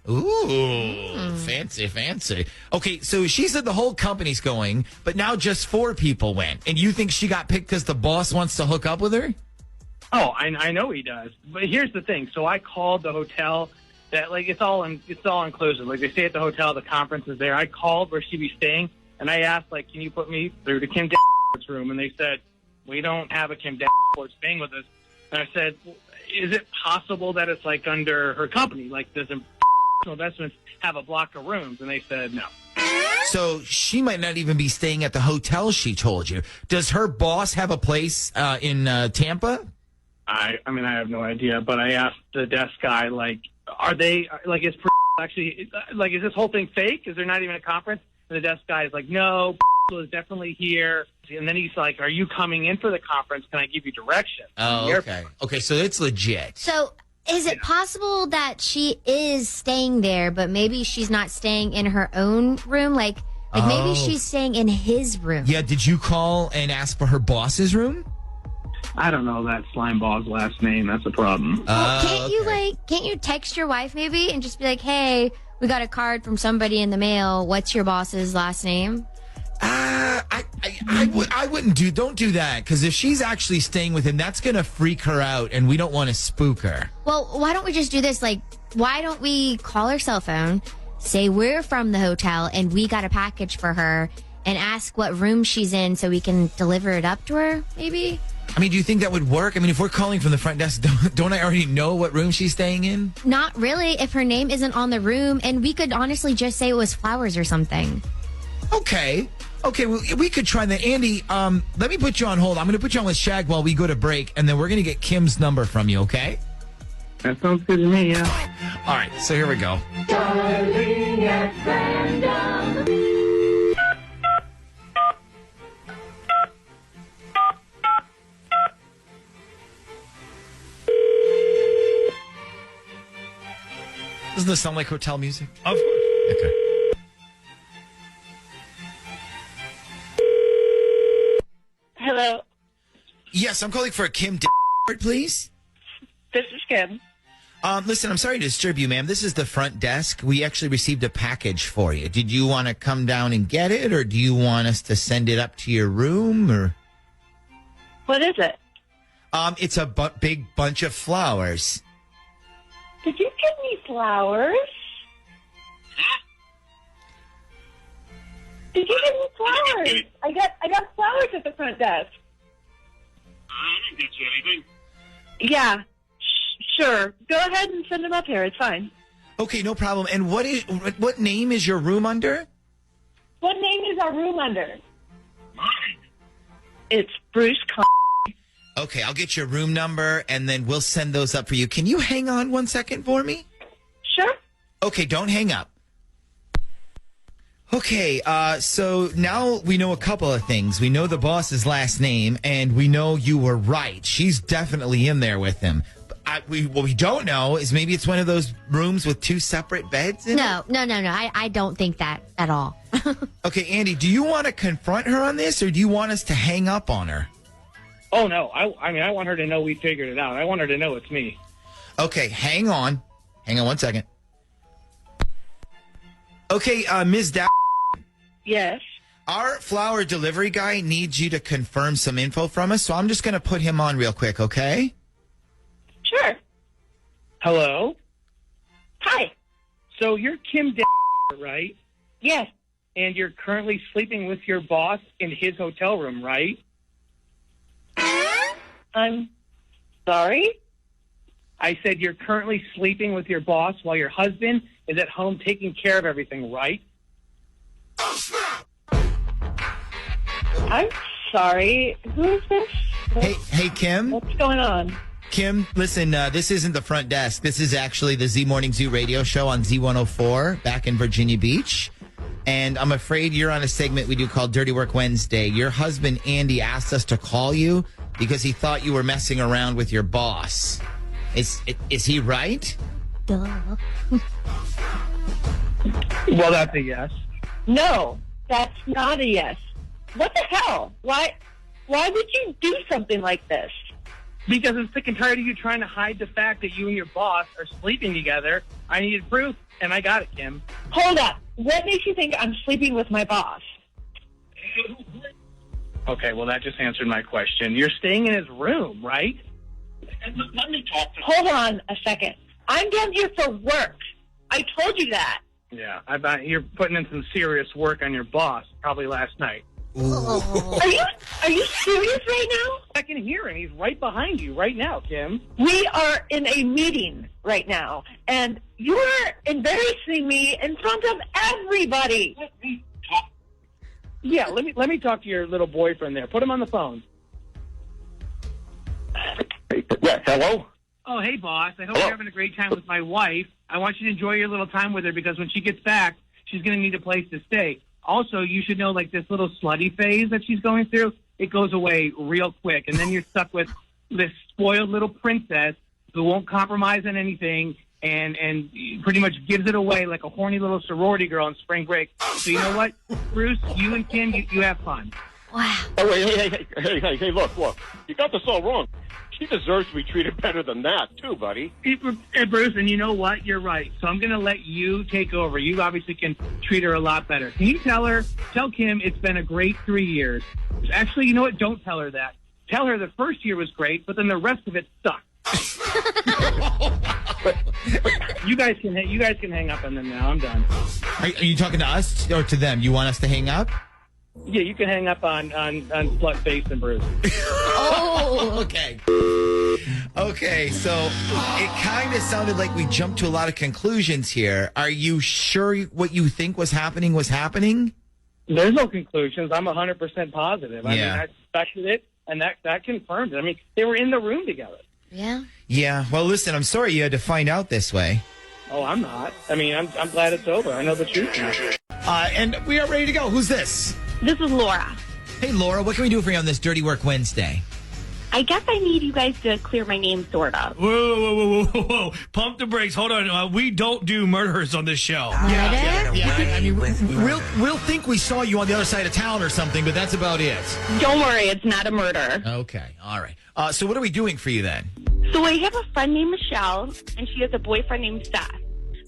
Ooh, fancy. Okay, so she said the whole company's going, but now just 4 people went. And you think she got picked because the boss wants to hook up with her? Oh, I know he does. But here's the thing. So I called the hotel that, like, it's all inclusive. Like, they stay at the hotel, the conference is there. I called where she'd be staying, and I asked, like, can you put me through to Kim Davenport's room? And they said, we don't have a Kim Davenport staying with us. And I said, is it possible that it's, like, under her company? Like, does Investments have a block of rooms? And they said no. So she might not even be staying at the hotel she told you. Does her boss have a place in Tampa? I mean, I have no idea, but I asked the desk guy, like, are they, like, is actually, like, is this whole thing fake? Is there not even a conference? And the desk guy is like, no, is definitely here. And then he's like, are you coming in for the conference? Can I give you directions? Oh, okay. Okay, so it's legit. So is it possible that she is staying there, but maybe she's not staying in her own room? Like maybe she's staying in his room. Yeah, did you call and ask for her boss's room? I don't know that slimeball's last name. That's a problem. Can't you text your wife maybe and just be like, hey, we got a card from somebody in the mail. What's your boss's last name? I wouldn't don't do that, because if she's actually staying with him, that's going to freak her out, and we don't want to spook her. Well, why don't we just do this? Like, why don't we call her cell phone, say we're from the hotel, and we got a package for her, and ask what room she's in so we can deliver it up to her, maybe? I mean, do you think that would work? I mean, if we're calling from the front desk, don't I already know what room she's staying in? Not really, if her name isn't on the room, and we could honestly just say it was flowers or something. Okay, well, we could try that. Andy, let me put you on hold. I'm going to put you on with Shag while we go to break, and then we're going to get Kim's number from you, okay? That sounds good to me, yeah. All right, so here we go. Darling at random. Doesn't this sound like hotel music? Of course. Okay. Hello, Yes, I'm calling for Kim please. this is Kim. Listen, I'm sorry to disturb you, ma'am. This is the front desk. We actually received a package for you. Did you want to come down and get it, or do you want us to send it up to your room, or? What is it? It's a big bunch of flowers. Did you give me flowers? Did you give me flowers? I got flowers at the front desk. I didn't get you anything. Yeah, sure. Go ahead and send them up here. It's fine. Okay, no problem. And what name is your room under? What name is our room under? Mine. It's Bruce Con. Okay, I'll get your room number, and then we'll send those up for you. Can you hang on 1 second for me? Sure. Okay, don't hang up. Okay, so now we know a couple of things. We know the boss's last name, and we know you were right. She's definitely in there with him. What we don't know is maybe it's one of those rooms with two separate beds in it? No. I don't think that at all. Okay, Andy, do you want to confront her on this, or do you want us to hang up on her? Oh, no. I mean, I want her to know we figured it out. I want her to know it's me. Okay, hang on. Hang on 1 second. Okay, Ms. Dow. Yes. Our flower delivery guy needs you to confirm some info from us, so I'm just going to put him on real quick, okay? Sure. Hello? Hi. So you're Kim right? Yes. And you're currently sleeping with your boss in his hotel room, right? I'm sorry? I said you're currently sleeping with your boss while your husband is at home taking care of everything, right? I'm sorry. Who is this? Hey, Kim? What's going on? Kim, listen, this isn't the front desk. This is actually the Z Morning Zoo radio show on Z104 back in Virginia Beach. And I'm afraid you're on a segment we do called Dirty Work Wednesday. Your husband, Andy, asked us to call you because he thought you were messing around with your boss. Is he right? Duh. Well, that's a yes. No, that's not a yes. What the hell? Why would you do something like this? Because I'm sick and tired of you trying to hide the fact that you and your boss are sleeping together. I needed proof, and I got it, Kim. Hold up. What makes you think I'm sleeping with my boss? Okay, well, that just answered my question. You're staying in his room, right? Let me talk to Hold on a second. I'm down here for work. I told you that. Yeah, I bet you're putting in some serious work on your boss, probably last night. Are you serious right now? I can hear him. He's right behind you right now, Kim. We are in a meeting right now, and you're embarrassing me in front of everybody. Yeah, let me talk to your little boyfriend there. Put him on the phone. Yeah, hello? Oh, hey, boss. I hope you're having a great time with my wife. I want you to enjoy your little time with her because when she gets back, she's going to need a place to stay. Also, you should know, like, this little slutty phase that she's going through, it goes away real quick. And then you're stuck with this spoiled little princess who won't compromise on anything and pretty much gives it away like a horny little sorority girl on spring break. So you know what, Bruce, you and Kim, you have fun. Wow. Oh, wait, hey, look. You got this all wrong. She deserves to be treated better than that, too, buddy. Hey, Bruce, and you know what? You're right. So I'm going to let you take over. You obviously can treat her a lot better. Can you tell Kim it's been a great 3 years? Actually, you know what? Don't tell her that. Tell her the first year was great, but then the rest of it sucked. You guys can hang up on them now. I'm done. Are you talking to us or to them? You want us to hang up? Yeah, you can hang up on slut face and bruise. Oh, Okay. Okay, so it kind of sounded like we jumped to a lot of conclusions here. Are you sure what you think was happening was happening? There's no conclusions. I'm 100% positive. I Yeah. mean, I suspected it, and that confirmed it. I mean, they were in the room together. yeah. Yeah. Well, listen, I'm sorry you had to find out this way. Oh, I'm not. I mean, I'm glad it's over. I know the truth now. And we are ready to go. Who's this? This is Laura. Hey, Laura, what can we do for you on this Dirty Work Wednesday? I guess I need you guys to clear my name, sort of. Whoa. Pump the brakes. Hold on. We don't do murderers on this show. Yeah. I mean, we'll think we saw you on the other side of town or something, but that's about it. Don't worry, it's not a murder. Okay. All right. So what are we doing for you then? So I have a friend named Michelle, and she has a boyfriend named Seth.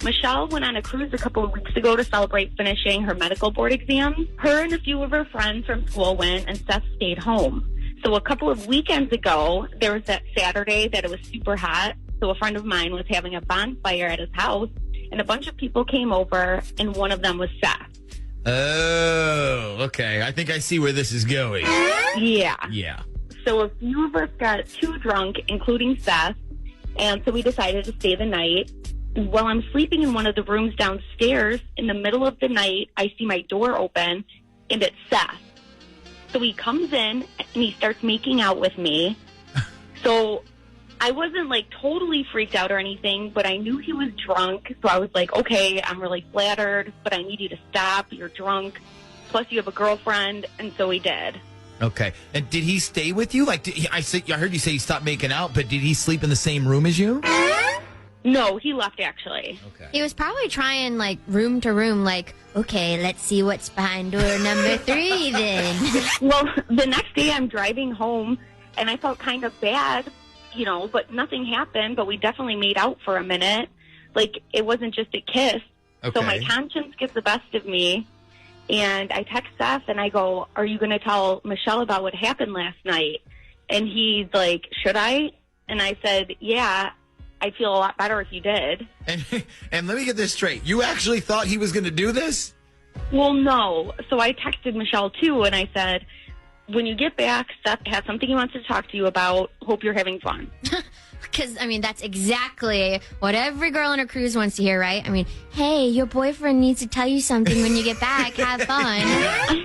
Michelle went on a cruise a couple of weeks ago to celebrate finishing her medical board exam. Her and a few of her friends from school went, and Seth stayed home. So a couple of weekends ago, there was that Saturday that it was super hot. So a friend of mine was having a bonfire at his house, and a bunch of people came over, and one of them was Seth. Oh, okay. I think I see where this is going. Yeah. Yeah. So a few of us got too drunk, including Seth, and so we decided to stay the night. While I'm sleeping in one of the rooms downstairs, in the middle of the night, I see my door open, and it's Seth. So he comes in, and he starts making out with me. So I wasn't, like, totally freaked out or anything, but I knew he was drunk. So I was like, okay, I'm really flattered, but I need you to stop. You're drunk. Plus, you have a girlfriend. And so he did. Okay. And did he stay with you? Like, I heard you say he stopped making out, but did he sleep in the same room as you? No, he left, actually. Okay. He was probably trying, like, room to room, like, okay, let's see what's behind door number 3 then. Well, the next day I'm driving home, and I felt kind of bad, you know, but nothing happened, but we definitely made out for a minute. Like, it wasn't just a kiss. Okay. So my conscience gets the best of me, and I text Seth, and I go, are you going to tell Michelle about what happened last night? And he's like, should I? And I said, yeah. I'd feel a lot better if you did. And let me get this straight. You actually thought he was going to do this? Well, no. So I texted Michelle, too, and I said, when you get back, Seth has something he wants to talk to you about. Hope you're having fun. Because, I mean, that's exactly what every girl on a cruise wants to hear, right? I mean, hey, your boyfriend needs to tell you something when you get back. Have fun.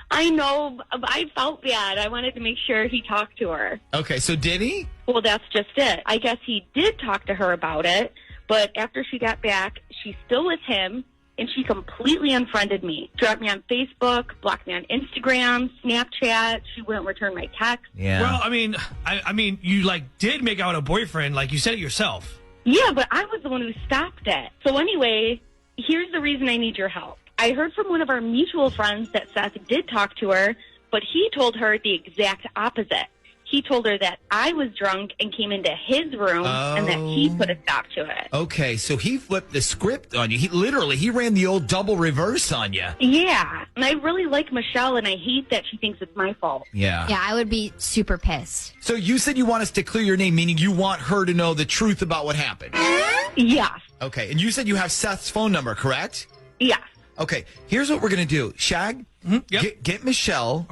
I know. I felt bad. I wanted to make sure he talked to her. Okay, so did he? Well, that's just it. I guess he did talk to her about it, but after she got back, she's still with him, and she completely unfriended me. Dropped me on Facebook, blocked me on Instagram, Snapchat. She wouldn't return my text. Yeah. Well, I mean, you did make out with a boyfriend, like you said it yourself. Yeah, but I was the one who stopped it. So anyway, here's the reason I need your help. I heard from one of our mutual friends that Seth did talk to her, but he told her the exact opposite. He told her that I was drunk and came into his room and that he put a stop to it. Okay, so he flipped the script on you. He ran the old double reverse on you. Yeah, and I really like Michelle, and I hate that she thinks it's my fault. Yeah. Yeah, I would be super pissed. So you said you want us to clear your name, meaning you want her to know the truth about what happened. Yes. Okay, and you said you have Seth's phone number, correct? Yes. Okay, here's what we're going to do. Shag, get Michelle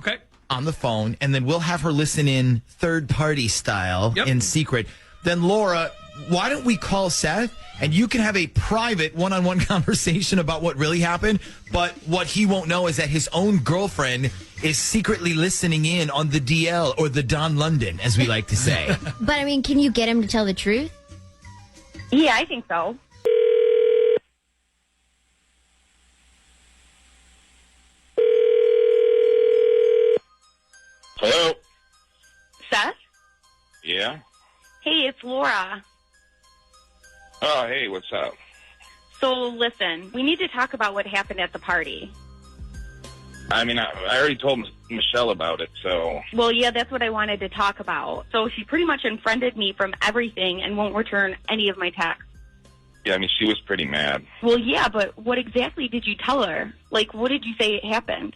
on the phone, and then we'll have her listen in third-party style in secret. Then, Laura, why don't we call Seth, and you can have a private one-on-one conversation about what really happened, but what he won't know is that his own girlfriend is secretly listening in on the DL, or the Don London, as we like to say. But, I mean, can you get him to tell the truth? Yeah, I think so. Hello? Seth? Yeah? Hey, it's Laura. Oh, hey, what's up? So, listen, we need to talk about what happened at the party. I mean, I already told Michelle about it, so... Well, yeah, that's what I wanted to talk about. So she pretty much unfriended me from everything and won't return any of my texts. Yeah, I mean, she was pretty mad. Well, yeah, but what exactly did you tell her? Like, what did you say happened?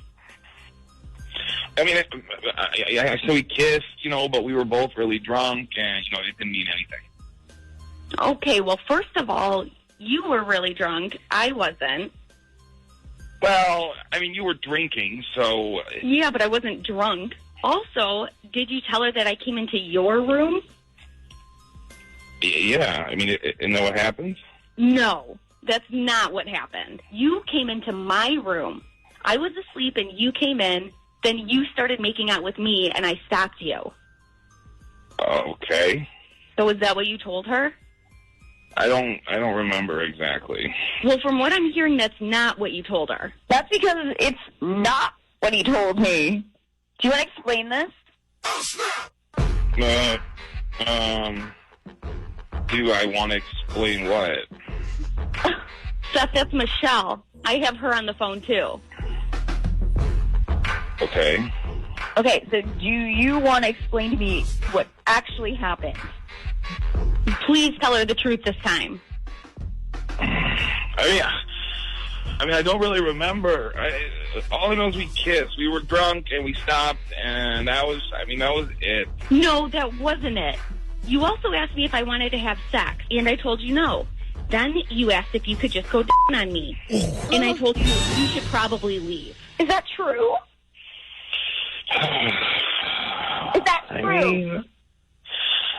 I mean, so we kissed, but we were both really drunk, and, it didn't mean anything. Okay, well, first of all, you were really drunk. I wasn't. Well, I mean, you were drinking, so... Yeah, but I wasn't drunk. Also, did you tell her that I came into your room? Yeah, I mean, isn't that what happens? No, that's not what happened. You came into my room. I was asleep and you came in. Then you started making out with me and I stopped you. Okay. So is that what you told her? I don't remember exactly. Well, from what I'm hearing, that's not what you told her. That's because it's not what he told me. Do you want to explain this? Do I want to explain what? Seth, that's Michelle. I have her on the phone, too. Okay. Okay, so do you want to explain to me what actually happened? Please tell her the truth this time. I mean, I don't really remember. All I know is we kissed. We were drunk and we stopped, and that was it. No, that wasn't it. You also asked me if I wanted to have sex, and I told you no. Then you asked if you could just go down on me, and I told you you should probably leave. Is that true? Is that true? I mean,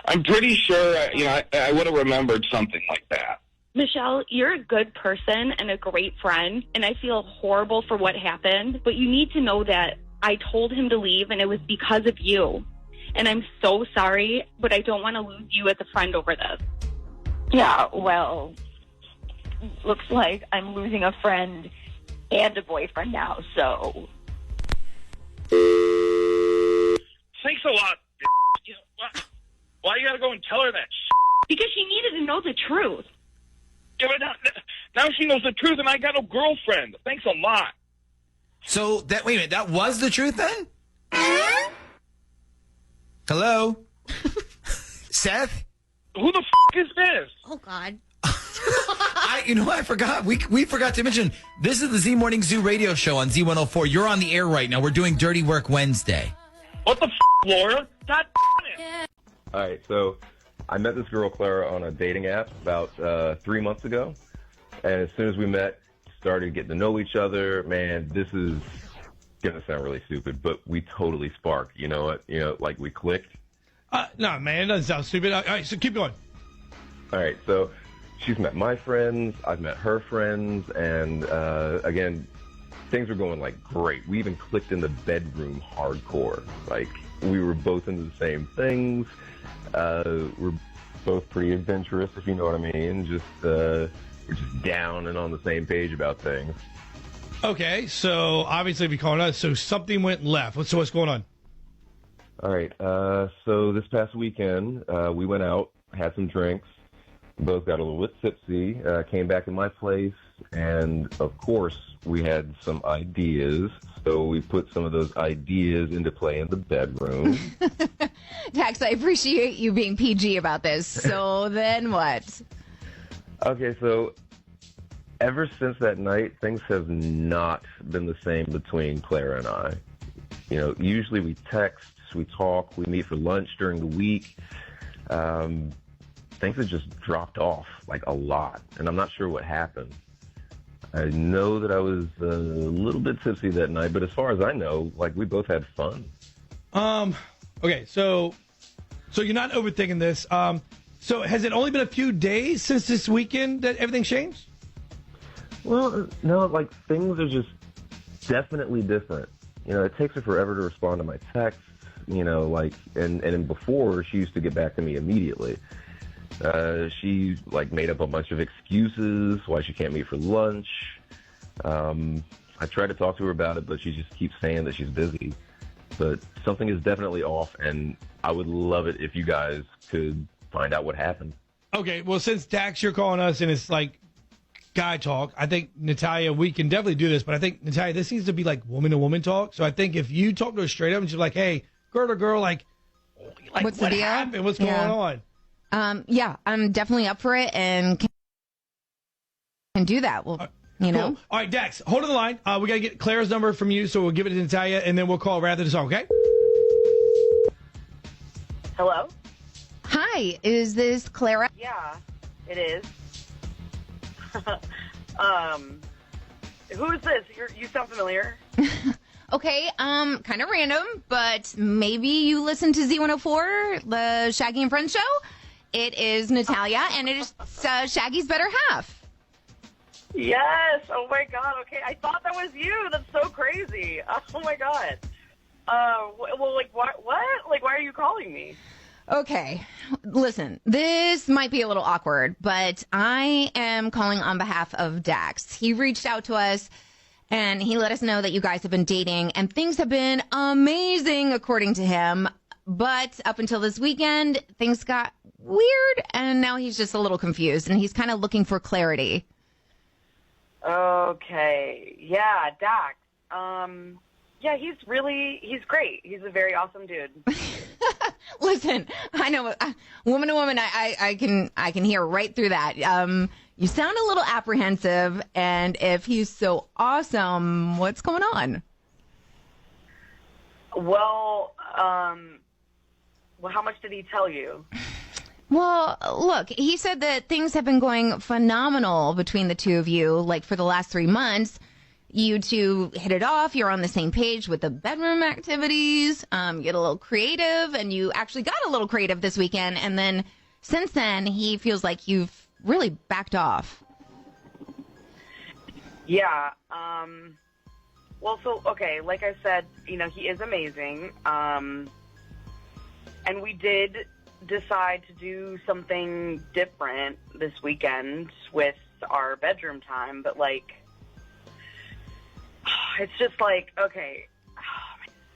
I'm pretty sure, I would have remembered something like that. Michelle, you're a good person and a great friend, and I feel horrible for what happened, but you need to know that I told him to leave, and it was because of you. And I'm so sorry, but I don't want to lose you as a friend over this. Yeah, well, looks like I'm losing a friend and a boyfriend now, so... Thanks a lot, bitch. Why you gotta go and tell her that Because she needed to know the truth. Yeah, but now she knows the truth, and I got a girlfriend. Thanks a lot. So, wait a minute, that was the truth then? Hello? Seth? Who the is this? Oh, God. I forgot. We forgot to mention, this is the Z Morning Zoo radio show on Z104. You're on the air right now. We're doing Dirty Work Wednesday. What the Laura? God it. All right, so I met this girl, Clara, on a dating app about 3 months ago. And as soon as we met, started getting to know each other. Man, this is going to sound really stupid, but we totally sparked. You know what? Like we clicked. No, man, it doesn't sound stupid. All right, so keep going. All right, so she's met my friends, I've met her friends, and again, things were going like great. We even clicked in the bedroom hardcore. Like we were both into the same things. We're both pretty adventurous, if you know what I mean. We're just down and on the same page about things. Okay, so obviously if you're calling us, so something went left. So what's going on? All right, so this past weekend, we went out, had some drinks, both got a little bit tipsy, came back to my place, and of course, we had some ideas. So we put some of those ideas into play in the bedroom. Dax, I appreciate you being PG about this. So then what? Okay, so ever since that night, things have not been the same between Clara and I. Usually we text, we talk, we meet for lunch during the week. Things have just dropped off, like a lot, and I'm not sure what happened. I know that I was a little bit tipsy that night, but as far as I know, like we both had fun. Okay, so you're not overthinking this. So has it only been a few days since this weekend that everything changed? Well, no, like things are just definitely different. It takes her forever to respond to my texts, and before she used to get back to me immediately. She made up a bunch of excuses why she can't meet for lunch. I tried to talk to her about it, but she just keeps saying that she's busy. But something is definitely off, and I would love it if you guys could find out what happened. Okay, well, since Dax, you're calling us and it's like guy talk, I think, Natalia, we can definitely do this, but I think, Natalia, this needs to be like woman-to-woman talk. So I think if you talk to her straight up and she's like, hey, girl to girl, like what's the what deal? happened? What's going on? Yeah, I'm definitely up for it and can do that. Well, Cool. All right, Dax, hold on the line. We got to get Clara's number from you, so we'll give it to Natalia, and then we'll call right after the song, okay? Hello? Hi, is this Clara? Yeah, it is. Who is this? You sound familiar. Okay, kind of random, but maybe you listen to Z104, the Shaggy and Friends show. It is Natalia, and it is Shaggy's better half. Yes. Oh my God. Okay, I thought that was you. That's so crazy. Oh my God. Well, like, what? Like, why are you calling me? Okay, listen, this might be a little awkward, but I am calling on behalf of Dax. He reached out to us, and he let us know that you guys have been dating, and things have been amazing, according to him. But up until this weekend, things got weird, and now he's just a little confused, and he's kind of looking for clarity. Okay. Yeah, Dax. Yeah, he's great. He's a very awesome dude. Listen, I know, woman to woman, I can hear right through that. You sound a little apprehensive, and if he's so awesome, what's going on? Well, how much did he tell you? Well, look, he said that things have been going phenomenal between the two of you, like for the last 3 months. You two hit it off. You're on the same page with the bedroom activities. Get a little creative, and you actually got a little creative this weekend. And then since then, he feels like you've really backed off. Yeah. Well, so, okay, like I said, he is amazing. And we did decide to do something different this weekend with our bedroom time, but, like, it's just like, okay,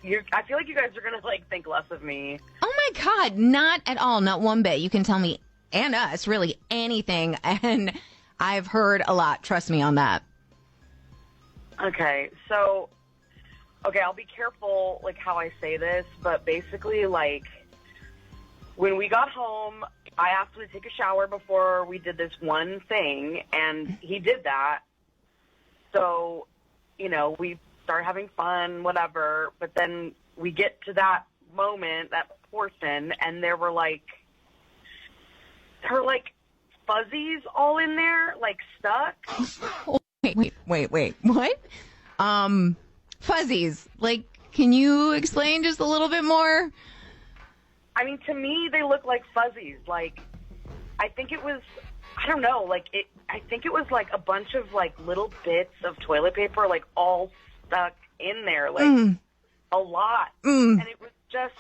I feel like you guys are going to, like, think less of me. Oh, my God, not at all, not one bit. You can tell me, and us, really anything, and I've heard a lot. Trust me on that. Okay, so, I'll be careful, like, how I say this, but basically, like, when we got home, I asked him to take a shower before we did this one thing, and he did that. So, we start having fun, whatever, but then we get to that moment, that portion, and there were fuzzies all in there, like stuck. Wait. What? Fuzzies. Like, can you explain just a little bit more? I mean, to me, they look like fuzzies. Like, I think it was, I don't know, I think it was like a bunch of like little bits of toilet paper, like all stuck in there, like a lot. And it was just,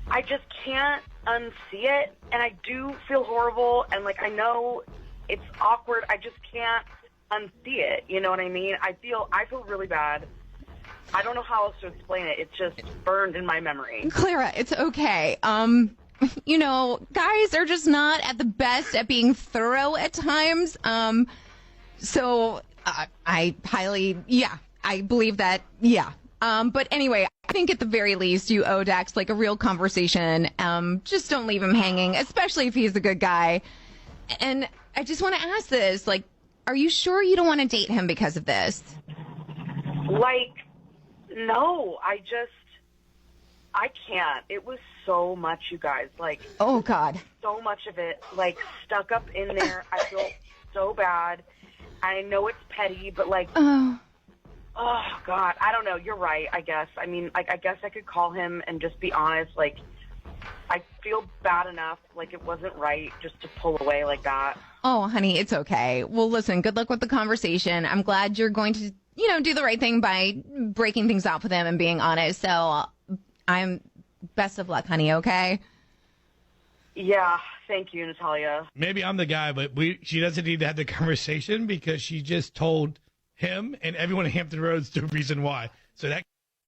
I just can't unsee it. And I do feel horrible. And like, I know it's awkward. I just can't unsee it. You know what I mean? I feel really bad. I don't know how else to explain it. It's just burned in my memory. Clara, it's okay. Guys are just not at the best at being thorough at times. So I believe that, yeah. But anyway, I think at the very least you owe Dax like a real conversation. Just don't leave him hanging, especially if he's a good guy. And I just want to ask this, like, are you sure you don't want to date him because of this? Like, no, I can't. It was so much, you guys. Like, oh, God. So much of it, like, stuck up in there. I feel so bad. I know it's petty, but, like, oh, God. I don't know. You're right, I guess. I mean, I guess I could call him and just be honest. Like, I feel bad enough. Like, it wasn't right just to pull away like that. Oh, honey, it's okay. Well, listen, good luck with the conversation. I'm glad you're going to, do the right thing by breaking things off with him and being honest. So I'm best of luck, honey, okay? Yeah, thank you, Natalia. Maybe I'm the guy, but she doesn't need to have the conversation because she just told him and everyone in Hampton Roads the reason why. So that